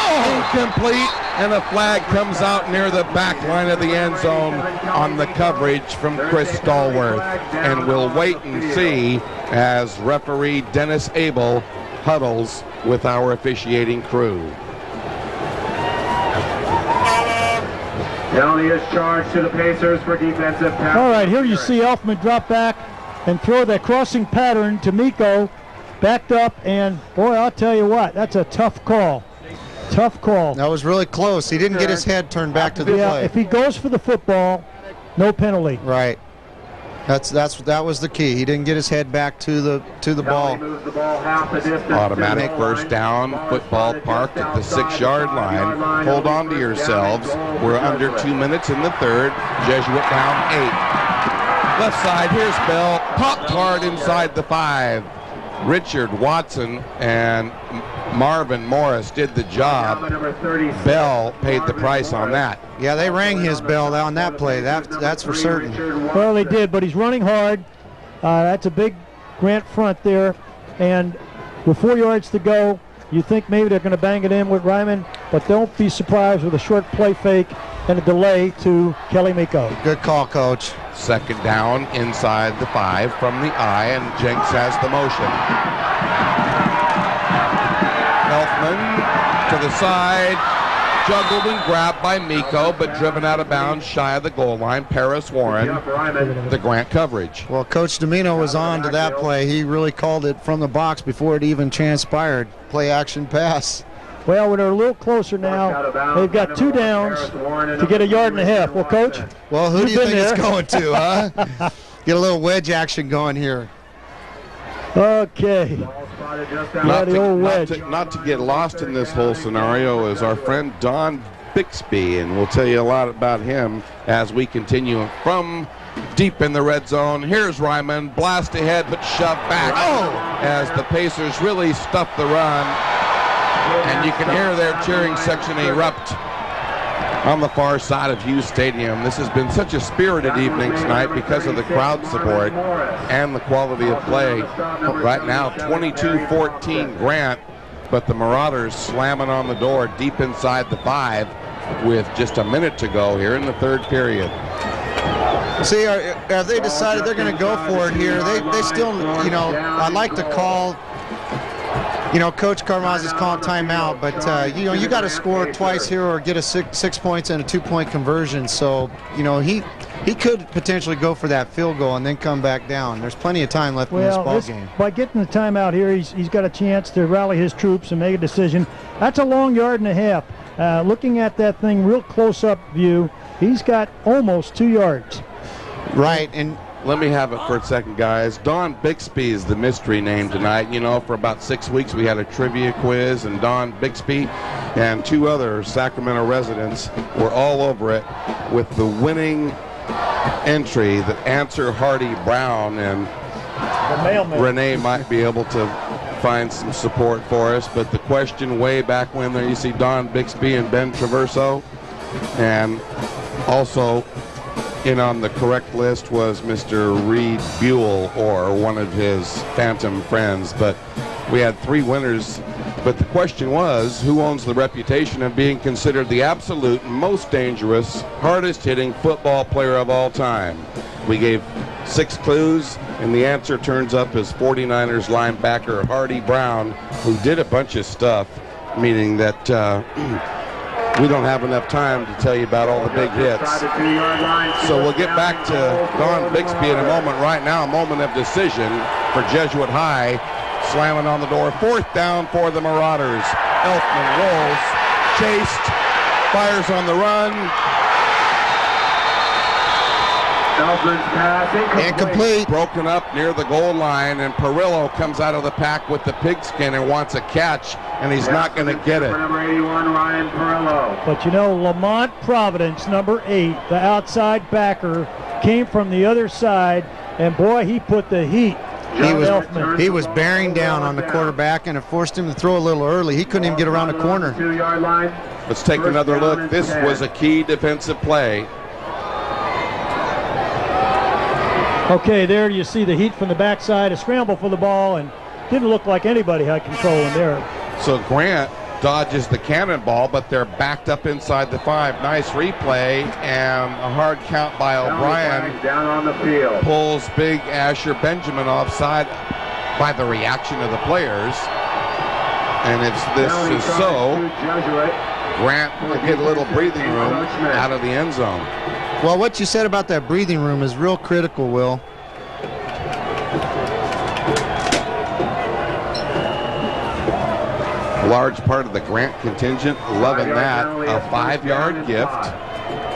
Oh, incomplete. And a flag comes out near the back line of the end zone on the coverage from Chris Stallworth. And we'll wait and see as referee Dennis Abel huddles with our officiating crew. Penalty is charged to the Pacers for defensive pass. All right, here you see Elfman drop back and throw that crossing pattern to Miko, backed up, and boy, I'll tell you what, that's a tough call. Tough call. That was really close. He didn't get his head turned back to the play. If he goes for the football, no penalty. Right. That was the key. He didn't get his head back to the ball. Automatic first down, football parked at the 6-yard line. Hold on to yourselves. We're under 2 minutes in the third. Jesuit down 8. Left side, here's Bell. Popped hard inside the 5. Richard Watson and Marvin Morris did the job. Bell paid the price on that. Yeah, they rang his bell on that play. That's for certain. Well, they did, but he's running hard. That's a big Grant front there. And with 4 yards to go, you think maybe they're going to bang it in with Ryman, but don't be surprised with a short play fake and a delay to Kelly Miko. Good call, Coach. Second down inside the 5 from the I, and Jenks has the motion. Elfman to the side, juggled and grabbed by Miko, but driven out of bounds shy of the goal line. Paris Warren, the Grant coverage. Well, Coach Domino was on to that play. He really called it from the box before it even transpired. Play action pass. Well, they're a little closer now. They've got 2 downs to get 1.5 yards. Well, Coach? Well, who do you think it's going to, huh? Get a little wedge action going here. Okay. Not to get lost in this whole scenario is our friend Don Bixby, and we'll tell you a lot about him as we continue from deep in the red zone. Here's Ryman, blast ahead but shoved back as the Pacers really stuff the run. And you can hear their cheering section erupt on the far side of Hughes Stadium. This has been such a spirited evening tonight because of the crowd support and the quality of play. Right now, 22-14 Grant, but the Marauders slamming on the door deep inside the 5 with just a minute to go here in the third period. See, have they decided they're going to go for it here? They still, I'd like to call... Coach Carmazzi's calling timeout, but, you got to score twice here or get a six points and a 2-point conversion. So, he could potentially go for that field goal and then come back down. There's plenty of time left in this ball game. By getting the timeout here, he's got a chance to rally his troops and make a decision. That's a long 1.5 yards. Looking at that thing real close-up view, he's got almost 2 yards. Right, and... Let me have it for a second, guys. Don Bixby is the mystery name tonight. For about 6 weeks we had a trivia quiz, and Don Bixby and 2 other Sacramento residents were all over it with the winning entry, the answer Hardy Brown, and Renee might be able to find some support for us. But the question way back when there, you see Don Bixby and Ben Traverso, and also in on the correct list was Mr. Reed Buell, or one of his phantom friends. But we had 3 winners. But the question was, who owns the reputation of being considered the absolute most dangerous, hardest hitting football player of all time? We gave 6 clues, and the answer turns up as 49ers linebacker Hardy Brown, who did a bunch of stuff, meaning that we don't have enough time to tell you about all the big hits. So we'll get back to Don Bixby in a moment. Right now, a moment of decision for Jesuit High. Slamming on the door. 4th down for the Marauders. Elfman rolls, chased, fires on the run. Elfman's pass incomplete. Broken up near the goal line, and Perillo comes out of the pack with the pigskin and wants a catch, and he's not going to get it. Number 81, Ryan Perillo. But you know, Lamont Providence, number 8, the outside backer, came from the other side, and boy, he put the heat. He was bearing down on the quarterback, and it forced him to throw a little early. He couldn't even get around the corner. 2-yard line. Let's take another look. This was a key defensive play. Okay, there you see the heat from the backside, a scramble for the ball, and didn't look like anybody had control in there. So Grant dodges the cannonball, but they're backed up inside the 5. Nice replay, and a hard count by O'Brien. Down on the field. Pulls big Asher Benjamin offside by the reaction of the players. And if this is so, Grant will get a little breathing room out of the end zone. Well, what you said about that breathing room is real critical, Will. Large part of the Grant contingent loving that. A 5-yard gift,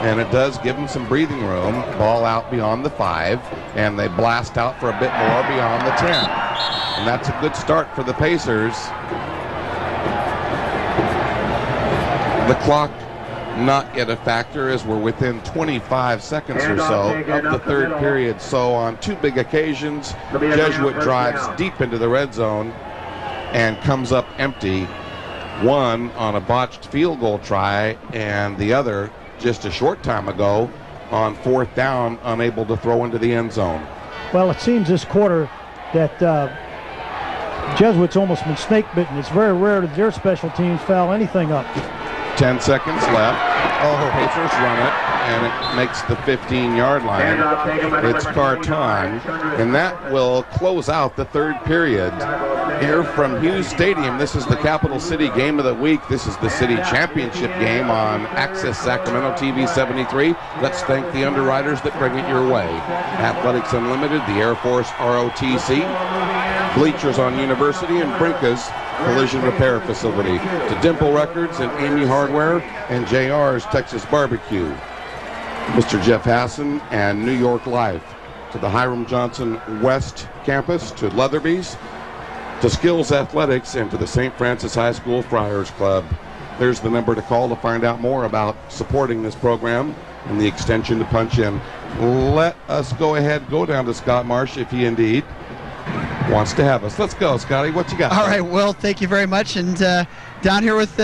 and it does give them some breathing room. Ball out beyond the 5, and they blast out for a bit more beyond the 10. And that's a good start for the Pacers. The clock not yet a factor, as we're within 25 seconds or so of the 3rd period. So on 2 big occasions, Jesuit drives deep into the red zone and comes up empty. One on a botched field goal try, and the other just a short time ago on 4th down, unable to throw into the end zone. Well, it seems this quarter that Jesuit's almost been snake bitten. It's very rare that their special teams foul anything up. 10 seconds left. Oh, Pacers run it, and it makes the 15-yard line. It's Carton, and that will close out the 3rd period here from Hughes Stadium. This is the Capital City Game of the Week. This is the City Championship game on Access Sacramento TV 73. Let's thank the underwriters that bring it your way. Athletics Unlimited, the Air Force ROTC, Bleachers on University, and Brinka's Collision Repair Facility, to Dimple Records and Amy Hardware and JR's Texas Barbecue. Mr. Jeff Hassan and New York Life, to the Hiram Johnson West Campus, to Leatherby's, to Skills Athletics, and to the St. Francis High School Friars Club. There's the number to call to find out more about supporting this program and the extension to punch in. Let us go ahead, go down to Scott Marsh if he indeed wants to have us. Let's go, Scotty. What you got? All right, Will, thank you very much. And down here with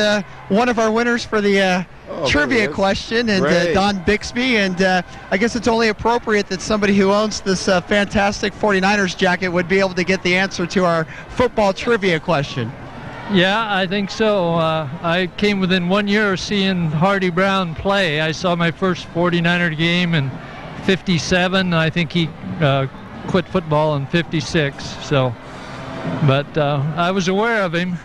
one of our winners for the trivia question, and Don Bixby. And I guess it's only appropriate that somebody who owns this fantastic 49ers jacket would be able to get the answer to our football trivia question. Yeah, I think so. I came within 1 year of seeing Hardy Brown play. I saw my first 49er game in '57. I think he quit football in '56. So, but I was aware of him.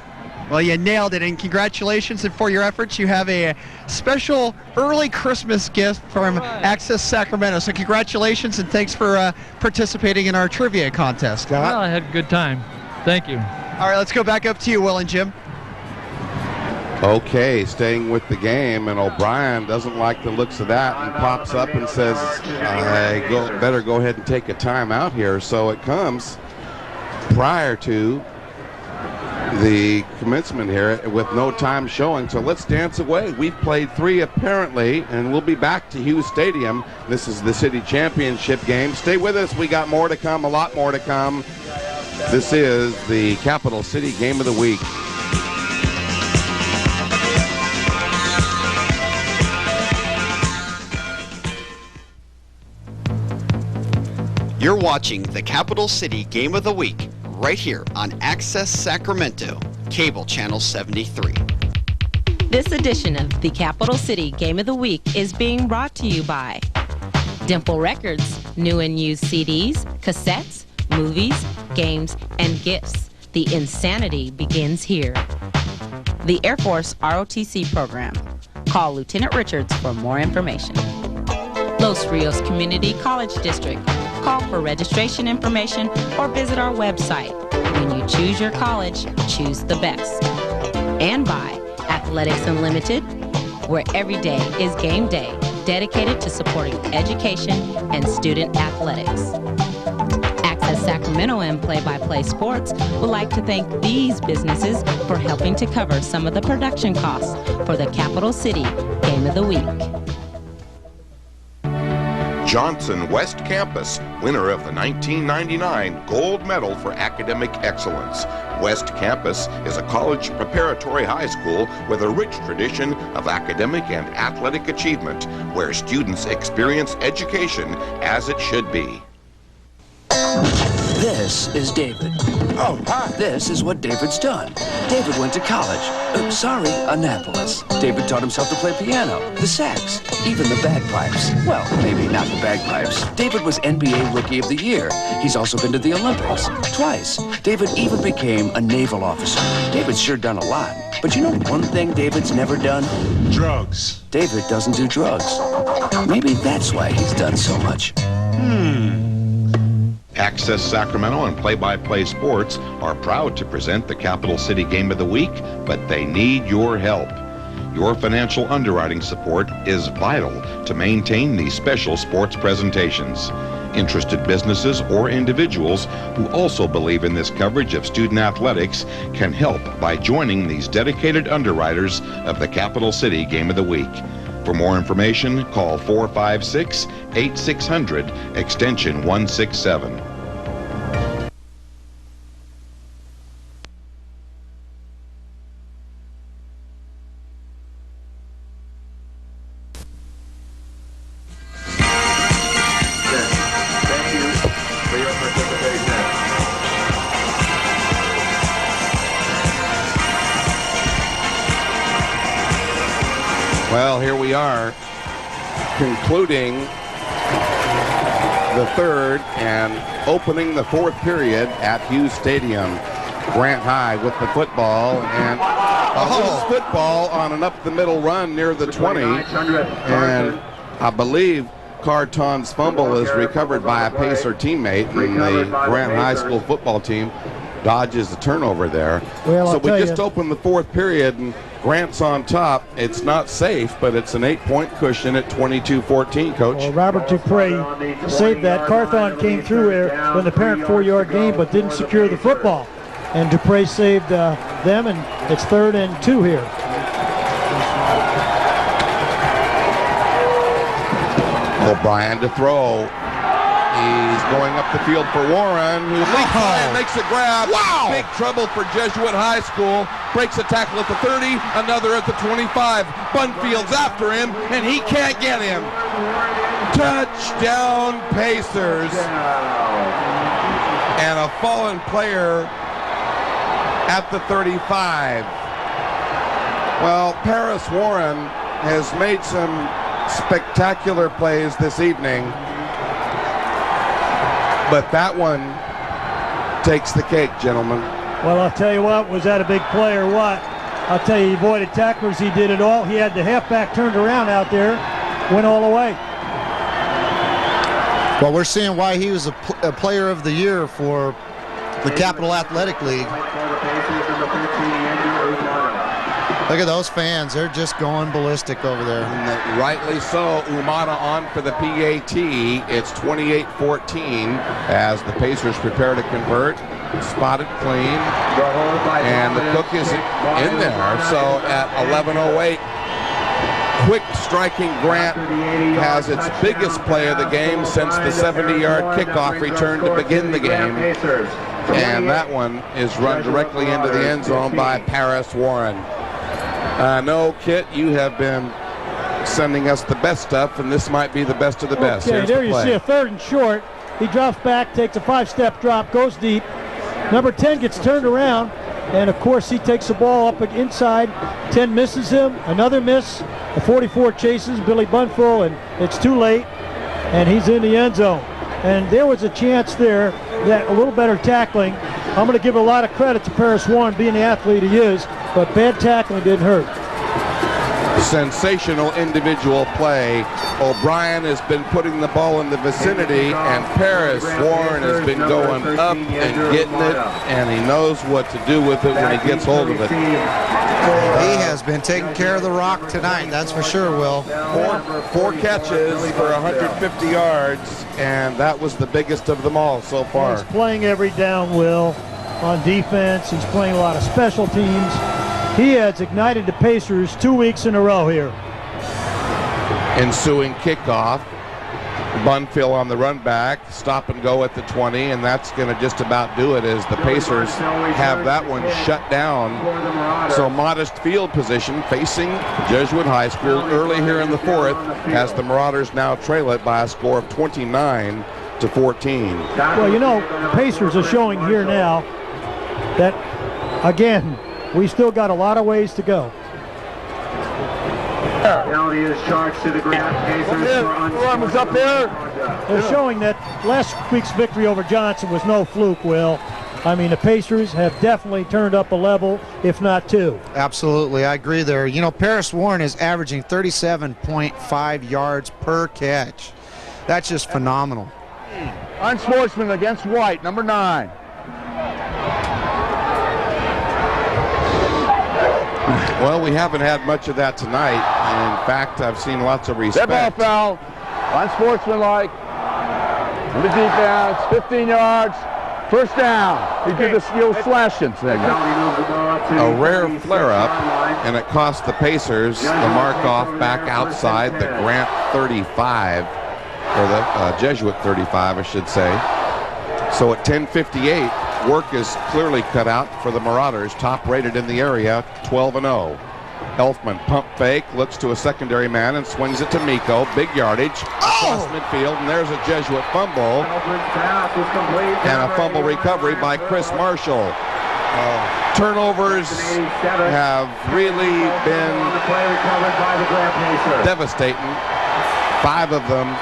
Well, you nailed it, and congratulations. And for your efforts, you have a special early Christmas gift from Access Sacramento. So congratulations, and thanks for participating in our trivia contest. Well, I had a good time. Thank you. All right, let's go back up to you, Will and Jim. Okay, staying with the game, and O'Brien doesn't like the looks of that and pops up and says, I better go ahead and take a timeout here. So it comes prior to the commencement here with no time showing. So let's dance away. We've played 3 apparently, and we'll be back to Hughes Stadium. This is the city championship game. Stay with us. We got more to come, a lot more to come. This is the Capital City Game of the Week. You're watching the Capital City Game of the Week right here on Access Sacramento, Cable Channel 73. This edition of the Capital City Game of the Week is being brought to you by Dimple Records, new and used CDs, cassettes, movies, games, and gifts. The insanity begins here. The Air Force ROTC program. Call Lieutenant Richards for more information. Los Rios Community College District. Call for registration information or visit our website. When you choose your college, choose the best. And by Athletics Unlimited, where every day is game day, dedicated to supporting education and student athletics. Access Sacramento and Play-by-Play Sports would like to thank these businesses for helping to cover some of the production costs for the Capital City Game of the Week. Johnson West Campus, winner of the 1999 Gold Medal for Academic Excellence. West Campus is a college preparatory high school with a rich tradition of academic and athletic achievement, where students experience education as it should be. This is David. Oh, hi. This is what David's done. David went to college. Annapolis. David taught himself to play piano, the sax, even the bagpipes. Well, maybe not the bagpipes. David was NBA Rookie of the Year. He's also been to the Olympics twice. David even became a naval officer. David's sure done a lot. But you know one thing David's never done? Drugs. David doesn't do drugs. Maybe that's why he's done so much. Access Sacramento and Play-by-Play Sports are proud to present the Capital City Game of the Week, but they need your help. Your financial underwriting support is vital to maintain these special sports presentations. Interested businesses or individuals who also believe in this coverage of student athletics can help by joining these dedicated underwriters of the Capital City Game of the Week. For more information, call 456-8600, extension 167. Thank you for your participation. Well, here we are, concluding the third and opening the fourth period at Hughes Stadium. Grant High with the football, and a loose football on an up-the-middle run near the 20. And I believe Carton's fumble is recovered by a Pacer teammate, and the Grant High School football team dodges the turnover there. Well, so I'll we tell just you. opened the fourth period, and Grant's on top. It's not safe, but it's an 8-point cushion at 22-14, Coach. Well, Robert Dupre saved that. Carthon came through there with an apparent 4-yard gain, but didn't secure the football. And Dupre saved them, and it's 3rd and 2 here. O'Brien to throw. He's going up the field for Warren, who leaps high and makes a grab. Wow! Big trouble for Jesuit High School. Breaks a tackle at the 30, another at the 25. Bunfield's after him, and he can't get him. Touchdown Pacers. And a fallen player at the 35. Well, Paris Warren has made some spectacular plays this evening, but that one takes the cake, gentlemen. Well, I'll tell you what, was that a big play or what? I'll tell you, he avoided tacklers, he did it all. He had the halfback turned around out there, went all the way. Well, we're seeing why he was a player of the year for the Capital Athletic League. Look at those fans. They're just going ballistic over there. And rightly so. Umata on for the PAT. It's 28-14 as the Pacers prepare to convert. Spotted clean. And the Cook is in there, so at 11:08, quick striking Grant has its biggest play of the game since the 70-yard kickoff return to begin the game. And that one is run directly into the end zone by Paris Warren. No, Kit, you have been sending us the best stuff, and this might be the best of the best. Okay, Here's there the you play. see a 3rd and short. He drops back, takes a 5-step drop, goes deep. Number 10 gets turned around, and of course he takes the ball up inside. 10 misses him, another miss. The 44 chases Billy Bunfull, and it's too late, and he's in the end zone. And there was a chance there that a little better tackling. I'm going to give a lot of credit to Paris Warren being the athlete he is, but bad tackling didn't hurt. Sensational individual play. O'Brien has been putting the ball in the vicinity, and Paris Warren has been going up and getting it, and he knows what to do with it when he gets hold of it. He has been taking care of the rock tonight, that's for sure, Will. Four catches for 150 yards, and that was the biggest of them all so far. He's playing every down, Will, on defense. He's playing a lot of special teams. He has ignited the Pacers 2 weeks in a row here. Ensuing kickoff. Bunfill on the run back, stop and go at the 20, and that's going to just about do it as the Pacers have that one shut down. So modest field position facing Jesuit High School early here in the 4th as the Marauders now trail it by a score of 29-14. Well, you know, Pacers are showing here now that, again, we still got a lot of ways to go. Penalty is charged to the Grant Pacers for up here. They're showing that last week's victory over Johnson was no fluke, Will. I mean, the Pacers have definitely turned up a level, if not two. Absolutely, I agree there. You know, Paris Warren is averaging 37.5 yards per catch. That's just phenomenal. Unsportsman against White, number 9. Well, we haven't had much of that tonight. In fact, I've seen lots of respect. Dead ball foul, unsportsmanlike. The defense, 15 yards, first down. He did this slashing thing. A rare flare-up, and it cost the Pacers the mark-off back outside the Grant 35, or the Jesuit 35, I should say. So at 10:58, work is clearly cut out for the Marauders, top rated in the area, 12-0. Elfman pump fake, looks to a secondary man and swings it to Miko. Big yardage across midfield, and there's a Jesuit fumble. And a fumble recovery by Chris Marshall. Turnovers have really been devastating. 5 of them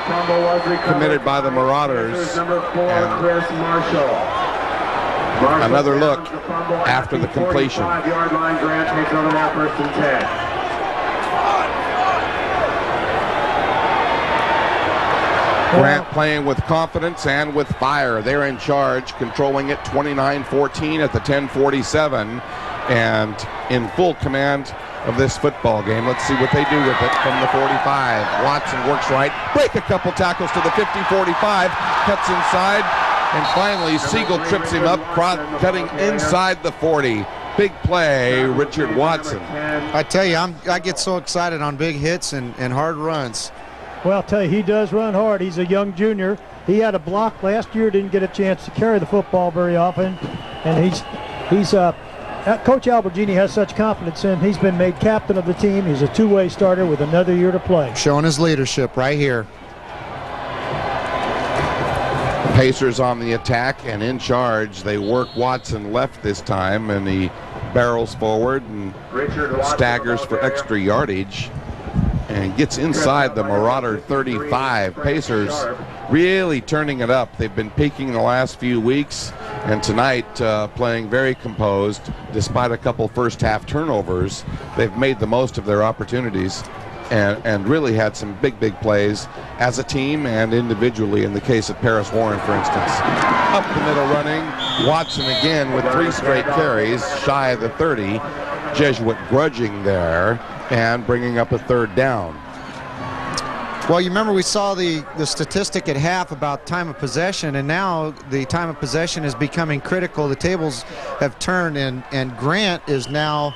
committed by the Marauders. And another look after the completion. 5-yard line, Grant takes over that 1st and 10. Grant playing with confidence and with fire. They're in charge, controlling it 29-14 at the 10:47, and in full command of this football game. Let's see what they do with it from the 45. Watson works right, break a couple tackles to the 50-45, cuts inside, and finally Siegel trips him up, cutting inside the 40. Big play, Richard Watson. I tell you, I get so excited on big hits and hard runs. Well, I'll tell you, he does run hard. He's a young junior. He had a block last year, didn't get a chance to carry the football very often, and he's Coach Albergini has such confidence in him. He's been made captain of the team. He's a two-way starter with another year to play. Showing his leadership right here. Pacers on the attack and in charge. They work Watson left this time, and he barrels forward and staggers for extra yardage and gets inside the Marauder 35. Pacers really turning it up. They've been peaking the last few weeks, and tonight playing very composed despite a couple first half turnovers. They've made the most of their opportunities and really had some big plays as a team and individually, in the case of Paris Warren, for instance. Up the middle running, Watson again with 3 straight carries, shy of the 30. Jesuit grudging there and bringing up a 3rd down. Well, you remember we saw the statistic at half about time of possession, and now the time of possession is becoming critical. The tables have turned, and Grant is now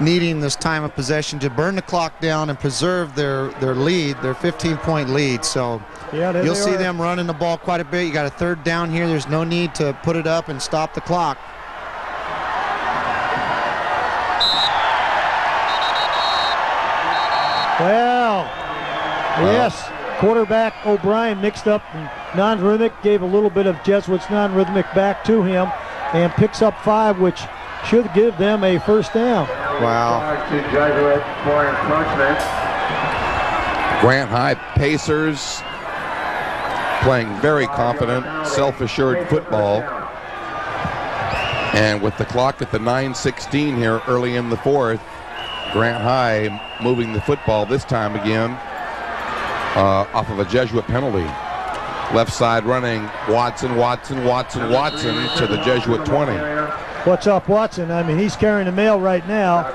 needing this time of possession to burn the clock down and preserve their lead, their 15-point lead. So yeah, you'll see them running the ball quite a bit. You got a third down here. There's no need to put it up and stop the clock. Well, yes, quarterback O'Brien mixed up non-rhythmic, gave a little bit of Jesuit's non-rhythmic back to him, and picks up 5, which should give them a first down. Wow. To Jesuit for encroachment. Grant High Pacers playing very confident, self-assured football. And with the clock at the 9:16 here early in the fourth, Grant High moving the football this time again off of a Jesuit penalty. Left side running Watson to the Jesuit 20. What's up, Watson? I mean, he's carrying the mail right now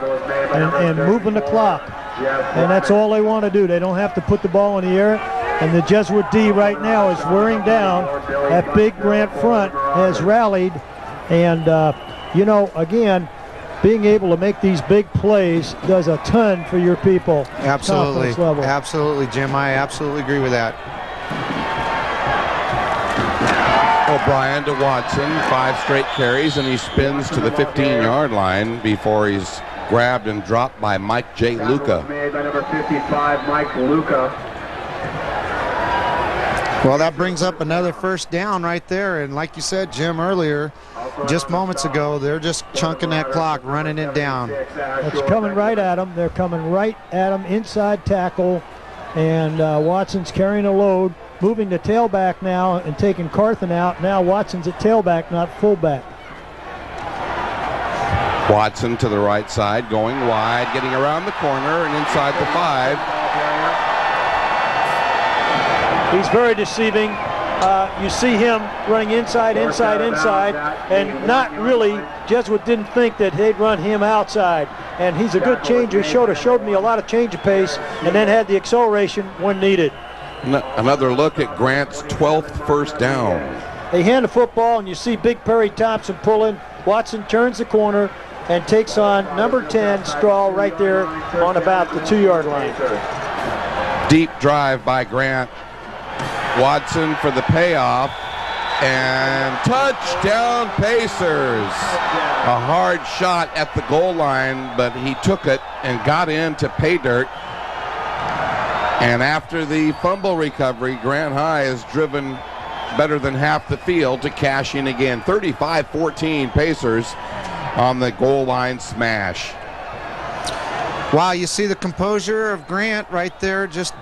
and moving the clock. And that's all they want to do. They don't have to put the ball in the air. And the Jesuit D right now is wearing down. That big Grant front has rallied. And, you know, again, being able to make these big plays does a ton for your people. Absolutely. Confidence level. Absolutely, Jim. I absolutely agree with that. O'Brien to Watson, 5 straight carries, and he spins to the 15-yard line before he's grabbed and dropped by Mike J. Luca. Made by number 55, Mike Luca. Well, that brings up another first down right there. And like you said, Jim, earlier, just moments ago, they're just chunking that clock, running it down. It's coming right at them. They're coming right at them, inside tackle. And Watson's carrying a load, moving to tailback now and taking Carthen out. Now Watson's at tailback, not fullback. Watson to the right side, going wide, getting around the corner and inside the 5. He's very deceiving. You see him running inside, and not really. Jesuit didn't think that they'd run him outside. And he's a good changer. Showed me a lot of change of pace, and then had the acceleration when needed. Another look at Grant's 12th first down. They hand the football, and you see Big Perry Thompson pulling. Watson turns the corner and takes on number 10, Strahl, right there on about the 2-yard line. Deep drive by Grant. Watson for the payoff, and touchdown Pacers. A hard shot at the goal line, but he took it and got into pay dirt. And after the fumble recovery, Grant High has driven better than half the field to cash in again. 35-14 Pacers on the goal line smash. Wow, you see the composure of Grant right there, just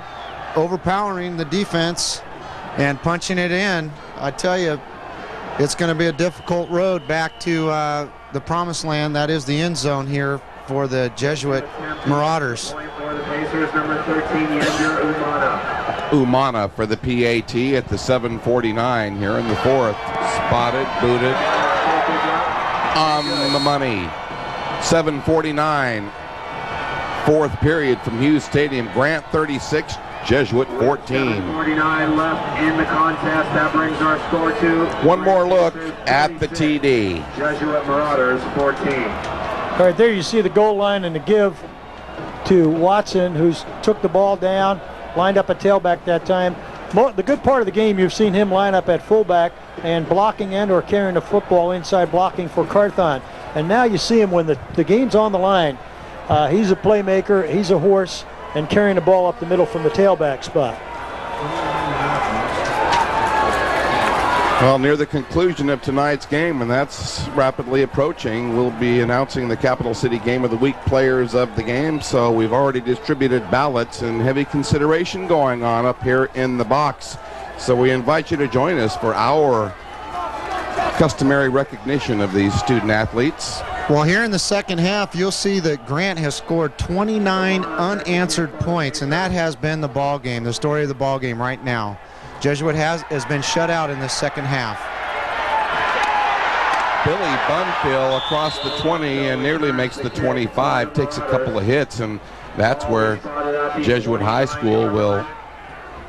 overpowering the defense and punching it in. I tell you, it's going to be a difficult road back to the promised land. That is the end zone here for the Jesuit Marauders. Umana for the PAT at the 7:49 here in the fourth. Spotted, booted, on the money. 7:49, fourth period from Hughes Stadium. Grant 36, Jesuit 14. 49 left in the contest. That brings our score to one more look at the TD. Jesuit Marauders 14. All right, there you see the goal line and the give to Watson, who's took the ball down, lined up at tailback that time. The good part of the game, you've seen him line up at fullback and blocking and or carrying the football inside, blocking for Carthon. And now you see him when the game's on the line. He's a playmaker, he's a horse, and carrying the ball up the middle from the tailback spot. Well, near the conclusion of tonight's game, and that's rapidly approaching, we'll be announcing the Capital City Game of the Week players of the game. So we've already distributed ballots and heavy consideration going on up here in the box. So we invite you to join us for our customary recognition of these student athletes. Well, here in the second half, you'll see that Grant has scored 29 unanswered points, and that has been the ball game, the story of the ball game right now. Jesuit has been shut out in the second half. Billy Bunfill across the 20 and nearly makes the 25, takes a couple of hits, and that's where Jesuit High School will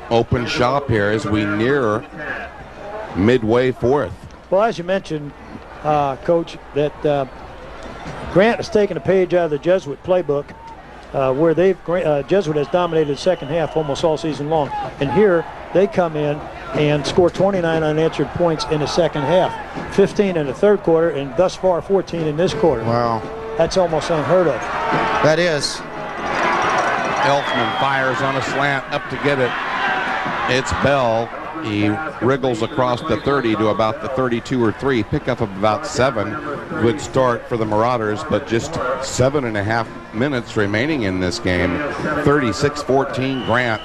open shop here as we near midway fourth. Well, as you mentioned, Coach, that Grant has taken a page out of the Jesuit playbook, where Jesuit has dominated the second half almost all season long. And here they come in and score 29 unanswered points in the second half, 15 in the third quarter, and thus far 14 in this quarter. Wow. That's almost unheard of. That is. Elfman fires on a slant up to get it. It's Bell. He wriggles across the 30 to about the 32 or 3, pickup of about 7. Good start for the Marauders, but just 7.5 minutes remaining in this game. 36-14 Grant.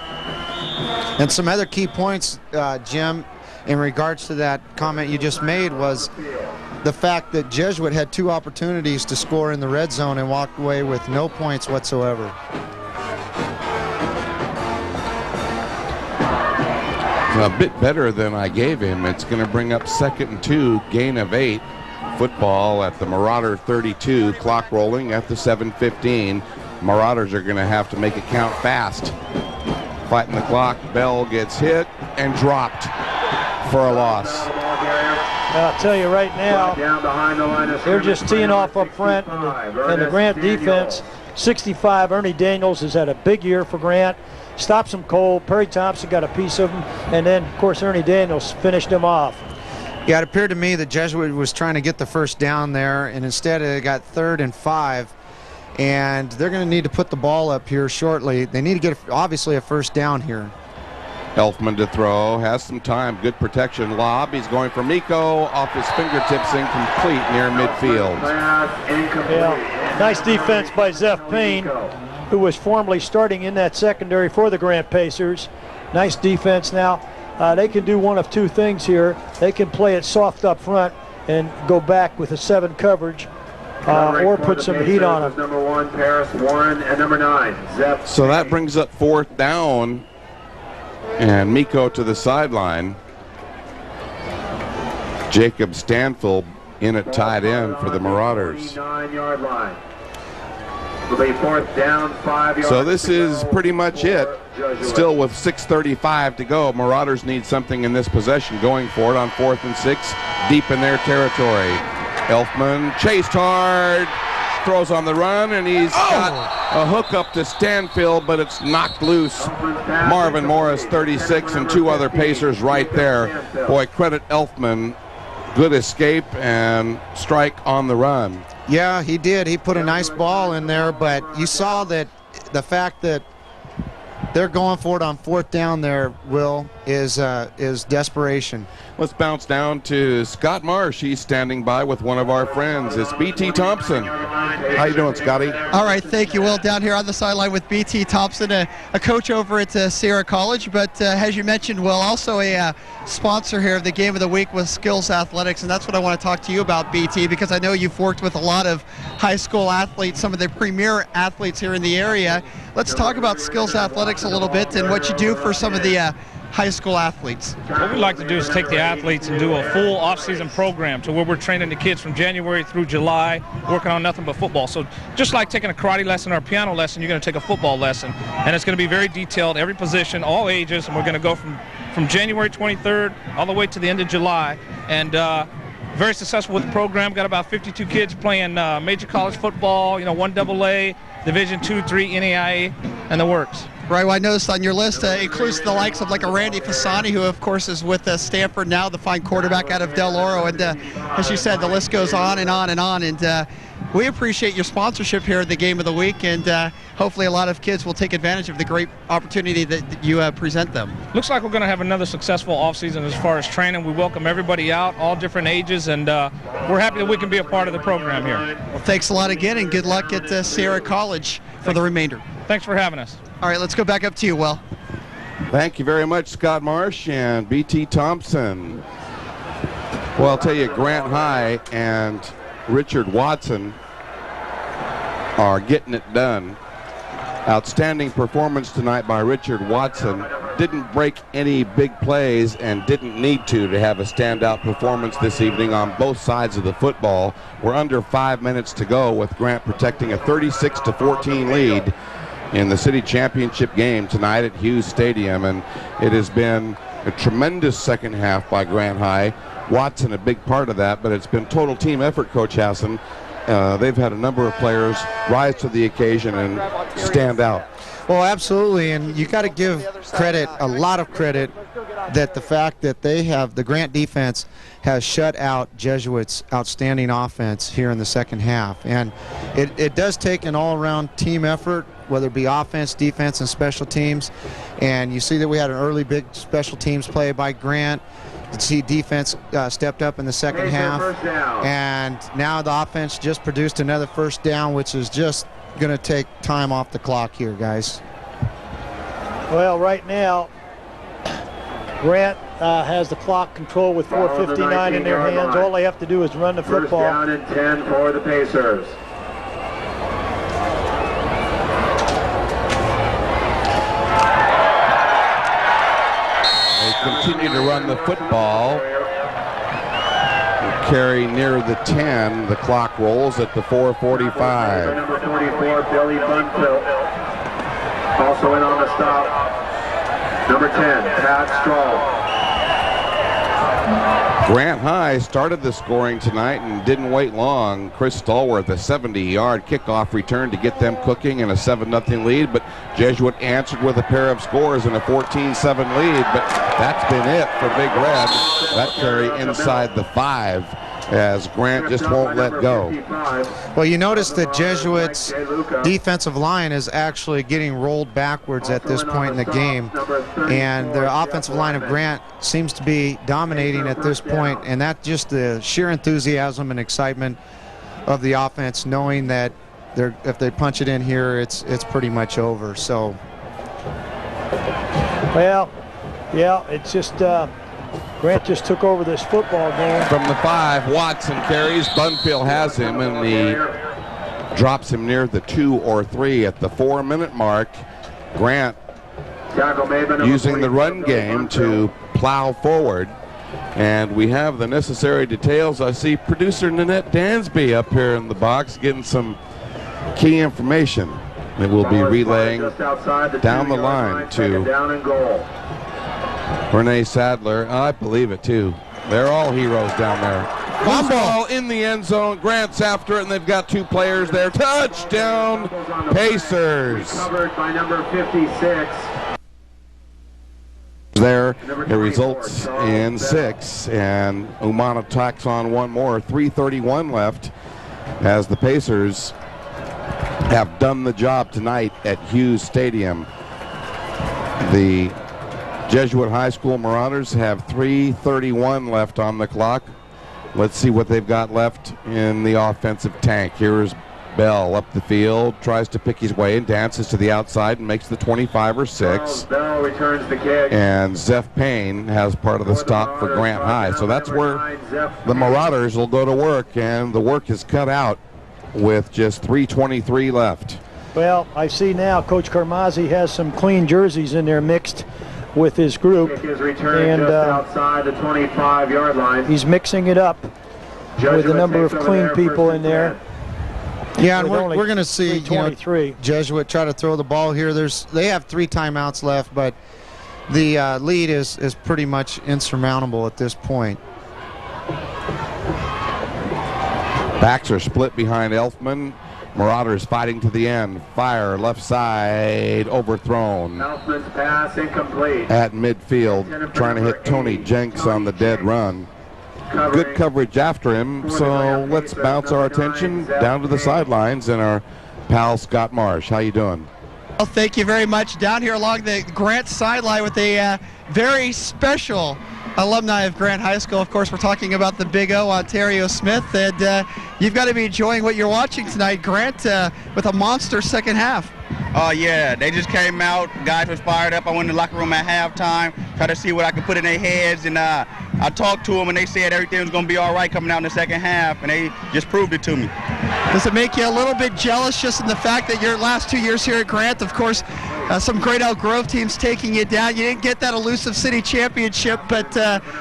And some other key points, Jim, in regards to that comment you just made was the fact that Jesuit had 2 opportunities to score in the red zone and walked away with no points whatsoever. A bit better than I gave him. It's going to bring up 2nd and 2, gain of 8. Football at the Marauder 32, clock rolling at the 7:15. Marauders are going to have to make it count fast. Fighting the clock, Bell gets hit and dropped for a loss. I'll tell you right now, they're just teeing off up front, and the Grant defense, 65, Ernie Daniels has had a big year for Grant. Stops him cold. Perry Thompson got a piece of him, and then, of course, Ernie Daniels finished him off. Yeah, it appeared to me that Jesuit was trying to get the first down there, and instead it got 3rd and 5, and they're going to need to put the ball up here shortly. They need to get, obviously, a first down here. Elfman to throw, has some time, good protection, lob. He's going for Miko, off his fingertips, incomplete near midfield. Yeah, nice defense by Zeph Payne, who was formerly starting in that secondary for the Grant Pacers. Nice defense now. They can do one of 2 things here. They can play it soft up front and go back with a 7 coverage, or put some heat on them. Number 1, Paris Warren, and number 9, Zeph. So that brings up 4th down, and Miko to the sideline. Jacob Stanfield in at tight end for the Marauders. 9-yard line. Will be 4th down, 5 yards. So this is pretty much it. Still with 6:35 to go. Marauders need something in this possession going for it on 4th and 6, deep in their territory. Elfman chased hard, throws on the run, and he's got a hook up to Stanfield, but it's knocked loose. Marvin Morris, 36, and 2 other Pacers right there. Boy, credit Elfman. Good escape and strike on the run. Yeah, he did. He put a nice ball in there, but you saw that the fact that they're going for it on 4th down there, Will, is desperation. Let's bounce down to Scott Marsh. He's standing by with one of our friends. It's B.T. Thompson. How you doing, Scotty? All right, thank you, Will. Down here on the sideline with B.T. Thompson, a coach over at Sierra College, but as you mentioned, Will, also a sponsor here of the Game of the Week with Skills Athletics, and that's what I want to talk to you about, B.T., because I know you've worked with a lot of high school athletes, some of the premier athletes here in the area. Let's talk about Skills Athletics a little bit and what you do for some of the high school athletes. What we like to do is take the athletes and do a full off-season program to where we're training the kids from January through July, working on nothing but football. So just like taking a karate lesson or a piano lesson, you're going to take a football lesson, and it's going to be very detailed, every position, all ages, and we're going to go from January 23rd all the way to the end of July. And very successful with the program. Got about 52 kids playing major college football, 1AA, Division II, III, NAIA, and the works. Right, well, I noticed on your list includes the likes of like a Randy Fasani, who of course is with Stanford now, the fine quarterback out of Del Oro, and as you said, the list goes on and on and on, and we appreciate your sponsorship here at the Game of the Week, and hopefully a lot of kids will take advantage of the great opportunity that you present them. Looks like we're going to have another successful offseason as far as training. We welcome everybody out, all different ages, and we're happy that we can be a part of the program here. Well, thanks a lot again, and good luck at Sierra College for the remainder. Thanks for having us. All right, let's go back up to you, Will. Thank you very much, Scott Marsh and B.T. Thompson. Well, I'll tell you, Grant High and Richard Watson are getting it done. Outstanding performance tonight by Richard Watson. Didn't break any big plays and didn't need to have a standout performance this evening on both sides of the football. We're under 5 minutes to go with Grant protecting a 36-14 lead. in the city championship game tonight at Hughes Stadium, and it has been a tremendous second half by Grant High. Watson a big part of that, but it's been total team effort, Coach Hassan. They've had a number of players rise to the occasion and stand out. Well, absolutely, and you got to give credit, a lot of credit, that the fact that they have, the Grant defense has shut out Jesuit's outstanding offense here in the second half. And it does take an all-around team effort, whether it be offense, defense, and special teams. And you see that we had an early big special teams play by Grant. You see defense stepped up in the second half. And now the offense just produced another first down, which is just going to take time off the clock here, guys. Well, right now, Grant has the clock control with 4:59 in their hands. All they have to do is run the football. First down and 10 for the Pacers. They continue to run the football. Carry near the 10. The clock rolls at the 4:45. Number 44, Billy Bunfield. Also in on the stop. Number 10, Pat Strahl. Grant High started the scoring tonight and didn't wait long. Chris Stallworth, a 70-yard kickoff return to get them cooking in a 7-0 lead, but Jesuit answered with a pair of scores and a 14-7 lead, but that's been it for Big Red. That carry inside the 5 as Grant just won't let go. Well, you notice that Jesuit's defensive line is actually getting rolled backwards at this point in the game, and the offensive line of Grant seems to be dominating at this point, and that's just the sheer enthusiasm and excitement of the offense, knowing that if they punch it in here, it's pretty much over. So, well, yeah, it's just Grant just took over this football game. From the 5, Watson carries. Bunfield has him, and he drops him near the 2 or 3 at the 4-minute mark. Grant using the run game to plow forward. And we have the necessary details. I see producer Nanette Dansby up here in the box getting some key information that we'll be relaying down the line to Renee Sadler. I believe it too. They're all heroes down there. Loose ball in the end zone. Grant's after it, and they've got 2 players there. Touchdown, Pacers. Covered by number 56. There, it results in 6, and Umana tacks on 1 more. 3:31 left as the Pacers have done the job tonight at Hughes Stadium. The Jesuit High School Marauders have 3:31 left on the clock. Let's see what they've got left in the offensive tank. Here's Bell up the field, tries to pick his way and dances to the outside and makes the 25 or 6. Bell returns the kick. And Zeph Payne has part of the stop for Grant High. So that's where the Marauders will go to work, and the work is cut out with just 3:23 left. Well, I see now Coach Carmazzi has some clean jerseys in there mixed with his group, Kick is returned just outside the 25-yard line. he's mixing it up with a number of clean people in there. Yeah, and we're going to see Jesuit try to throw the ball here. They have 3 timeouts left, but the lead is pretty much insurmountable at this point. Backs are split behind Elfman. Marauders fighting to the end. Fire left side, overthrown. Elfman's pass incomplete. At midfield, trying to hit Tony Jenks on the dead run. Good coverage after him, so let's bounce our attention down to the sidelines and our pal Scott Marsh. How you doing? Well, thank you very much. Down here along the Grant sideline with a very special alumni of Grant High School. Of course, we're talking about the Big O, Ontario Smith, and you've got to be enjoying what you're watching tonight. Grant with a monster second half. Oh, yeah, they just came out. Guys was fired up. I went in the locker room at halftime, tried to see what I could put in their heads, and I talked to them, and they said everything was going to be all right coming out in the second half, and they just proved it to me. Does it make you a little bit jealous just in the fact that your last 2 years here at Grant, of course, some great Elk Grove teams taking it down. You didn't get that elusive city championship, but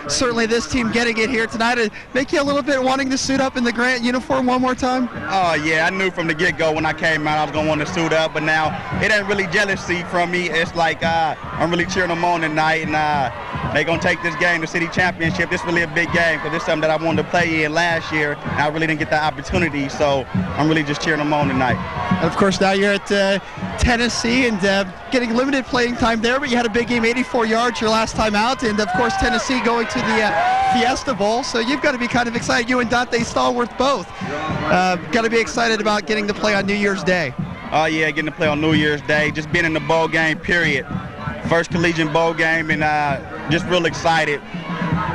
certainly this team getting it here tonight. It make you a little bit wanting to suit up in the Grant uniform one more time? Oh, yeah, I knew from the get-go when I came out I was going to want to suit up, but now it ain't really jealousy from me. It's like I'm really cheering them on tonight, and they're going to take this game, the city championship. This is really a big game because it's something that I wanted to play in last year, and I really didn't get that opportunity, so I'm really just cheering them on tonight. And of course, now you're at Tennessee and getting limited playing time there, but you had a big game, 84 yards your last time out, and of course Tennessee going to the Fiesta Bowl, so you've got to be kind of excited. You and Dante Stallworth both got to be excited about getting to play on New Year's Day. Oh yeah, getting to play on New Year's Day, just being in the bowl game, period. First collegiate bowl game, and just real excited.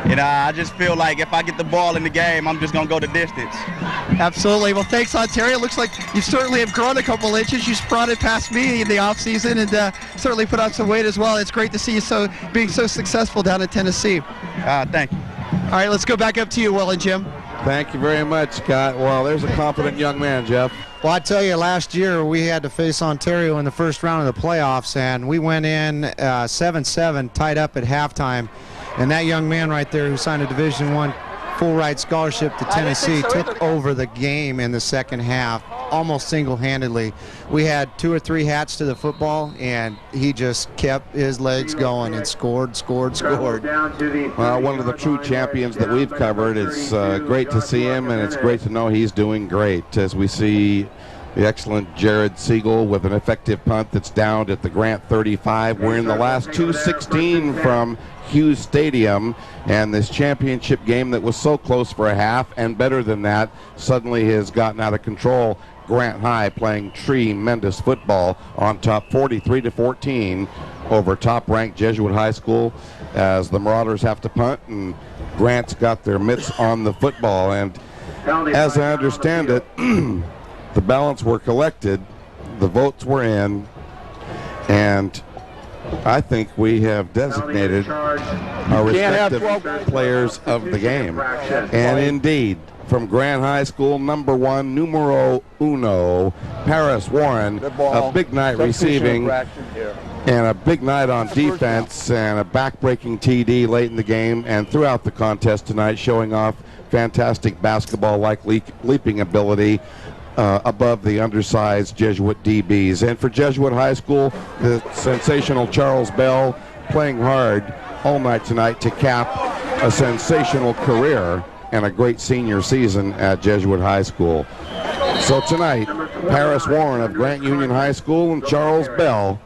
And I just feel like if I get the ball in the game, I'm just going to go the distance. Absolutely. Well, thanks, Ontario. Looks like you certainly have grown a couple inches. You sprouted past me in the offseason and certainly put on some weight as well. It's great to see you being so successful down in Tennessee. Thank you. All right, let's go back up to you, Will and Jim. Thank you very much, Scott. Well, there's a confident young man, Jeff. Well, I tell you, last year we had to face Ontario in the first round of the playoffs, and we went in 7-7, tied up at halftime. And that young man right there who signed a Division I full ride scholarship to Tennessee took over the game in the second half, almost single-handedly. We had 2 or 3 hats to the football, and he just kept his legs going and scored. Well, one of the true champions that we've covered. It's great to see him, and it's great to know he's doing great as we see the excellent Jared Siegel with an effective punt that's downed at the Grant 35. We're in the last 2:16 from Hughes Stadium, and this championship game that was so close for a half and better than that suddenly has gotten out of control. Grant High playing tremendous football on top 43-14 over top-ranked Jesuit High School as the Marauders have to punt, and Grant's got their mitts on the football. And as I understand it, the ballots were collected, the votes were in, and I think we have designated our respective players of the game. And indeed, from Grant High School, number 1, numero uno, Paris Warren, a big night receiving and a big night on defense and a back-breaking TD late in the game and throughout the contest tonight, showing off fantastic basketball-like leaping ability above the undersized Jesuit DBs. And for Jesuit High School, the sensational Charles Bell playing hard all night tonight to cap a sensational career and a great senior season at Jesuit High School. So tonight, Paris Warren of Grant Union High School and Charles Bell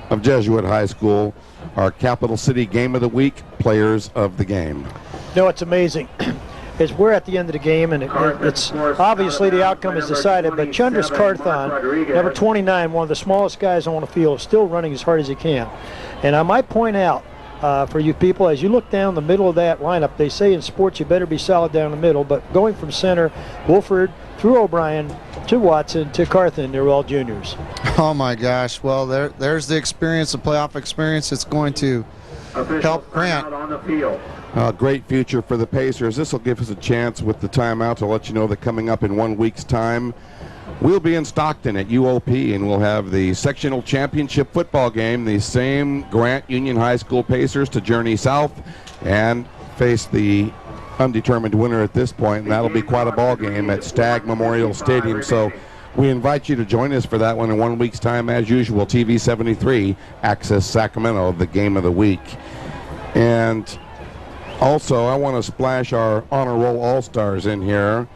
of Jesuit High School are Capital City Game of the Week players of the game. No, it's amazing. As we're at the end of the game, and it's obviously the outcome is decided, but Chundras Carthon, number 29, one of the smallest guys on the field, is still running as hard as he can. And I might point out for you people, as you look down the middle of that lineup, they say in sports you better be solid down the middle, but going from center, Wolford through O'Brien to Watson to Carthon, they're all juniors. Oh my gosh, well there's the experience, the playoff experience. It's going to help Grant. Great future for the Pacers. This will give us a chance with the timeout to let you know that coming up in 1 week's time, we'll be in Stockton at UOP, and we'll have the sectional championship football game. The same Grant Union High School Pacers to journey south and face the undetermined winner at this point, and that'll be quite a ball game at Stagg Memorial Stadium. So we invite you to join us for that one in 1 week's time. As usual, TV 73, Access Sacramento, the game of the week. And also, I want to splash our honor roll all-stars in here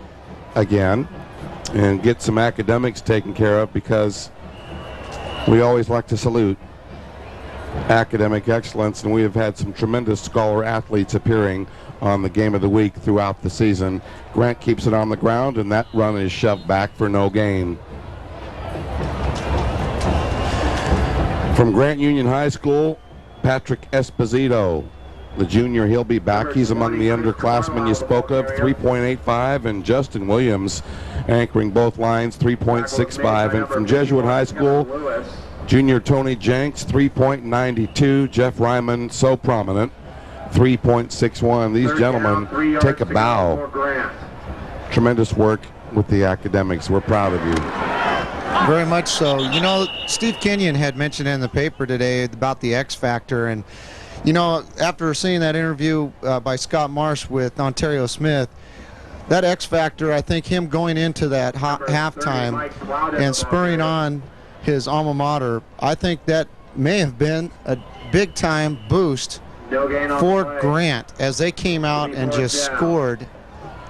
again and get some academics taken care of, because we always like to salute academic excellence, and we have had some tremendous scholar athletes appearing on the game of the week throughout the season. Grant keeps it on the ground, and that run is shoved back for no gain. From Grant Union High School, Patrick Esposito, the junior, he'll be back. He's among the underclassmen you spoke of, 3.85, and Justin Williams anchoring both lines, 3.65. And from Jesuit High School, junior Tony Jenks, 3.92. Jeff Ryman, so prominent, 3.61. These gentlemen take a bow. Tremendous work with the academics. We're proud of you. Very much so. You know, Steve Kenyon had mentioned in the paper today about the X Factor, and you know, after seeing that interview by Scott Marsh with Ontario Smith, that X Factor, I think him going into that halftime and spurring on his alma mater, I think that may have been a big-time boost for Grant as they came out and just scored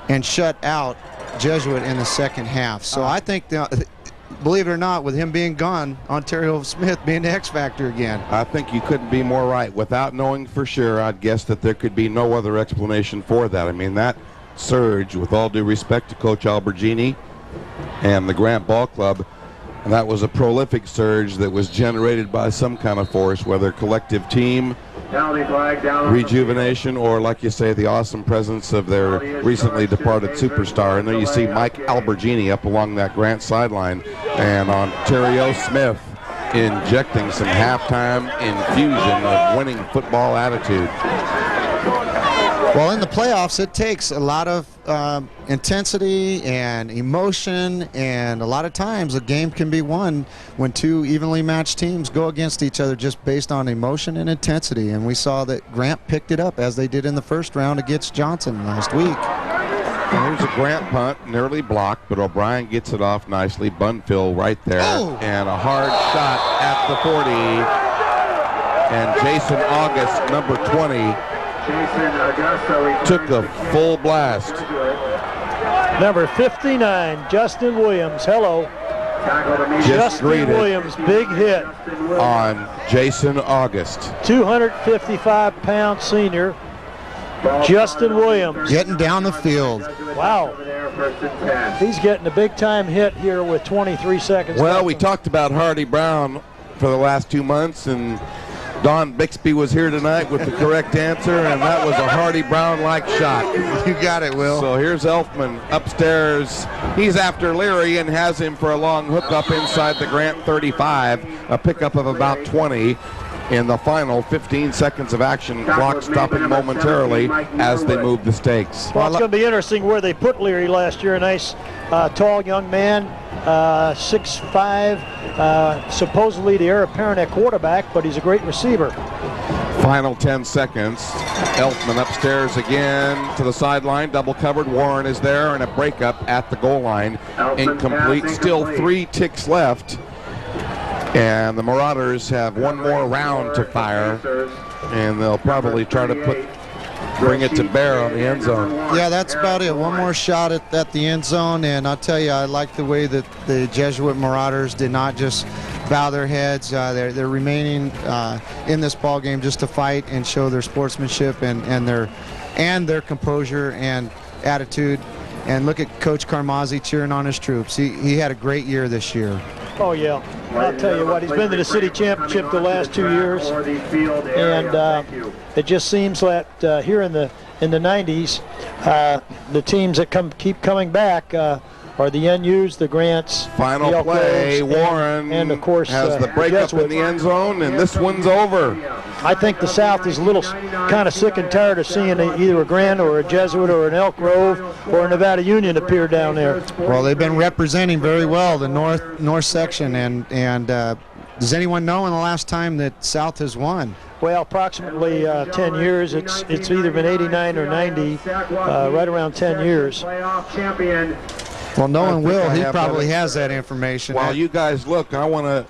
and shut out Jesuit in the second half. So I think, believe it or not, with him being gone, Ontario Smith being the X Factor again. I think you couldn't be more right. Without knowing for sure, I'd guess that there could be no other explanation for that. I mean, that surge, with all due respect to Coach Albergini and the Grant Ball Club, and that was a prolific surge that was generated by some kind of force, whether collective team, rejuvenation, or, like you say, the awesome presence of their recently departed superstar. And there you see Mike Albergini up along that Grant sideline, and Ontario Smith injecting some halftime infusion of winning football attitude. Well, in the playoffs, it takes a lot of intensity and emotion, and a lot of times a game can be won when two evenly matched teams go against each other just based on emotion and intensity. And we saw that Grant picked it up as they did in the first round against Johnson last week. There's a Grant punt, nearly blocked, but O'Brien gets it off nicely. Bunfill right there, and a hard shot at the 40. And Jason August, number 20, took a full blast. Number 59, Justin Williams. Hello. Justin Williams, big hit on Jason August. 255-pound senior. Justin Williams. Getting down the field. Wow. He's getting a big-time hit here with 23 seconds. Well, we talked about Hardy Brown for the last 2 months, and Don Bixby was here tonight with the correct answer, and that was a Hardy Brown-like shot. You got it, Will. So here's Elfman upstairs. He's after Leary and has him for a long hookup inside the Grant 35, a pickup of about 20 in the final 15 seconds of action, clock stopping momentarily as they move the stakes. Well, it's going to be interesting where they put Leary last year. A nice, tall young man, 6'5", supposedly the heir apparent at quarterback, but he's a great receiver. Final 10 seconds. Elfman upstairs again to the sideline, double covered. Warren is there, and a breakup at the goal line. Incomplete. Still 3 ticks left. And the Marauders have one more round to fire, and they'll probably try to bring it to bear on the end zone. Yeah, that's about it. One more shot at the end zone, and I'll tell you, I like the way that the Jesuit Marauders did not just bow their heads. They're remaining in this ball game just to fight and show their sportsmanship and their composure and attitude. And look at Coach Carmazzi cheering on his troops. He had a great year this year. Oh, yeah. I'll tell you what, he's been to the city championship the last 2 years, and it just seems that here in the 90s, the teams that keep coming back are the NUs, the Grants. Final play, Warren and of course has the breakup in the end zone, and this one's over. I think the South is a little kind of sick and tired of seeing either a Grant or a Jesuit or an Elk Grove or a Nevada Union appear down there. Well, they've been representing very well the north section, and does anyone know in the last time that South has won? Well, approximately 10 years. It's either been 89 or 90, right around 10 years. Well, knowing Will, he probably has that information. While you guys look, I want to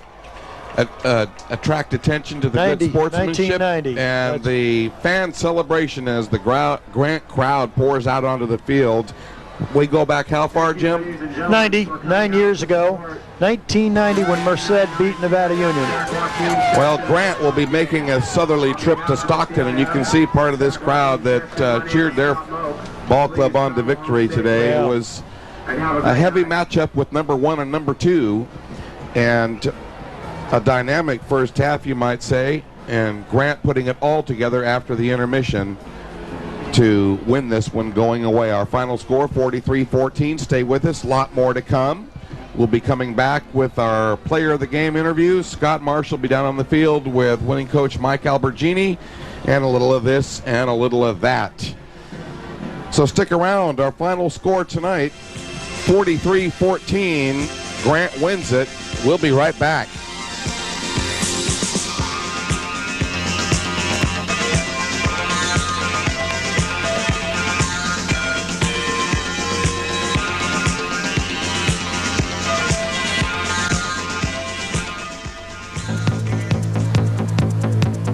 attract attention to the good sportsmanship and the fan celebration as the Grant crowd pours out onto the field. We go back how far, Jim? 9 years ago, 1990, when Merced beat Nevada Union. Well, Grant will be making a southerly trip to Stockton, and you can see part of this crowd that cheered their ball club on to victory today. Yeah. It was a heavy matchup with number 1 and number 2, and a dynamic first half, you might say, and Grant putting it all together after the intermission to win this one going away. Our final score, 43-14. Stay with us. A lot more to come. We'll be coming back with our player of the game interviews. Scott Marsh will be down on the field with winning coach Mike Albergini, and a little of this and a little of that. So stick around. Our final score tonight, 43-14. Grant wins it. We'll be right back.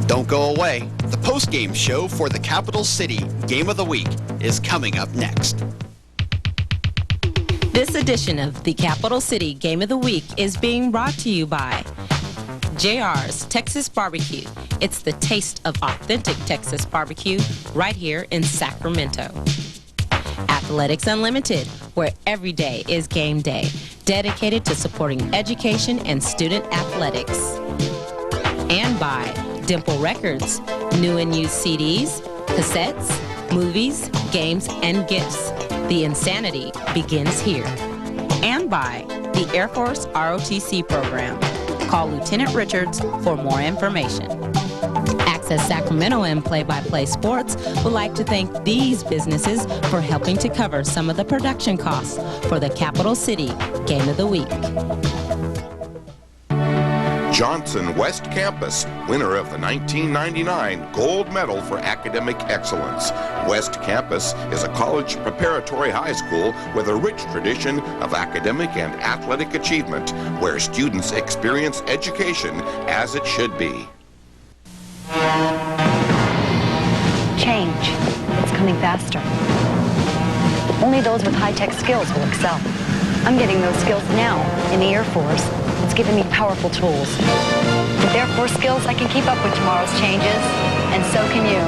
Don't go away. The post-game show for the Capital City Game of the Week is coming up next. This edition of the Capital City Game of the Week is being brought to you by JR's Texas Barbecue. It's the taste of authentic Texas barbecue right here in Sacramento. Athletics Unlimited, where every day is game day, dedicated to supporting education and student athletics. And by Dimple Records, new and used CDs, cassettes, movies, games, and gifts. The insanity begins here. And by the Air Force ROTC program. Call Lieutenant Richards for more information. Access Sacramento and Play-by-Play Sports would like to thank these businesses for helping to cover some of the production costs for the Capital City Game of the Week. Johnson West Campus, winner of the 1999 Gold Medal for Academic Excellence. West Campus is a college preparatory high school with a rich tradition of academic and athletic achievement, where students experience education as it should be. Change. It's coming faster. Only those with high-tech skills will excel. I'm getting those skills now in the Air Force. It's given me powerful tools. With Air Force skills, I can keep up with tomorrow's changes, and so can you.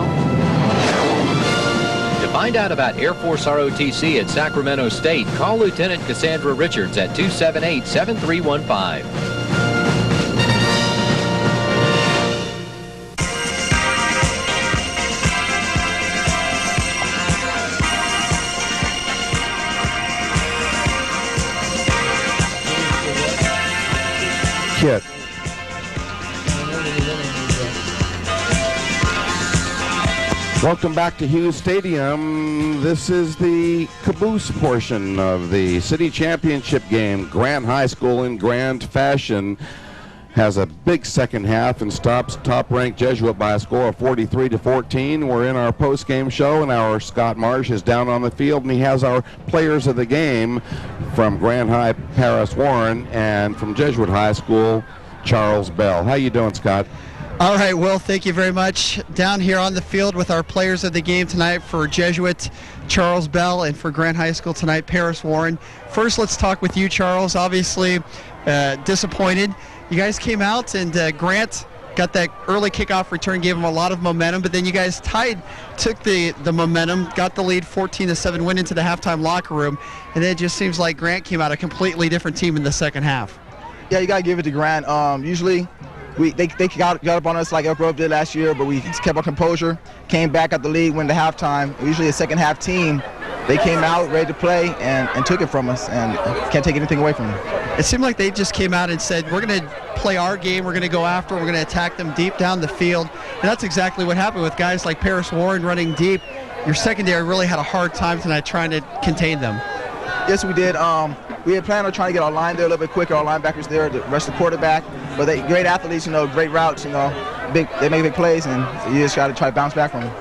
To find out about Air Force ROTC at Sacramento State, call Lieutenant Cassandra Richards at 278-7315. Kit. Welcome back to Hughes Stadium. This is the caboose portion of the city championship game. Grant High School in grand fashion has a big second half and stops top-ranked Jesuit by a score of 43-14. We're in our post-game show, and our Scott Marsh is down on the field, and he has our players of the game from Grand High, Paris Warren, and from Jesuit High School, Charles Bell. How you doing, Scott? All right, Will, thank you very much. Down here on the field with our players of the game tonight for Jesuit, Charles Bell, and for Grant High School tonight, Paris Warren. First, let's talk with you, Charles. Obviously, disappointed. You guys came out, and Grant got that early kickoff return, gave him a lot of momentum, but then you guys took the momentum, got the lead 14-7, went into the halftime locker room, and then it just seems like Grant came out a completely different team in the second half. Yeah, you got to give it to Grant. Usually, they got up on us like Elk Grove did last year, but we kept our composure, came back at the lead, went to halftime. Usually a second half team, they came out ready to play and took it from us, and can't take anything away from them. It seemed like they just came out and said, we're going to play our game, we're going to go after, we're going to attack them deep down the field, and that's exactly what happened with guys like Paris Warren running deep. Your secondary really had a hard time tonight trying to contain them. Yes, we did. We had planned on trying to get our line there a little bit quicker, our linebackers there to rush the quarterback, but they great athletes, great routes, they make big plays, and you just got to try to bounce back from them.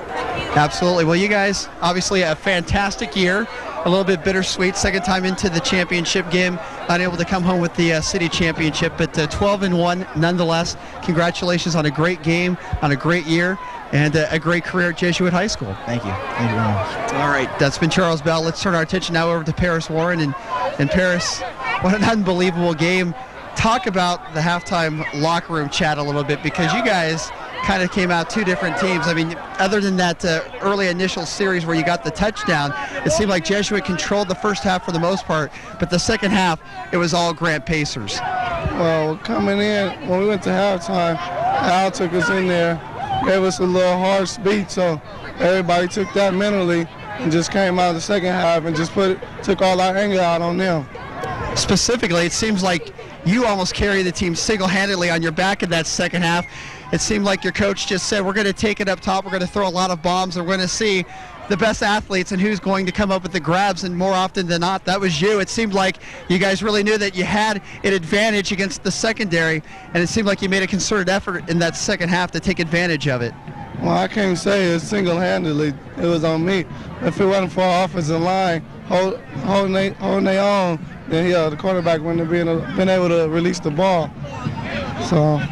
Absolutely. Well, you guys, obviously a fantastic year, a little bit bittersweet, second time into the championship game, unable to come home with the city championship, but 12-1 nonetheless. Congratulations on a great game, on a great year, and a great career at Jesuit High School. Thank you. Thank you very much. All right, that's been Charles Bell. Let's turn our attention now over to Paris Warren. And Paris, what an unbelievable game. Talk about the halftime locker room chat a little bit, because you guys kind of came out two different teams. I mean, other than that early initial series where you got the touchdown, it seemed like Jesuit controlled the first half for the most part, but the second half, it was all Grant Pacers. Well, coming in, when we went to halftime, Al took us in there, gave us a little hard speech, so everybody took that mentally and just came out of the second half and just took all our anger out on them. Specifically, it seems like you almost carried the team single-handedly on your back in that second half. It seemed like your coach just said, we're going to take it up top, we're going to throw a lot of bombs, and we're going to see the best athletes and who's going to come up with the grabs, and more often than not, that was you. It seemed like you guys really knew that you had an advantage against the secondary, and it seemed like you made a concerted effort in that second half to take advantage of it. Well, I can't say it single-handedly. It was on me. If it wasn't for our offensive line holding their own, then the quarterback wouldn't have been able to release the ball. So.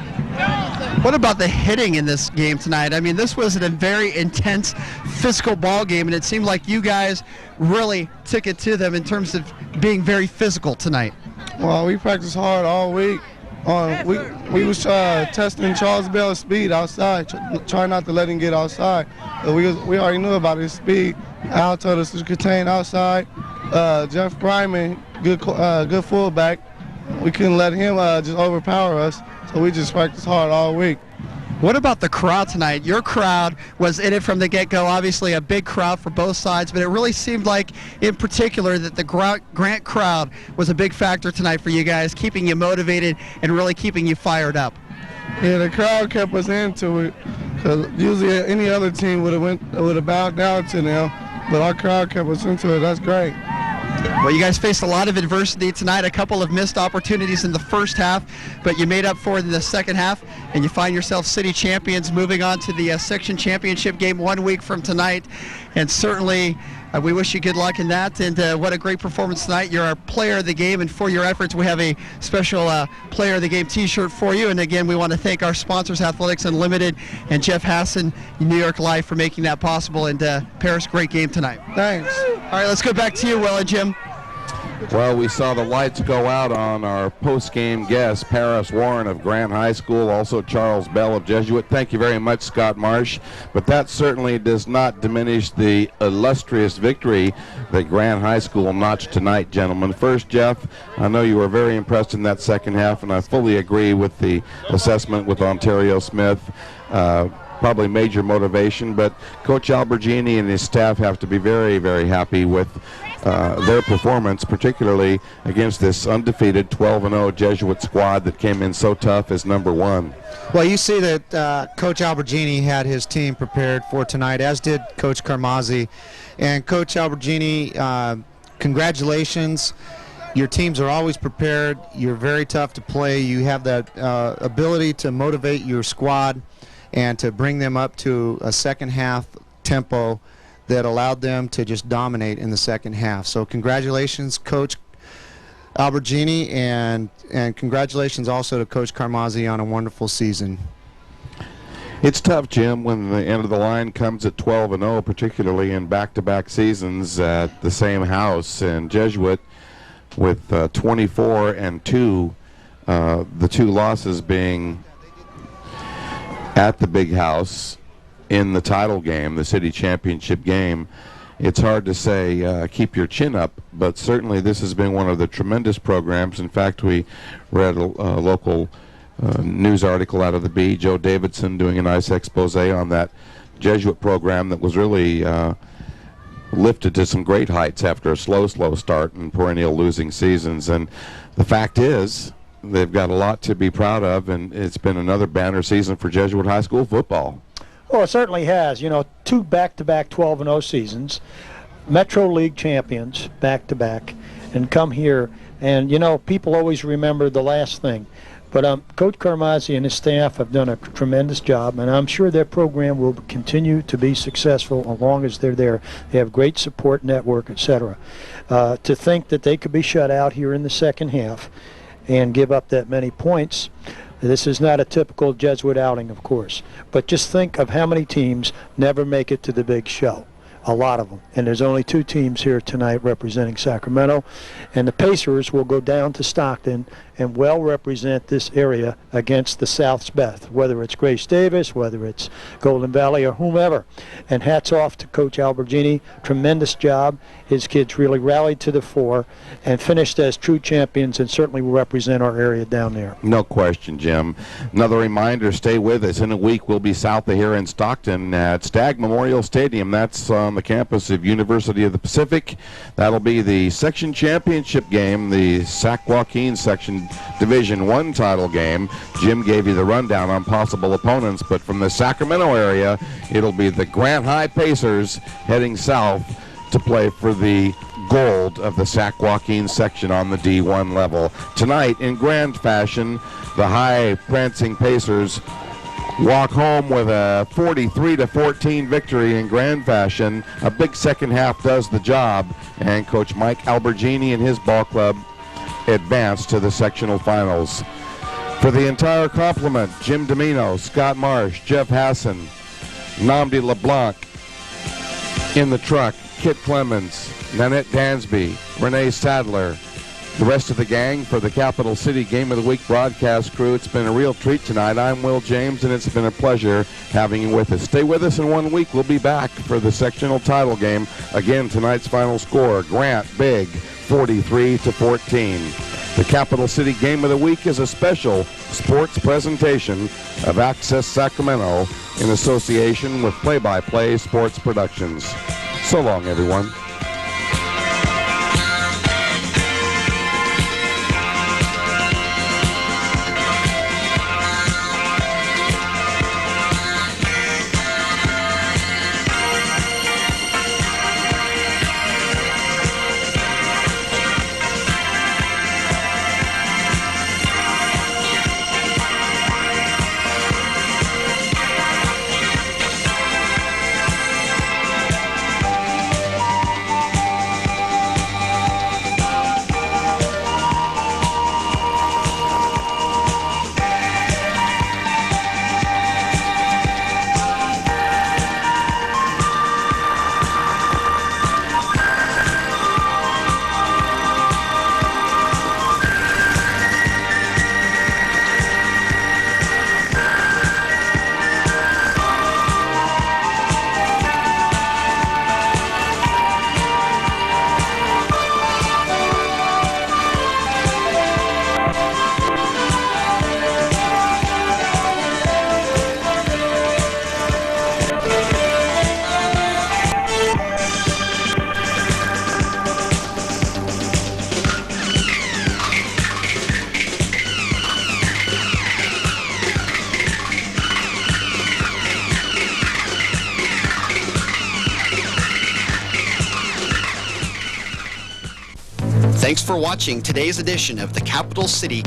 What about the hitting in this game tonight? I mean, this was a very intense, physical ball game, and it seemed like you guys really took it to them in terms of being very physical tonight. Well, we practiced hard all week. We was testing Charles Bell's speed outside, trying not to let him get outside. We already knew about his speed. Al told us to contain outside. Jeff Bryman, good fullback. We couldn't let him just overpower us, so we just practiced hard all week. What about the crowd tonight? Your crowd was in it from the get-go, obviously a big crowd for both sides, but it really seemed like, in particular, that the Grant crowd was a big factor tonight for you guys, keeping you motivated and really keeping you fired up. Yeah, the crowd kept us into it, because usually any other team would have bowed down to them, but our crowd kept us into it. That's great. Well, you guys faced a lot of adversity tonight, a couple of missed opportunities in the first half, but you made up for it in the second half, and you find yourself city champions, moving on to the section championship game 1 week from tonight. And certainly, we wish you good luck in that, and what a great performance tonight. You're our player of the game, and for your efforts, we have a special player of the game t-shirt for you. And again, we want to thank our sponsors, Athletics Unlimited, and Jeff Hassan, New York Life, for making that possible. And Paris, great game tonight. Thanks. All right, let's go back to you, Will and Jim. Well, we saw the lights go out on our post-game guest, Paris Warren of Grant High School, also Charles Bell of Jesuit. Thank you very much, Scott Marsh. But that certainly does not diminish the illustrious victory that Grant High School notched tonight, gentlemen. First, Jeff, I know you were very impressed in that second half, and I fully agree with the assessment with Ontario Smith. Probably major motivation, but Coach Albergini and his staff have to be very, very happy with their performance, particularly against this undefeated 12-0 Jesuit squad that came in so tough as number one. Well, you see that Coach Albergini had his team prepared for tonight, as did Coach Carmazzi. And Coach Albergini, congratulations. Your teams are always prepared. You're very tough to play. You have that ability to motivate your squad and to bring them up to a second half tempo that allowed them to just dominate in the second half. So congratulations, Coach Albergini, and congratulations also to Coach Carmazzi on a wonderful season. It's tough, Jim, when the end of the line comes at 12-0, particularly in back-to-back seasons at the same house. And Jesuit with 24-2, the two losses being at the big house in the title game, the city championship game. It's hard to say keep your chin up, but certainly this has been one of the tremendous programs. In fact, we read a local news article out of the Bee, Joe Davidson doing a nice expose on that Jesuit program that was really lifted to some great heights after a slow start and perennial losing seasons. And the fact is, they've got a lot to be proud of, and it's been another banner season for Jesuit High School football. Well, it certainly has. You know, 2 back-to-back 12-0 seasons, Metro League champions back-to-back, and come here. And, you know, people always remember the last thing. But Coach Carmazzi and his staff have done a tremendous job, and I'm sure their program will continue to be successful as long as they're there. They have great support network, etc. To think that they could be shut out here in the second half and give up that many points, this is not a typical Jesuit outing, of course. But just think of how many teams never make it to the big show. A lot of them. And there's only 2 teams here tonight representing Sacramento. And the Pacers will go down to Stockton and well represent this area against the South's best, whether it's Grace Davis, whether it's Golden Valley, or whomever. And hats off to Coach Albergini. Tremendous job. His kids really rallied to the fore and finished as true champions, and certainly will represent our area down there. No question, Jim. Another reminder, stay with us. In a week, we'll be south of here in Stockton at Stagg Memorial Stadium. That's on the campus of University of the Pacific. That'll be the section championship game, the Sac Joaquin section Division I title game. Jim gave you the rundown on possible opponents, but from the Sacramento area, it'll be the Grant High Pacers heading south to play for the gold of the Sac Joaquin section on the D1 level. Tonight, in grand fashion, the high prancing Pacers walk home with a 43-14 victory in grand fashion. A big second half does the job, and Coach Mike Albergini and his ball club advance to the sectional finals. For the entire complement, Jim Domino, Scott Marsh, Jeff Hassan, Namdi LeBlanc in the truck, Kit Clemens, Nanette Dansby, Renee Sadler, the rest of the gang for the Capital City Game of the Week broadcast crew. It's been a real treat tonight. I'm Will James, and it's been a pleasure having you with us. Stay with us in 1 week. We'll be back for the sectional title game. Again, tonight's final score, Grant big, 43-14. The Capital City Game of the Week is a special sports presentation of Access Sacramento in association with Play-by-Play Sports Productions. So long, everyone. Thanks for watching today's edition of the Capital City